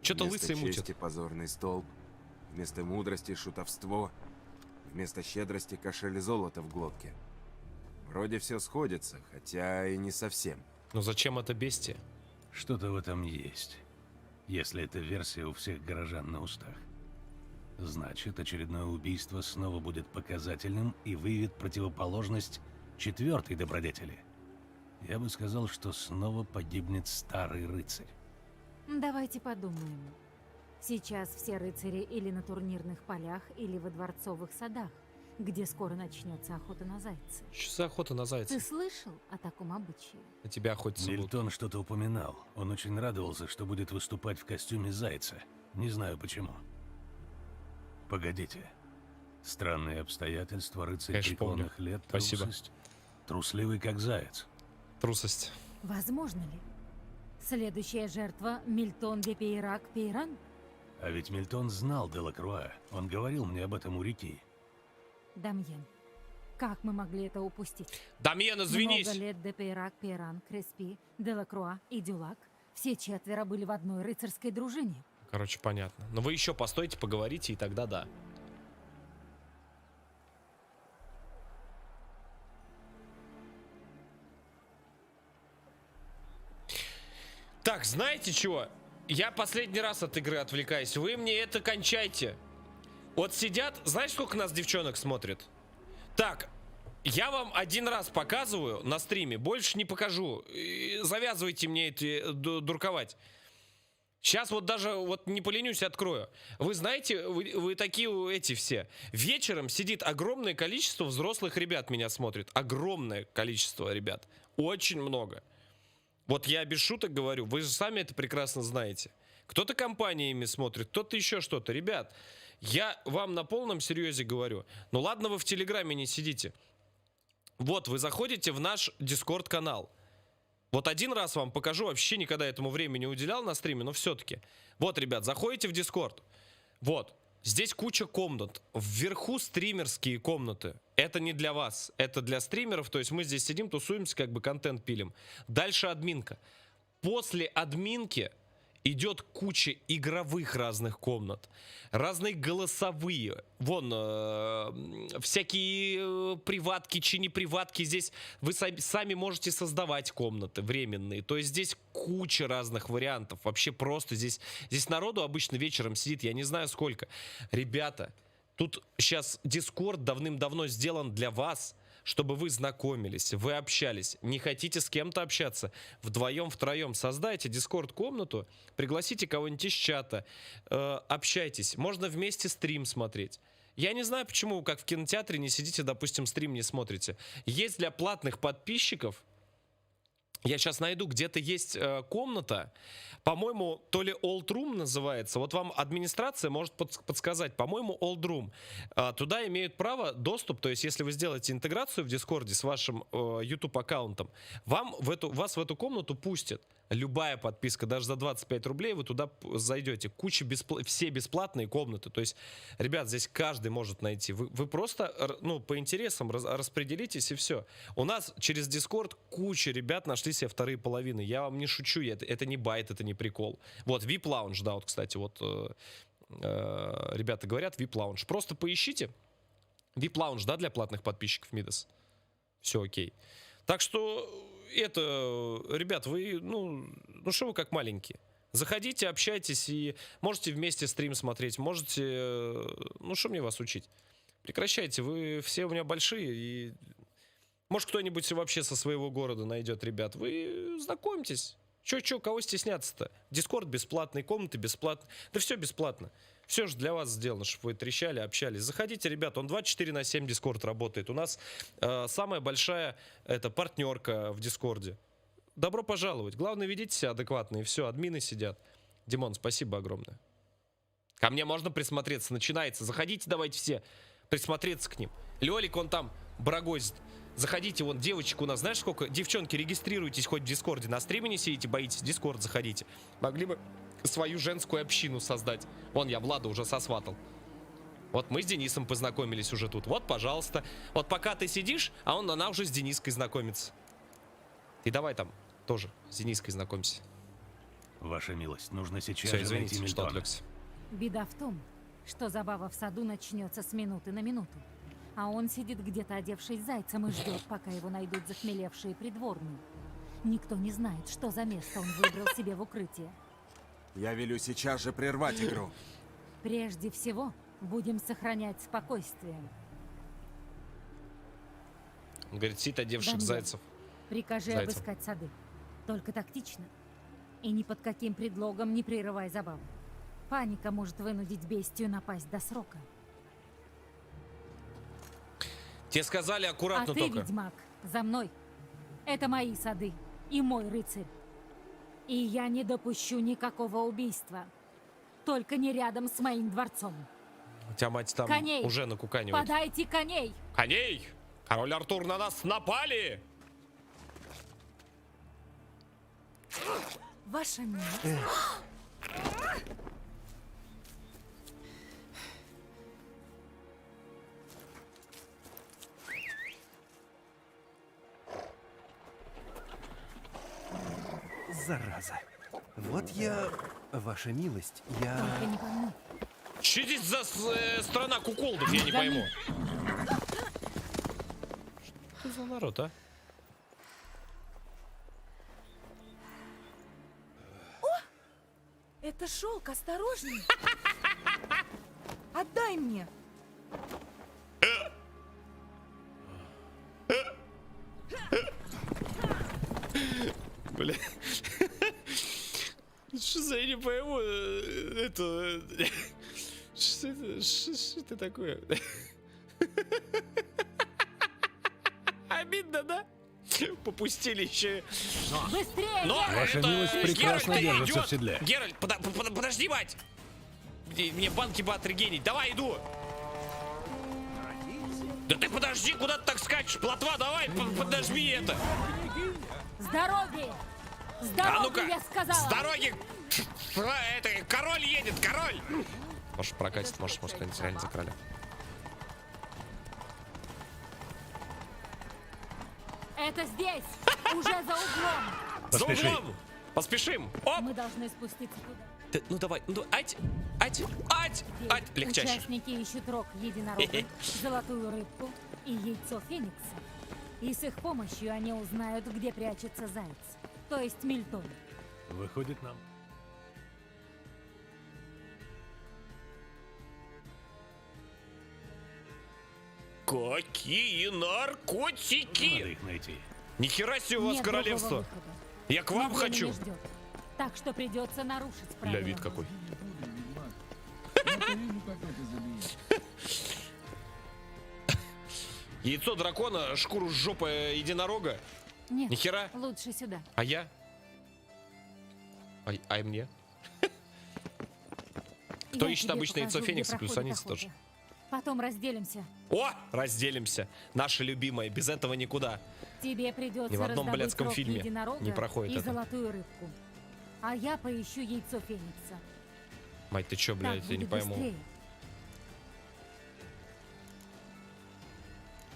A: Что-то
R: Вместо
A: лысый мутит.
R: чести позорный столб, вместо мудрости шутовство, вместо щедрости кошель золота в глотке. Вроде все сходится, хотя и не совсем.
A: Но зачем это бестия?
E: Что-то в этом есть, если эта версия у всех горожан на устах. Значит, очередное убийство снова будет показательным и выявит противоположность четвертой добродетели. Я бы сказал, что снова погибнет старый рыцарь.
Q: Давайте подумаем. Сейчас все рыцари или на турнирных полях, или во дворцовых садах, где скоро начнется охота на зайца.
A: Что за охота на зайца?
Q: Ты слышал о таком обычае?
A: На тебя охотятся будут.
E: Мильтон что-то упоминал. Он очень радовался, что будет выступать в костюме зайца. Не знаю почему. Погодите. Странные обстоятельства, рыцарь
A: Конечно,
E: преклонных
A: помню.
E: лет,
A: Спасибо.
E: трусость. Трусливый как заяц.
A: Трусость.
Q: Возможно ли? Следующая жертва Мильтон де Пейрак Пейран?
E: А ведь Мильтон знал Делакруа. Он говорил мне об этом у реки.
Q: Дамьен. Как мы могли это упустить?
A: Дамьен, извинись!
Q: Много лет де Пейрак, Пейран, Креспи, Делакруа и Дюлак. Все четверо были в одной рыцарской дружине.
A: Короче, понятно. Но вы еще постойте, поговорите, и тогда да. Знаете чего? Я последний раз от игры отвлекаюсь. Вы мне это кончайте. Вот сидят... Знаешь, сколько нас девчонок смотрит? Так, я вам один раз показываю на стриме. Больше не покажу. И завязывайте мне эти дурковать. Сейчас вот даже вот не поленюсь, открою. Вы знаете, вы такие эти все. Вечером сидит огромное количество взрослых ребят меня смотрит. Огромное количество ребят. Очень много. Вот я без шуток говорю, вы же сами это прекрасно знаете. Кто-то компаниями смотрит, кто-то еще что-то. Ребят, я вам на полном серьезе говорю. Ну ладно, вы в Телеграме не сидите. Вот, вы заходите в наш Дискорд-канал. Вот один раз вам покажу, вообще никогда этому времени не уделял на стриме, но все-таки. Вот, ребят, заходите в Дискорд. Вот, здесь куча комнат. Вверху стримерские комнаты. Это не для вас, это для стримеров. То есть мы здесь сидим, тусуемся, как бы контент пилим. Дальше админка. После админки идет куча игровых разных комнат. Разные голосовые. Вон, всякие приватки, чини-приватки. Здесь вы сами можете создавать комнаты временные. То есть здесь куча разных вариантов. Вообще просто здесь народу обычно вечером сидит, я не знаю сколько. Ребята, тут сейчас Discord давным-давно сделан для вас, чтобы вы знакомились, вы общались. Не хотите с кем-то общаться? Вдвоем, втроем создайте Discord-комнату, пригласите кого-нибудь из чата, общайтесь. Можно вместе стрим смотреть. Я не знаю, почему, как в кинотеатре, не сидите, допустим, стрим не смотрите. Есть для платных подписчиков. Я сейчас найду, где-то есть комната, по-моему, то ли Old Room называется. Вот вам администрация может подсказать. По-моему, Old Room. Туда имеют право доступ, то есть если вы сделаете интеграцию в Дискорде с вашим YouTube аккаунтом, вас в эту комнату пустят. Любая подписка, даже за 25 рублей вы туда зайдете. Куча все бесплатные комнаты. То есть, ребят, здесь каждый может найти. Вы просто, ну, по интересам распределитесь и все. У нас через Discord куча ребят нашли себе вторые половины. Я вам не шучу, это не байт, это не прикол. Вот, VIP Lounge, да, вот, кстати, вот ребята говорят, VIP Lounge. Просто поищите. VIP Lounge, да, для платных подписчиков Мидас. Все окей. Так что... Это, ребят, вы, ну что вы как маленькие? Заходите, общайтесь и можете вместе стрим смотреть, можете, ну что мне вас учить? Прекращайте, вы все у меня большие и, может, кто-нибудь вообще со своего города найдет, ребят, вы знакомьтесь. Че, кого стесняться-то? Дискорд бесплатный, комнаты бесплатные, да все бесплатно. Все же для вас сделано, чтобы вы трещали, общались. Заходите, ребят, он 24/7 Дискорд работает. У нас самая большая партнерка в Дискорде. Добро пожаловать. Главное, ведите себя адекватно, и все, админы сидят. Димон, спасибо огромное. Ко мне можно присмотреться, начинается. Заходите, давайте все присмотреться к ним. Лёлик, он там барагозит. Заходите, вон девочек у нас, знаешь сколько? Девчонки, регистрируйтесь хоть в Дискорде. На стриме не сидите, боитесь, в Дискорд заходите. Могли бы свою женскую общину создать. Вон, я Влада уже сосватал. Вот мы с Денисом познакомились уже тут. Вот, пожалуйста. Вот пока ты сидишь, а она уже с Дениской знакомится. И давай там тоже с Дениской знакомься.
E: Ваша милость, нужно сейчас
A: все,
E: же
A: извините,
E: найти
A: что
E: Мильтона.
A: отвлекся.
Q: Беда в том, что забава в саду начнется с минуты на минуту. А он сидит где-то, одевшись зайцем, и ждет, пока его найдут захмелевшие придворные. Никто не знает, что за место он выбрал себе в укрытие.
R: Я велю сейчас же прервать игру.
Q: Прежде всего, будем сохранять спокойствие.
A: Он говорит, сидит одевших
Q: Даниэль,
A: зайцев.
Q: Прикажи обыскать сады. Только тактично. И ни под каким предлогом не прерывай забаву. Паника может вынудить бестию напасть до срока.
A: Тебе сказали аккуратно
Q: а ты,
A: только.
Q: ведьмак, за мной. Это мои сады и мой рыцарь. И я не допущу никакого убийства. Только не рядом с моим дворцом.
A: У тебя мать там
Q: коней!
A: уже накуканивает.
Q: Подайте коней!
A: Коней! Король Артур, на нас напали!
Q: Ваша милость.
N: Зараза. Вот я... Ваша милость, я...
Q: Только не пойму.
A: Что здесь за страна куколдов, я не пойму. Что за народ, а?
P: шелк, осторожней. Отдай мне.
A: Бля. Что за, я не пойму, это... Что это такое? Обидно, да? Попустили еще.
Q: Быстрее!
A: Но
E: Ваша
A: это...
E: милость прекрасно
A: Геральт,
E: держится
A: идет!
E: в седле.
A: Геральт, подожди, мать! Мне банки бы отрегенить. Давай, иду! Да ты подожди, куда ты так скачешь? Плотва, давай, подожми это!
Q: С дороги! С дороги,
A: А ну-ка,
Q: я сказала!
A: с дороги! Это, король едет, король! Может прокатит, может кто-нибудь реально закрали.
Q: Это здесь! Уже за углом!
A: За углом! Поспешим! Оп!
Q: Мы должны спуститься туда.
A: Ну давай, ну ать! Легчайше.
Q: Участники ищут рог единорога, золотую рыбку и яйцо феникса. И с их помощью они узнают, где прячется заяц. То есть Мильтон.
E: Выходит нам.
A: Какие наркотики!
E: Надо их найти.
A: Нихера себе у вас
Q: Нет
A: королевство!
Q: другого выхода.
A: Я к вам
Q: Но время
A: хочу!
Q: не ждет. Так что придется нарушить правила.
A: Ля, вид какой. Яйцо дракона, шкуру с жопы единорога.
Q: Нет,
A: Нихера.
Q: лучше сюда.
A: А я? А мне? Кто
Q: Я
A: ищет
Q: тебе
A: обычно яйцо
Q: покажу, где
A: феникса, плюс
Q: проходит
A: аница
Q: охота.
A: тоже.
Q: Потом разделимся.
A: О, разделимся. Наше любимое. Без этого никуда.
Q: Тебе придется
A: Ни в одном
Q: раздобыть
A: блядском
Q: рог
A: фильме
Q: единорога
A: не проходит
Q: и
A: это.
Q: золотую рыбку. А я поищу яйцо феникса.
A: Мать, ты чё, блядь,
Q: Так
A: я не
Q: будет
A: пойму.
Q: быстрее.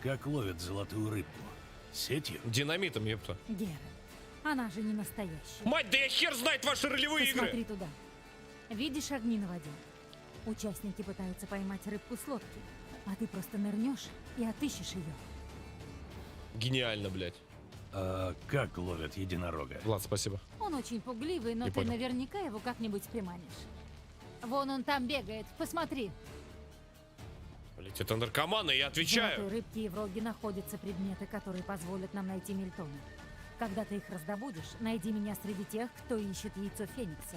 E: Как ловят золотую рыбку? Сетью?
A: Динамитом, ёпта.
Q: Гера, она же не настоящая.
A: Мать, да я хер знает ваши ролевые
Q: Посмотри
A: игры!
Q: туда. Видишь огни на воде? Участники пытаются поймать рыбку с лодки, а ты просто нырнешь и отыщешь ее.
A: Гениально, блядь.
E: А как ловят единорога?
A: Влад, спасибо.
Q: Он очень пугливый, но
A: Не
Q: ты
A: понял.
Q: наверняка его как-нибудь приманишь. Вон он там бегает, посмотри.
A: Блядь, это наркоманы, я
Q: В
A: отвечаю.
Q: золотой рыбке и в роге находятся предметы, которые позволят нам найти Мильтона. Когда ты их раздобудешь, найди меня среди тех, кто ищет яйцо феникса.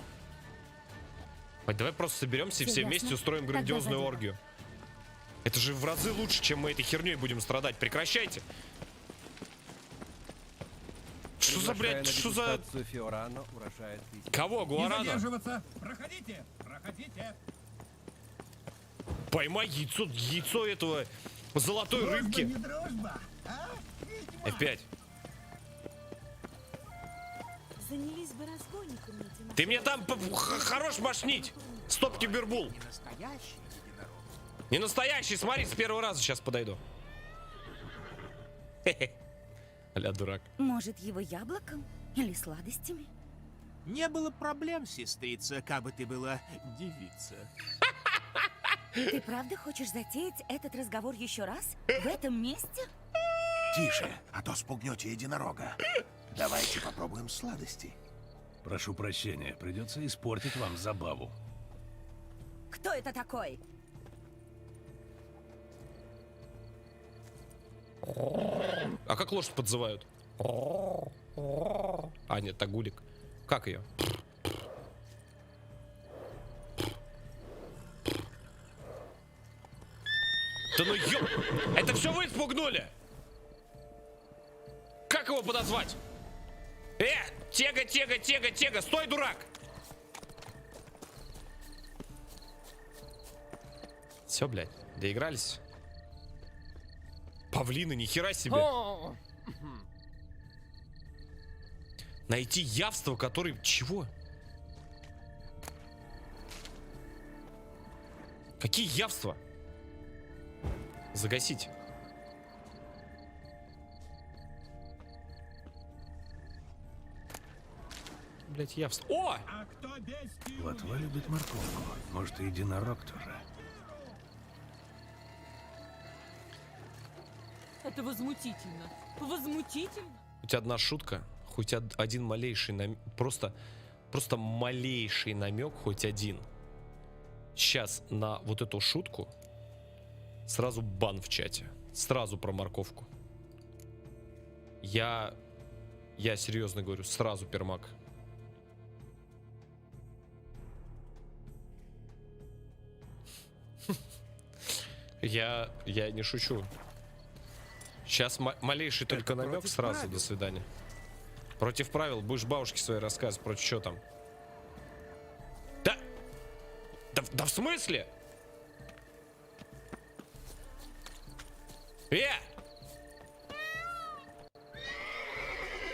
A: Мать, давай просто соберемся и
Q: Всё
A: все
Q: ясно?
A: вместе устроим
Q: Тогда
A: грандиозную
Q: за дело.
A: оргию. Это же в разы лучше, чем мы этой херней будем страдать. Прекращайте. Что за, блядь, что за...
L: Фиорано урожает
A: Кого, Гуарана?
H: Проходите, проходите.
A: Поймай яйцо этого золотой рыбки.
H: дружба,
A: F5.
P: Занялись бы разбойниками эти
A: Ты мне там хорош мошнить. Стоп, кибербул. Не настоящий, смотри, с первого раза сейчас подойду. Хе-хе. Аля дурак.
P: Может, его яблоком? Или сладостями?
O: Не было проблем, сестрица, как бы ты была девица.
P: Ты правда хочешь затеять этот разговор еще раз? В этом месте?
K: Тише, а то спугнете единорога. Давайте попробуем сладостей.
E: Прошу прощения, придется испортить вам забаву.
P: Кто это такой?
A: А как лошадь подзывают? А, нет, Тагулик. Как ее? Да ну ё... Это все вы спугнули? Как его подозвать? Тега, стой, дурак! Все, блядь, доигрались. Павлины, нихера себе. Найти явство, который... Чего? Какие явства? Загасить. Блять, явство. О!
E: Латва любит морковку. Может, и единорог тоже.
Q: Это возмутительно. Возмутительно.
A: Хоть одна шутка, хоть один малейший просто просто малейший намек, хоть один, сейчас на вот эту шутку, сразу бан в чате. Сразу про морковку. Я серьезно говорю, сразу пермак. Я не шучу. Сейчас малейший только намек, сразу до свидания. Против правил будешь бабушке своей рассказывать, против что там. Да в смысле?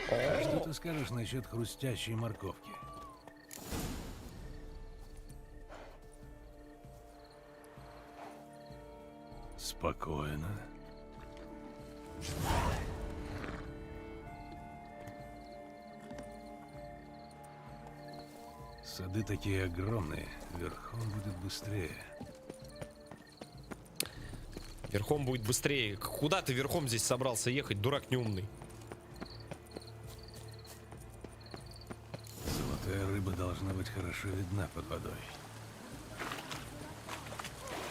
E: Что ты скажешь насчет хрустящей морковки? Спокойно. Сады такие огромные, верхом будет быстрее.
A: Верхом будет быстрее. Куда ты верхом здесь собрался ехать, дурак неумный?
E: Золотая рыба должна быть хорошо видна под водой.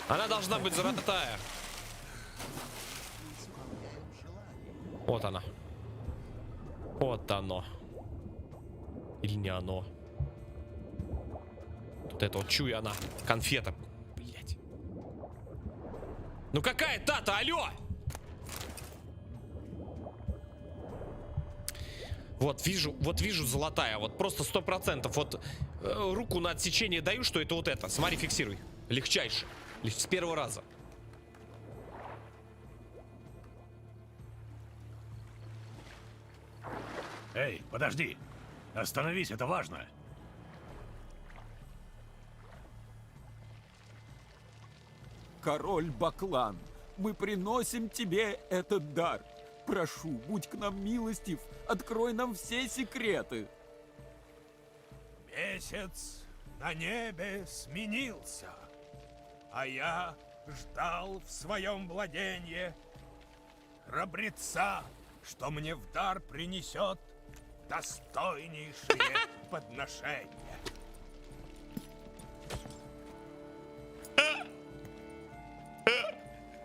A: Она должна быть золотая. Вот она. Вот оно. Или не оно. Вот это вот чую она. Конфета. Блять. Ну какая та-то, алло! Вот вижу золотая. Вот просто 100%. Вот руку на отсечение даю, что это вот это. Смотри, фиксируй. Легчайше. С первого раза.
E: Эй, подожди! Остановись, это важно!
S: Король Баклан, мы приносим тебе этот дар. Прошу, будь к нам милостив, открой нам все секреты.
T: Месяц на небе сменился, а я ждал в своем владении храбреца, что мне в дар принесет достойнейшие подношения.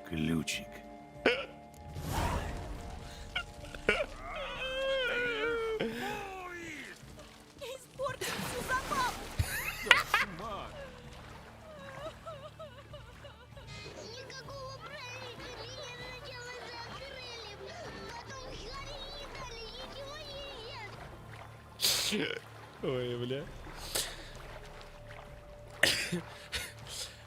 E: Ключик.
D: Испортил всю забаву.
S: Кошмар.
D: Никакого правильника меня сначала закрыли, потом Харри не дали ничего не ест.
A: Ой, бля.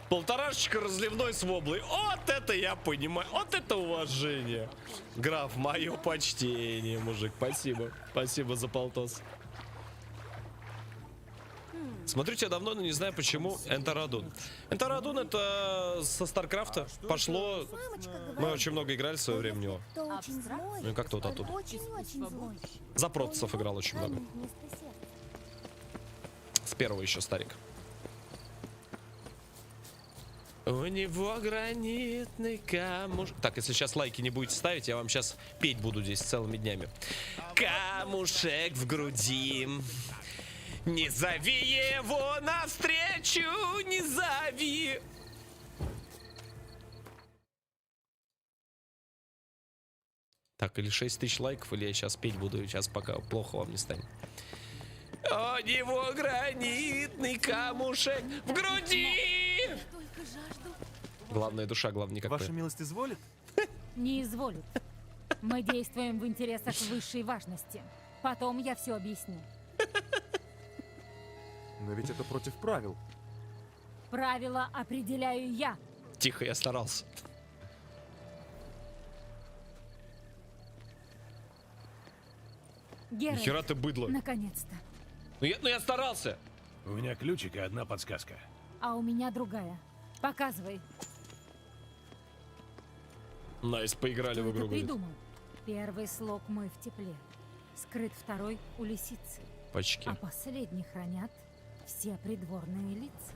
A: Полторашечка разливной с воблой. Вот это я понимаю. Вот это уважение. Граф, мое почтение, мужик. Спасибо. Спасибо за полтос. Смотрю тебя давно, но не знаю почему. Энтарадун. Энтарадун это со Старкрафта. Пошло. Мы очень много играли в свое время в него. Ну и как-то вот оттуда.
J: Очень-очень злой.
A: За протасов играл очень много. С первого еще старик. У него гранитный камушек. Так, если сейчас лайки не будете ставить, я вам сейчас петь буду здесь целыми днями. Камушек в груди. Не зови его навстречу, не зови. Так, или 6000 лайков, или я сейчас петь буду, сейчас пока плохо вам не станет. У него гранитный камушек в груди. Главная душа, главное никак.
N: Ваша милость изволит?
Q: Не изволит. Мы действуем в интересах высшей важности. Потом я все объясню.
N: Но ведь это против правил.
Q: Правила определяю я.
A: Тихо, я старался.
Q: Геральт,
A: Нихера ты быдло.
Q: наконец-то.
A: Ну я старался.
E: У меня ключик и одна подсказка.
Q: А у меня другая. Показывай.
A: Найс, поиграли в игру.
Q: Ты придумал. Первый слог мой в тепле. Скрыт второй у лисицы.
A: Почки.
Q: А последний хранят все придворные лица.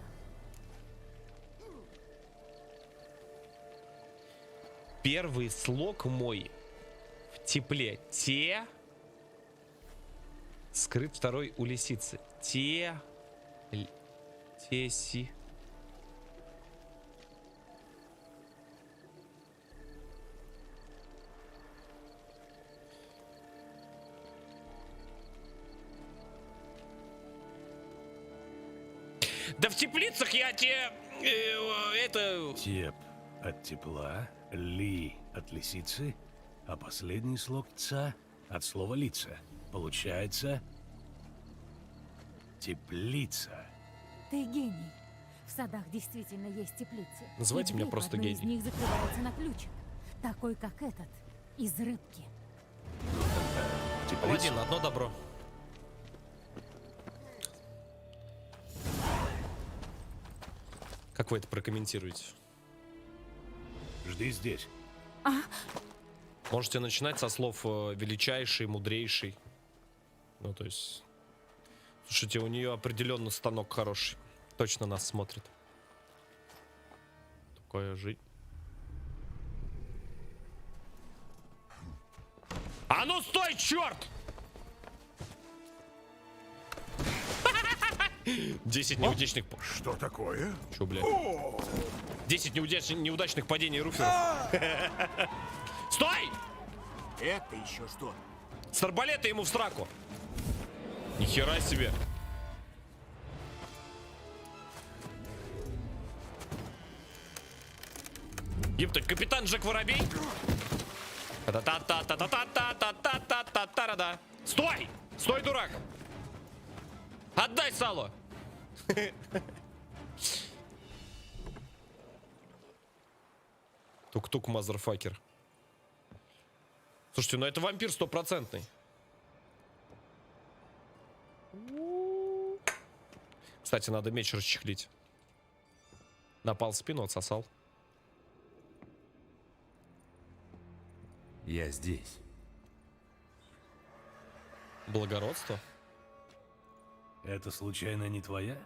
A: Первый слог мой в тепле. Те. Скрыт второй у лисицы. Теси. Да в теплицах я тебе... это...
E: Теп от тепла, ли от лисицы, а последний слог ца от слова лица. Получается... теплица.
Q: Ты гений. В садах действительно есть теплицы.
A: Называйте меня просто
Q: гений. Из
A: гений.
Q: них закрывается на ключик. Такой, как этот. Из рыбки.
A: Паладин, одно добро. Как вы это прокомментируете?
E: Жди здесь.
A: Можете начинать со слов величайший, мудрейший. Ну, то есть... Слушайте, у нее определенно станок хороший. Точно нас смотрит. Такое жить. А ну стой, черт! 10 неудачных...
T: Что такое?
A: Чё, блядь? 10 неудачных падений руферов. Стой!
T: Это еще что?
A: С арбалета ему в сраку. Нихера себе. Епта, капитан Джек Воробей. Та-та-та-та-та-та-та-та-та-та-та-та-та-та. Стой! Стой, дурак! Отдай сало! Тук-тук, мазерфакер. Слушайте, ну это вампир стопроцентный. Кстати, надо меч расчехлить. Напал в спину, отсосал.
U: Я здесь.
A: Благородство?
E: Это случайно не твоя?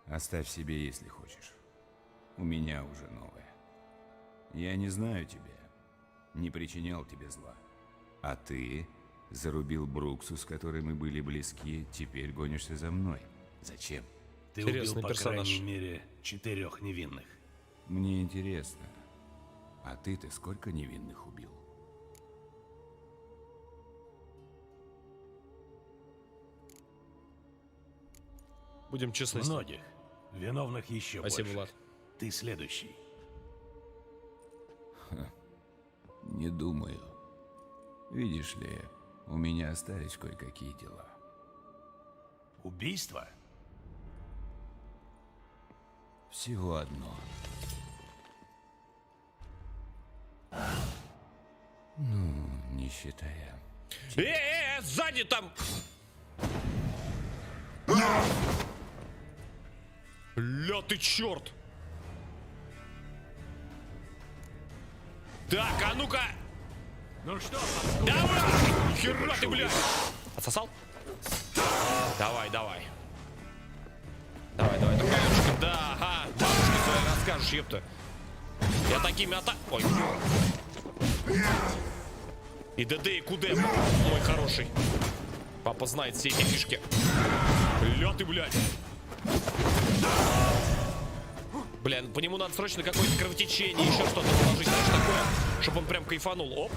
U: Оставь себе, если хочешь. У меня уже новая. Я не знаю тебя. Не причинял тебе зла. А ты зарубил Бруксу, с которой мы были близки, теперь гонишься за мной. Зачем?
E: Ты убил, по крайней мере, 4 невинных.
U: Мне интересно. А ты-то сколько невинных убил?
A: Будем честны.
E: Многих. Виновных еще
A: Спасибо,
E: больше.
A: Влад.
E: Ты следующий.
U: Не думаю. Видишь ли, у меня остались кое-какие дела.
E: Убийство?
U: Всего одно. Ну, не считая.
A: Сзади там! Ля ты черт! Так, а ну-ка!
I: Ну что?
A: Давай! Хера ты, блядь! Отсосал? Давай, давай. Давай, давай, давай, бабушка, да, ага, бабушке своей расскажешь, ёпта. Я такими Ой. И ДД, и КУД, мой хороший. Папа знает все эти фишки. Ля ты, блядь. Блин, по нему надо срочно какое-то кровотечение, еще что-то положить, знаешь, такое, чтобы он прям кайфанул. Оп.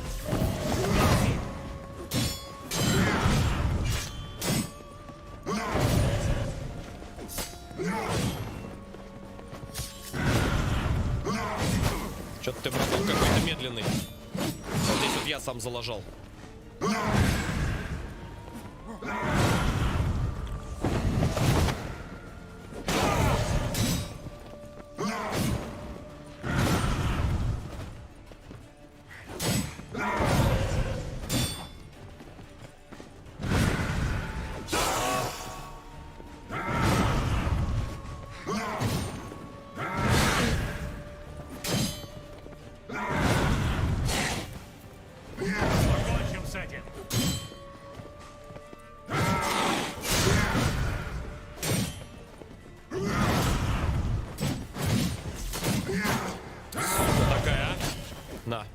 A: Что-то ты, братан, какой-то медленный. Вот здесь вот я сам заложил.
T: Закончим с этим.
A: Сука такая, а? На.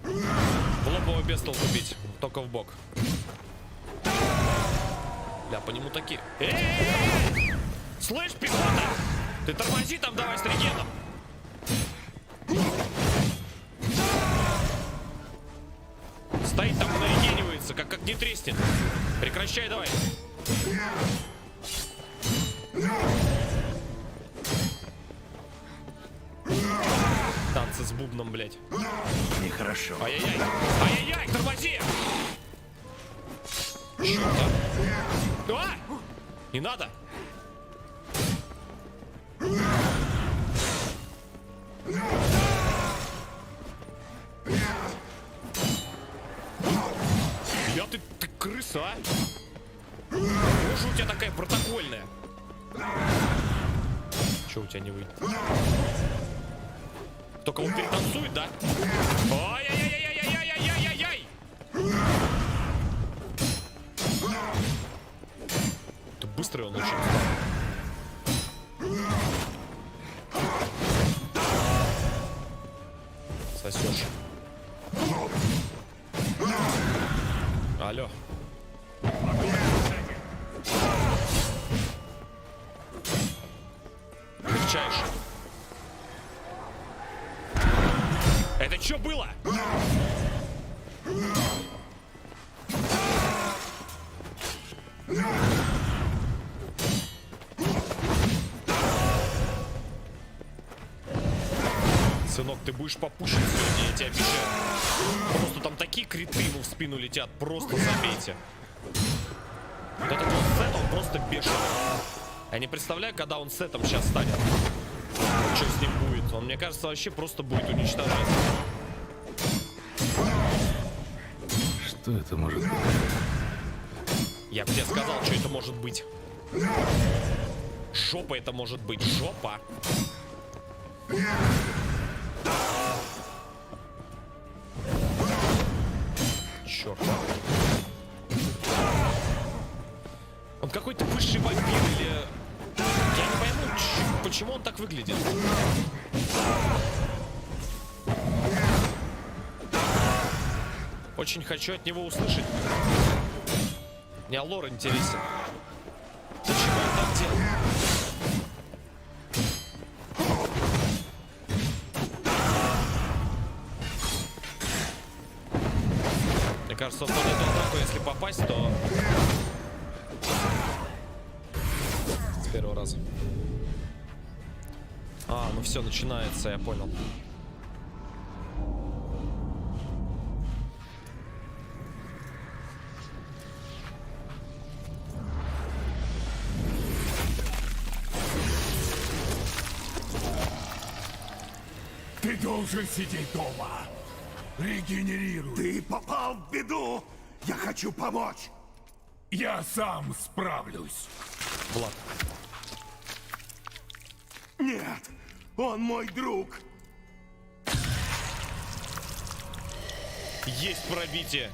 A: В лобовое без толку бить, только в бок. Бля, по нему такие. Слышь, пехота! Ты тормози там давай с регеном. Стоит там, нарегенивается, как не треснет. Прекращай давай. Танцы с бубном, блядь.
T: Нехорошо.
A: Ай-яй-яй! Ай-яй-яй! Тормози! Чё-то? А! Не надо! Ты крыса, а? Боже, у тебя такая протокольная. Чё у тебя не выйдет? Только он перетанцует, да? Ай-яй-яй-яй-яй-яй-яй-яй-яй-яй! Ты быстрый он очень стал. Сосешь. Алло. Легчаешь. Это что было? Сынок, ты будешь попущен сегодня, я тебе обещаю. Просто там такие криты ему в спину летят, просто забейте. Вот этот вот сет, он просто бешеный. Я не представляю, когда он сетом сейчас станет. Что с ним будет? Он, мне кажется, вообще просто будет уничтожать.
E: Что это может быть?
A: Я бы тебе сказал, что это может быть. Жопа это может быть, жопа. Черт. Он какой-то высший вампир или... Я не пойму, почему он так выглядит. Очень хочу от него услышать. Мне лор интересен. Почему он так делает? Мне кажется, под эту атаку, если попасть, то... С первого раза. А, ну все, начинается, я понял.
T: Ты должен сидеть дома. Регенерируй. Ты попал в беду. Я хочу помочь. Я сам справлюсь.
A: Влад.
T: Нет, он мой друг.
A: Есть пробитие.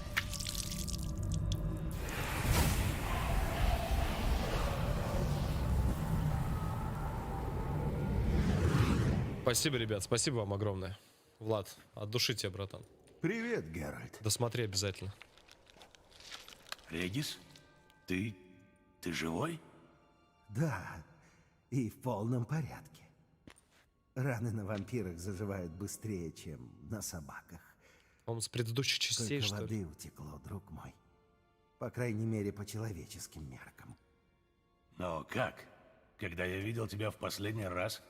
A: Спасибо, ребят, спасибо вам огромное. Влад, от души тебе, братан.
B: Привет, Геральт.
A: Досмотри обязательно.
T: Регис, ты живой?
M: Да, и в полном порядке. Раны на вампирах заживают быстрее, чем на собаках.
A: Он с предыдущих частей,
M: Только
A: что
M: воды
A: ли?
M: утекло, друг мой. По крайней мере, по человеческим меркам.
E: Но как? Когда я видел тебя в последний раз...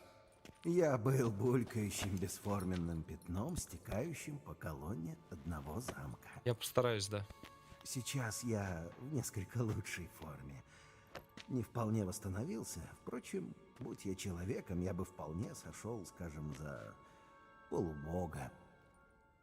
M: Я был булькающим бесформенным пятном, стекающим по колонне одного замка.
A: Я постараюсь, да.
M: Сейчас я в несколько лучшей форме. Не вполне восстановился. Впрочем, будь я человеком, я бы вполне сошел, скажем, за полубога.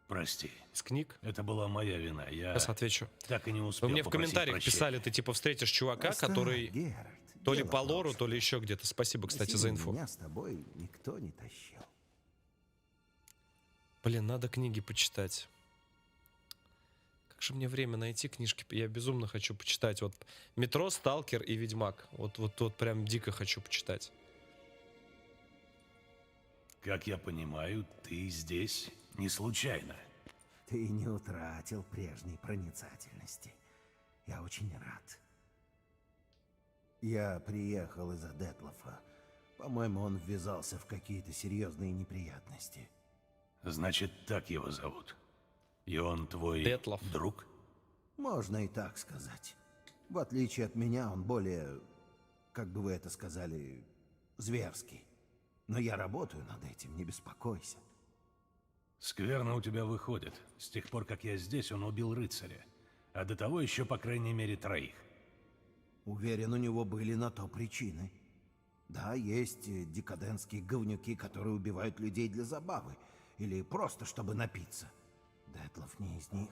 E: Прости.
A: С книг?
E: Это была моя вина. Я
A: Сейчас отвечу.
E: так и не успел
A: Вы мне в
E: попросить
A: комментариях
E: прощения.
A: писали, ты типа встретишь чувака,
M: Оставь,
A: который
M: Геральт,
A: то ли
M: дело
A: по лору, то ли еще где-то. Спасибо, кстати, за инфу.
M: Меня с тобой никто не тащил.
A: Блин, надо книги почитать. Как же мне время найти книжки? Я безумно хочу почитать. Вот «Метро», «Сталкер» и «Ведьмак». Вот прям дико хочу почитать.
E: Как я понимаю, ты здесь не случайно.
M: Ты не утратил прежней проницательности. Я очень рад. Я приехал из-за Детлофа. По-моему, он ввязался в какие-то серьезные неприятности.
E: Значит, так его зовут. И он твой
A: Детлоф.
E: друг?
M: Можно и так сказать. В отличие от меня, он более, как бы вы это сказали, зверский. Но я работаю над этим, не беспокойся.
E: Скверно у тебя выходит. С тех пор, как я здесь, он убил рыцаря. А до того еще, по крайней мере, 3.
M: Уверен, у него были на то причины. Да, есть декадентские говнюки, которые убивают людей для забавы. Или просто, чтобы напиться. Детлоф не из них.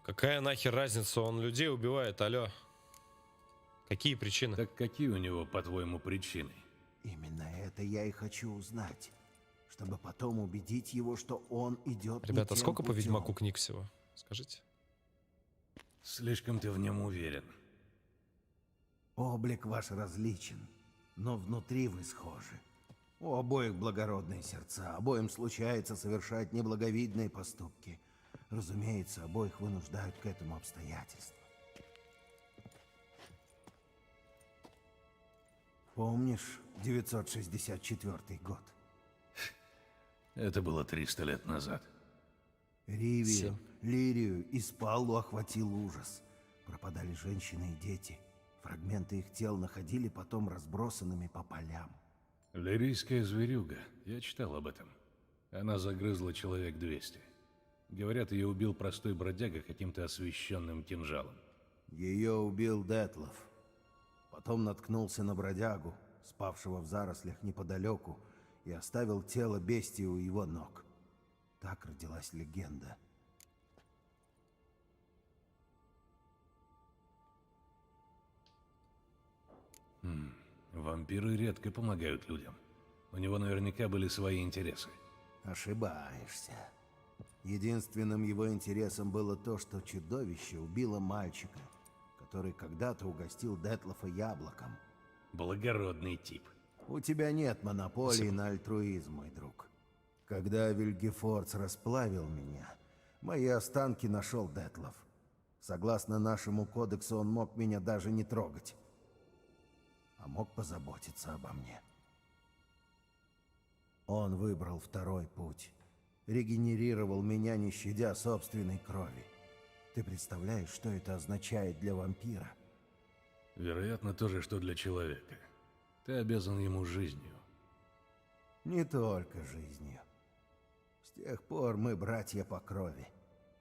A: Какая нахер разница? Он людей убивает, алло. Какие причины?
E: Так какие у него, по-твоему, причины?
M: Именно это я и хочу узнать. Чтобы потом убедить его, что он идет не
A: Ребята,
M: тем
A: сколько по
M: путем.
A: Ведьмаку книг всего? Скажите.
E: Слишком ты в нем уверен.
M: Облик ваш различен, но внутри вы схожи. У обоих благородные сердца, обоим случается совершать неблаговидные поступки. Разумеется, обоих вынуждают к этому обстоятельства. Помнишь 964 год?
E: Это было 300 лет назад.
M: Ривию, Лирию и Спаллу охватил ужас. Пропадали женщины и дети. Фрагменты их тел находили потом разбросанными по полям.
E: Лирийская зверюга. Я читал об этом. Она загрызла человек 200. Говорят, ее убил простой бродяга каким-то освященным кинжалом.
M: Ее убил Детлоф. Потом наткнулся на бродягу, спавшего в зарослях неподалеку, и оставил тело бестии у его ног. Так родилась легенда.
E: Вампиры редко помогают людям. У него наверняка были свои интересы.
M: Ошибаешься. Единственным его интересом было то, что чудовище убило мальчика, который когда-то угостил Детлофа яблоком.
E: Благородный тип.
M: У тебя нет монополии на альтруизм, мой друг. Когда Вильгефордс расплавил меня, мои останки нашел Детлоф. Согласно нашему кодексу, он мог меня даже не трогать. А мог позаботиться обо мне. Он выбрал второй путь. Регенерировал меня, не щадя собственной крови. Ты представляешь, что это означает для вампира?
E: Вероятно, то же, что для человека. Ты обязан ему жизнью.
M: Не только жизнью. С тех пор мы братья по крови.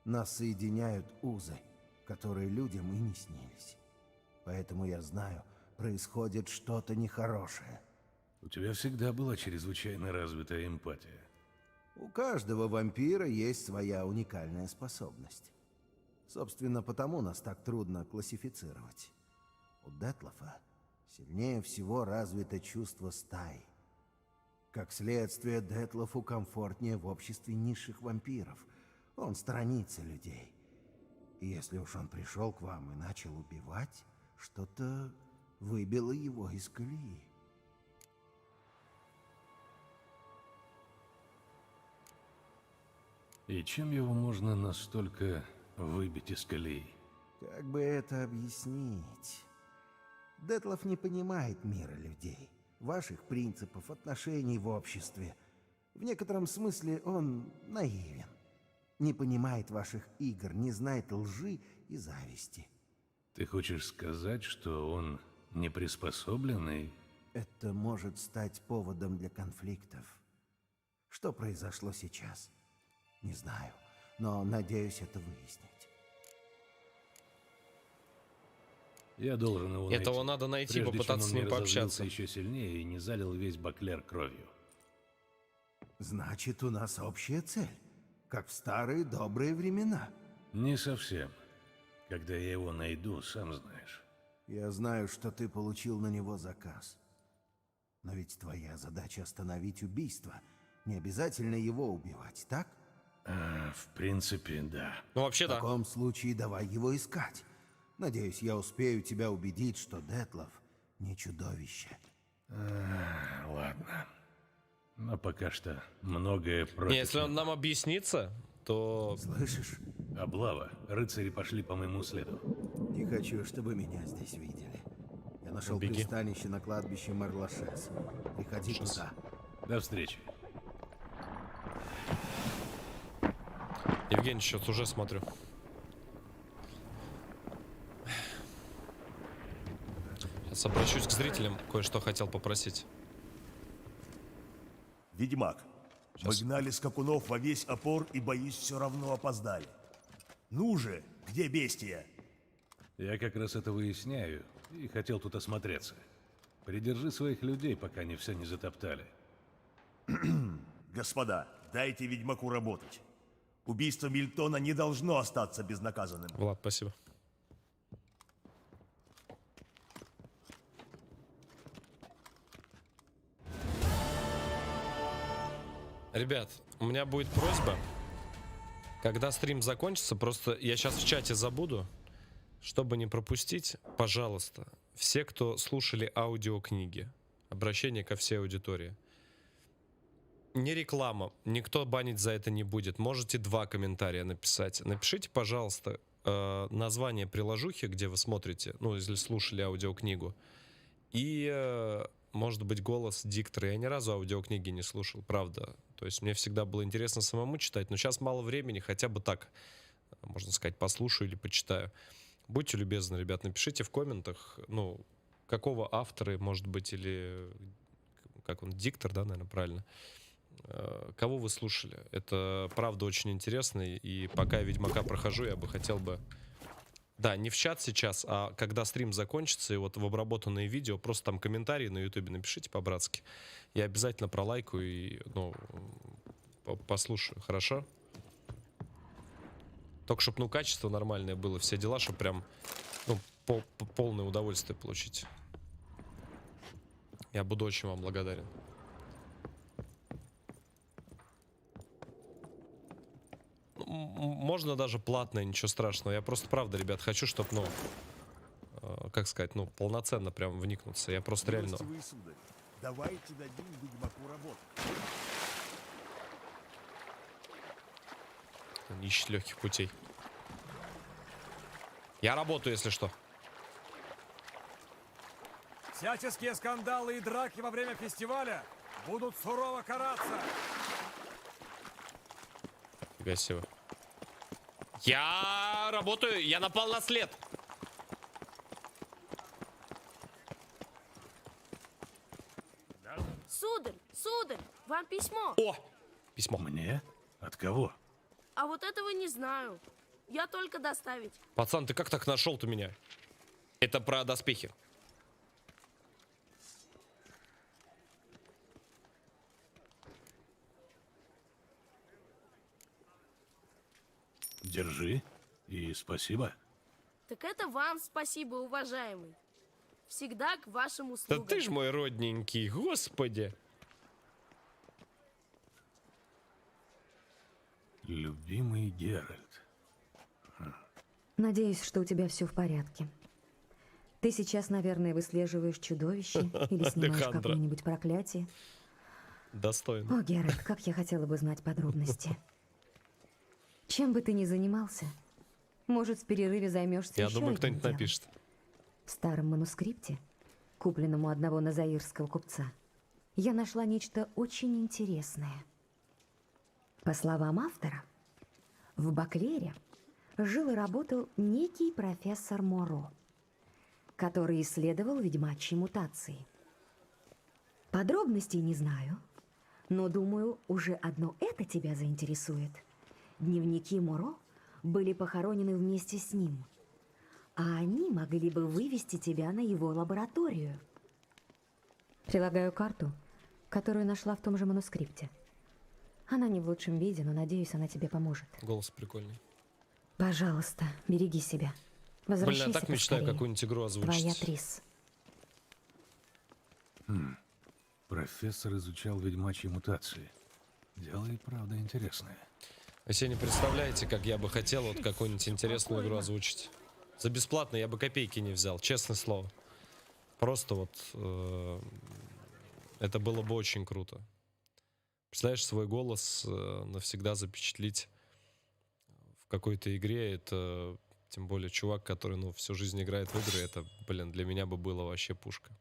M: Нас соединяют узы, которые людям и не снились. Поэтому я знаю, происходит что-то нехорошее.
E: У тебя всегда была чрезвычайно развитая эмпатия.
M: У каждого вампира есть своя уникальная способность. Собственно, потому нас так трудно классифицировать. У Детлофа сильнее всего развито чувство стаи. Как следствие, Детлофу комфортнее в обществе низших вампиров. Он сторонится людей. И если уж он пришел к вам и начал убивать, что-то выбило его из колеи.
E: И чем его можно настолько выбить из колеи?
M: Как бы это объяснить? Детлоф не понимает мира людей, ваших принципов, отношений в обществе. В некотором смысле он наивен. Не понимает ваших игр, не знает лжи и зависти.
E: Ты хочешь сказать, что он не приспособленный?
M: Это может стать поводом для конфликтов. Что произошло сейчас? Не знаю, но надеюсь это выяснить.
E: Я должен его найти.
A: Этого надо найти,
E: прежде
A: попытаться
E: чем он
A: с ним
E: не
A: пообщаться.
E: разозлился еще сильнее и не залил весь Баклер кровью.
M: Значит, у нас общая цель, как в старые добрые времена.
E: Не совсем. Когда я его найду, сам знаешь.
M: Я знаю, что ты получил на него заказ. Но ведь твоя задача остановить убийство. Не обязательно его убивать, так?
E: В принципе, да.
A: Ну, вообще, да.
M: В таком случае давай его искать. Надеюсь, я успею тебя убедить, что Детлоф не чудовище.
E: Ладно. Но пока что многое против.
A: Не, если он нам объяснится, то...
M: Слышишь?
E: Облава. Рыцари пошли по моему следу.
M: Не хочу, чтобы меня здесь видели. Я нашел
A: Беги.
M: пристанище на кладбище Марлашес. Приходи туда.
E: До встречи.
A: Евгений, что-то уже смотрю. Сейчас обращусь к зрителям, кое-что хотел попросить.
B: Ведьмак, мы гнали скакунов во весь опор и, боюсь, все равно опоздали. Ну же, где бестия?
E: Я как раз это выясняю и хотел тут осмотреться. Придержи своих людей, пока они все не затоптали.
B: Господа, дайте ведьмаку работать. Убийство Мильтона не должно остаться безнаказанным.
A: Влад, спасибо. Ребят, у меня будет просьба, когда стрим закончится, просто я сейчас в чате забуду, чтобы не пропустить, пожалуйста, все, кто слушали аудиокниги, обращение ко всей аудитории. Не реклама, никто банить за это не будет. Можете 2 комментария написать. Напишите, пожалуйста, название приложухи, где вы смотрите, ну, если слушали аудиокнигу, и, может быть, голос диктора. Я ни разу аудиокниги не слушал, правда. То есть мне всегда было интересно самому читать, но сейчас мало времени, хотя бы так, можно сказать, послушаю или почитаю. Будьте любезны, ребят, напишите в комментах, ну, какого автора, может быть, или как он, диктор, да, наверное, правильно, кого вы слушали. Это, правда, очень интересно, и пока я Ведьмака прохожу, я бы хотел бы... Да, не в чат сейчас, а когда стрим закончится, и вот в обработанное видео, просто там комментарии на ютубе напишите по-братски. Я обязательно пролайкаю и, ну, послушаю, хорошо? Только чтобы, ну, качество нормальное было, все дела, чтобы прям, ну, полное удовольствие получить. Я буду очень вам благодарен. Можно даже платное, ничего страшного. Я просто, правда, ребят, хочу, чтобы, ну, как сказать, ну, полноценно прям вникнуться. Я просто реально...
B: Сударь, давайте дадим ведьмаку работу.
A: Он ищет легких путей. Я работаю, если что.
N: Всяческие скандалы и драки во время фестиваля будут сурово караться.
A: Фига себе. Я работаю, я напал на след.
D: Сударь, сударь, вам письмо.
A: О, письмо.
E: Мне? От кого?
D: А вот этого не знаю. Я только доставить.
A: Пацан, ты как так нашел-то меня? Это про доспехи.
E: Держи и спасибо.
D: Так это вам спасибо, уважаемый. Всегда к вашим
A: Да
D: услугам.
A: ты ж мой родненький, господи.
E: Любимый Геральт.
F: Надеюсь, что у тебя все в порядке. Ты сейчас, наверное, выслеживаешь чудовище или снимаешь
A: Алехандро.
F: какое-нибудь проклятие.
A: Достойно.
F: О, Геральт, как я хотела бы знать подробности. Чем бы ты ни занимался, может, в перерыве займешься
A: Я
F: еще
A: думаю,
F: одним
A: кто-нибудь
F: делом.
A: напишет.
F: В старом манускрипте, купленном у одного назаирского купца, я нашла нечто очень интересное. По словам автора, в Баклере жил и работал некий профессор Моро, который исследовал ведьмачьи мутации. Подробностей не знаю, но, думаю, уже одно это тебя заинтересует. Дневники Моро были похоронены вместе с ним, а они могли бы вывести тебя на его лабораторию. Прилагаю карту, которую нашла в том же манускрипте. Она не в лучшем виде, но, надеюсь, она тебе поможет.
A: Голос прикольный.
F: Пожалуйста, береги себя. Возвращайся
A: Блин, я так мечтаю
F: поскорее.
A: какую-нибудь игру озвучить.
F: Твоя Трис.
E: Профессор изучал ведьмачьи мутации. Дело и правда интересное.
A: Вы себе не представляете, как я бы хотел вот какую-нибудь интересную игру озвучить. За бесплатно я бы копейки не взял, честное слово. Просто вот это было бы очень круто. Представляешь, свой голос навсегда запечатлить в какой-то игре, это тем более чувак, который, ну, всю жизнь играет в игры, это, блин, для меня бы было вообще пушка.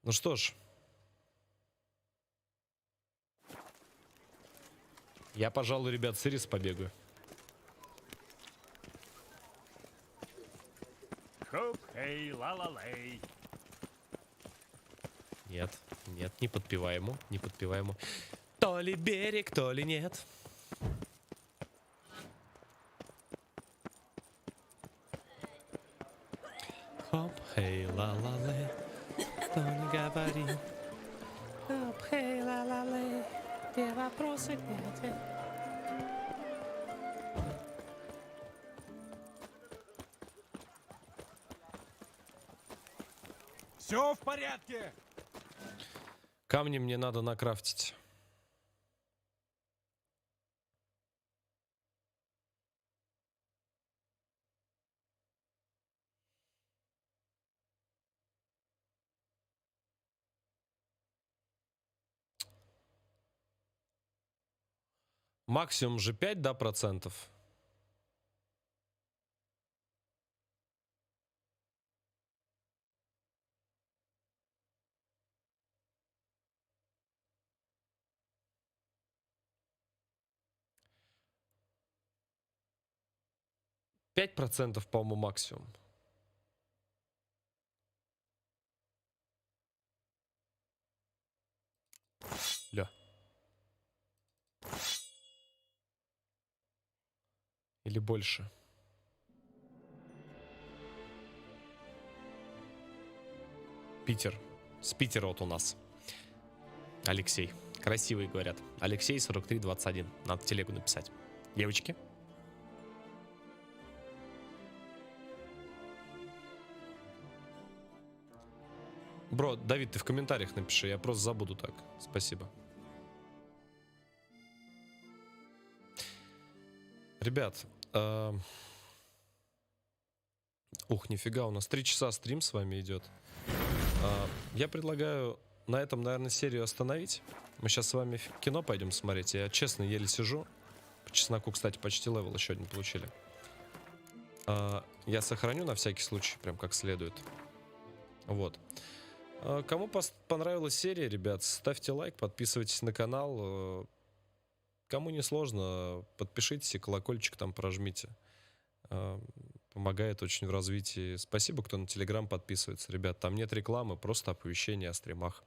A: Ну что ж. Я, пожалуй, ребят, с Ирис побегаю.
H: Хоп, эй, ла-ла-лей.
A: Нет, нет, не подпевай ему, не подпевай ему. То ли берег, то ли нет. Хоп, хей, ла-ла-лей, что не говори. Хоп, хей, ла-ла-лей, где вопросы, где ответ?
N: Все в порядке.
A: Камни мне надо накрафтить. Максимум же 5, да, процентов? Пять процентов, по-моему, максимум. Ля. Или больше. Питер. С Питера вот у нас. Алексей. Красивый, говорят. Алексей 4321. Надо в телегу написать. Девочки. Бро, Давид, ты в комментариях напиши. Я просто забуду так. Спасибо. Ребят. Ух, нифига, у нас 3 часа стрим с вами идет. Я предлагаю на этом, наверное, серию остановить. Мы сейчас с вами в кино пойдем смотреть. Я, честно, еле сижу. По чесноку, кстати, почти левел еще один получили. Я сохраню на всякий случай, прям как следует. Вот. Кому понравилась серия, ребят, ставьте лайк, подписывайтесь на канал. Кому не сложно, подпишитесь и колокольчик там прожмите. Помогает очень в развитии. Спасибо, кто на Телеграм подписывается. Ребят, там нет рекламы, просто оповещения о стримах.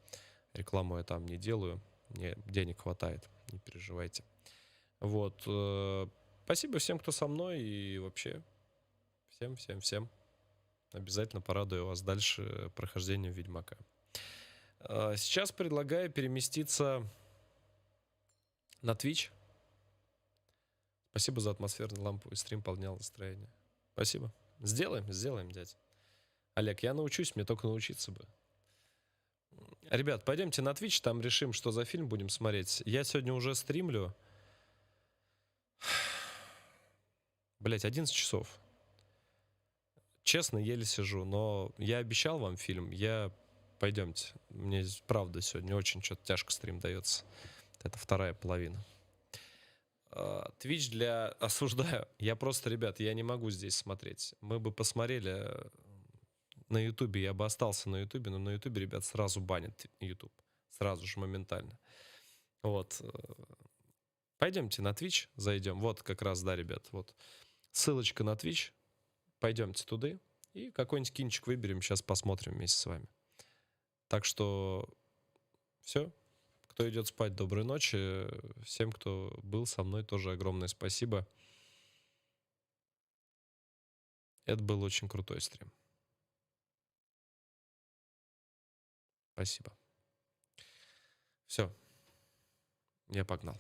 A: Рекламу я там не делаю. Мне денег хватает, не переживайте. Вот. Спасибо всем, кто со мной. И вообще всем. Обязательно порадую вас дальше прохождением Ведьмака. Сейчас предлагаю переместиться на Twitch. Спасибо за атмосферный ламповый стрим, поднял настроение. Спасибо. Сделаем, дядь. Олег, я научусь, мне только научиться бы. Ребят, пойдемте на Twitch, там решим, что за фильм будем смотреть. Я сегодня уже стримлю. Блять, 11 часов. Честно, еле сижу, но я обещал вам фильм. Пойдемте. Мне правда сегодня очень что-то тяжко стрим дается. Это вторая половина. Twitch для... Осуждаю. Я просто, ребят, я не могу здесь смотреть. Мы бы посмотрели на Ютубе, я бы остался на Ютубе, но на Ютубе, ребят, сразу банят Ютуб. Сразу же, моментально. Вот. Пойдемте на Twitch, зайдем. Вот как раз, да, ребят, вот. Ссылочка на Twitch. Пойдемте туда и какой-нибудь кинчик выберем. Сейчас посмотрим вместе с вами. Так что все. Кто идет спать, доброй ночи. Всем, кто был со мной, тоже огромное спасибо. Это был очень крутой стрим. Спасибо. Все. Я погнал.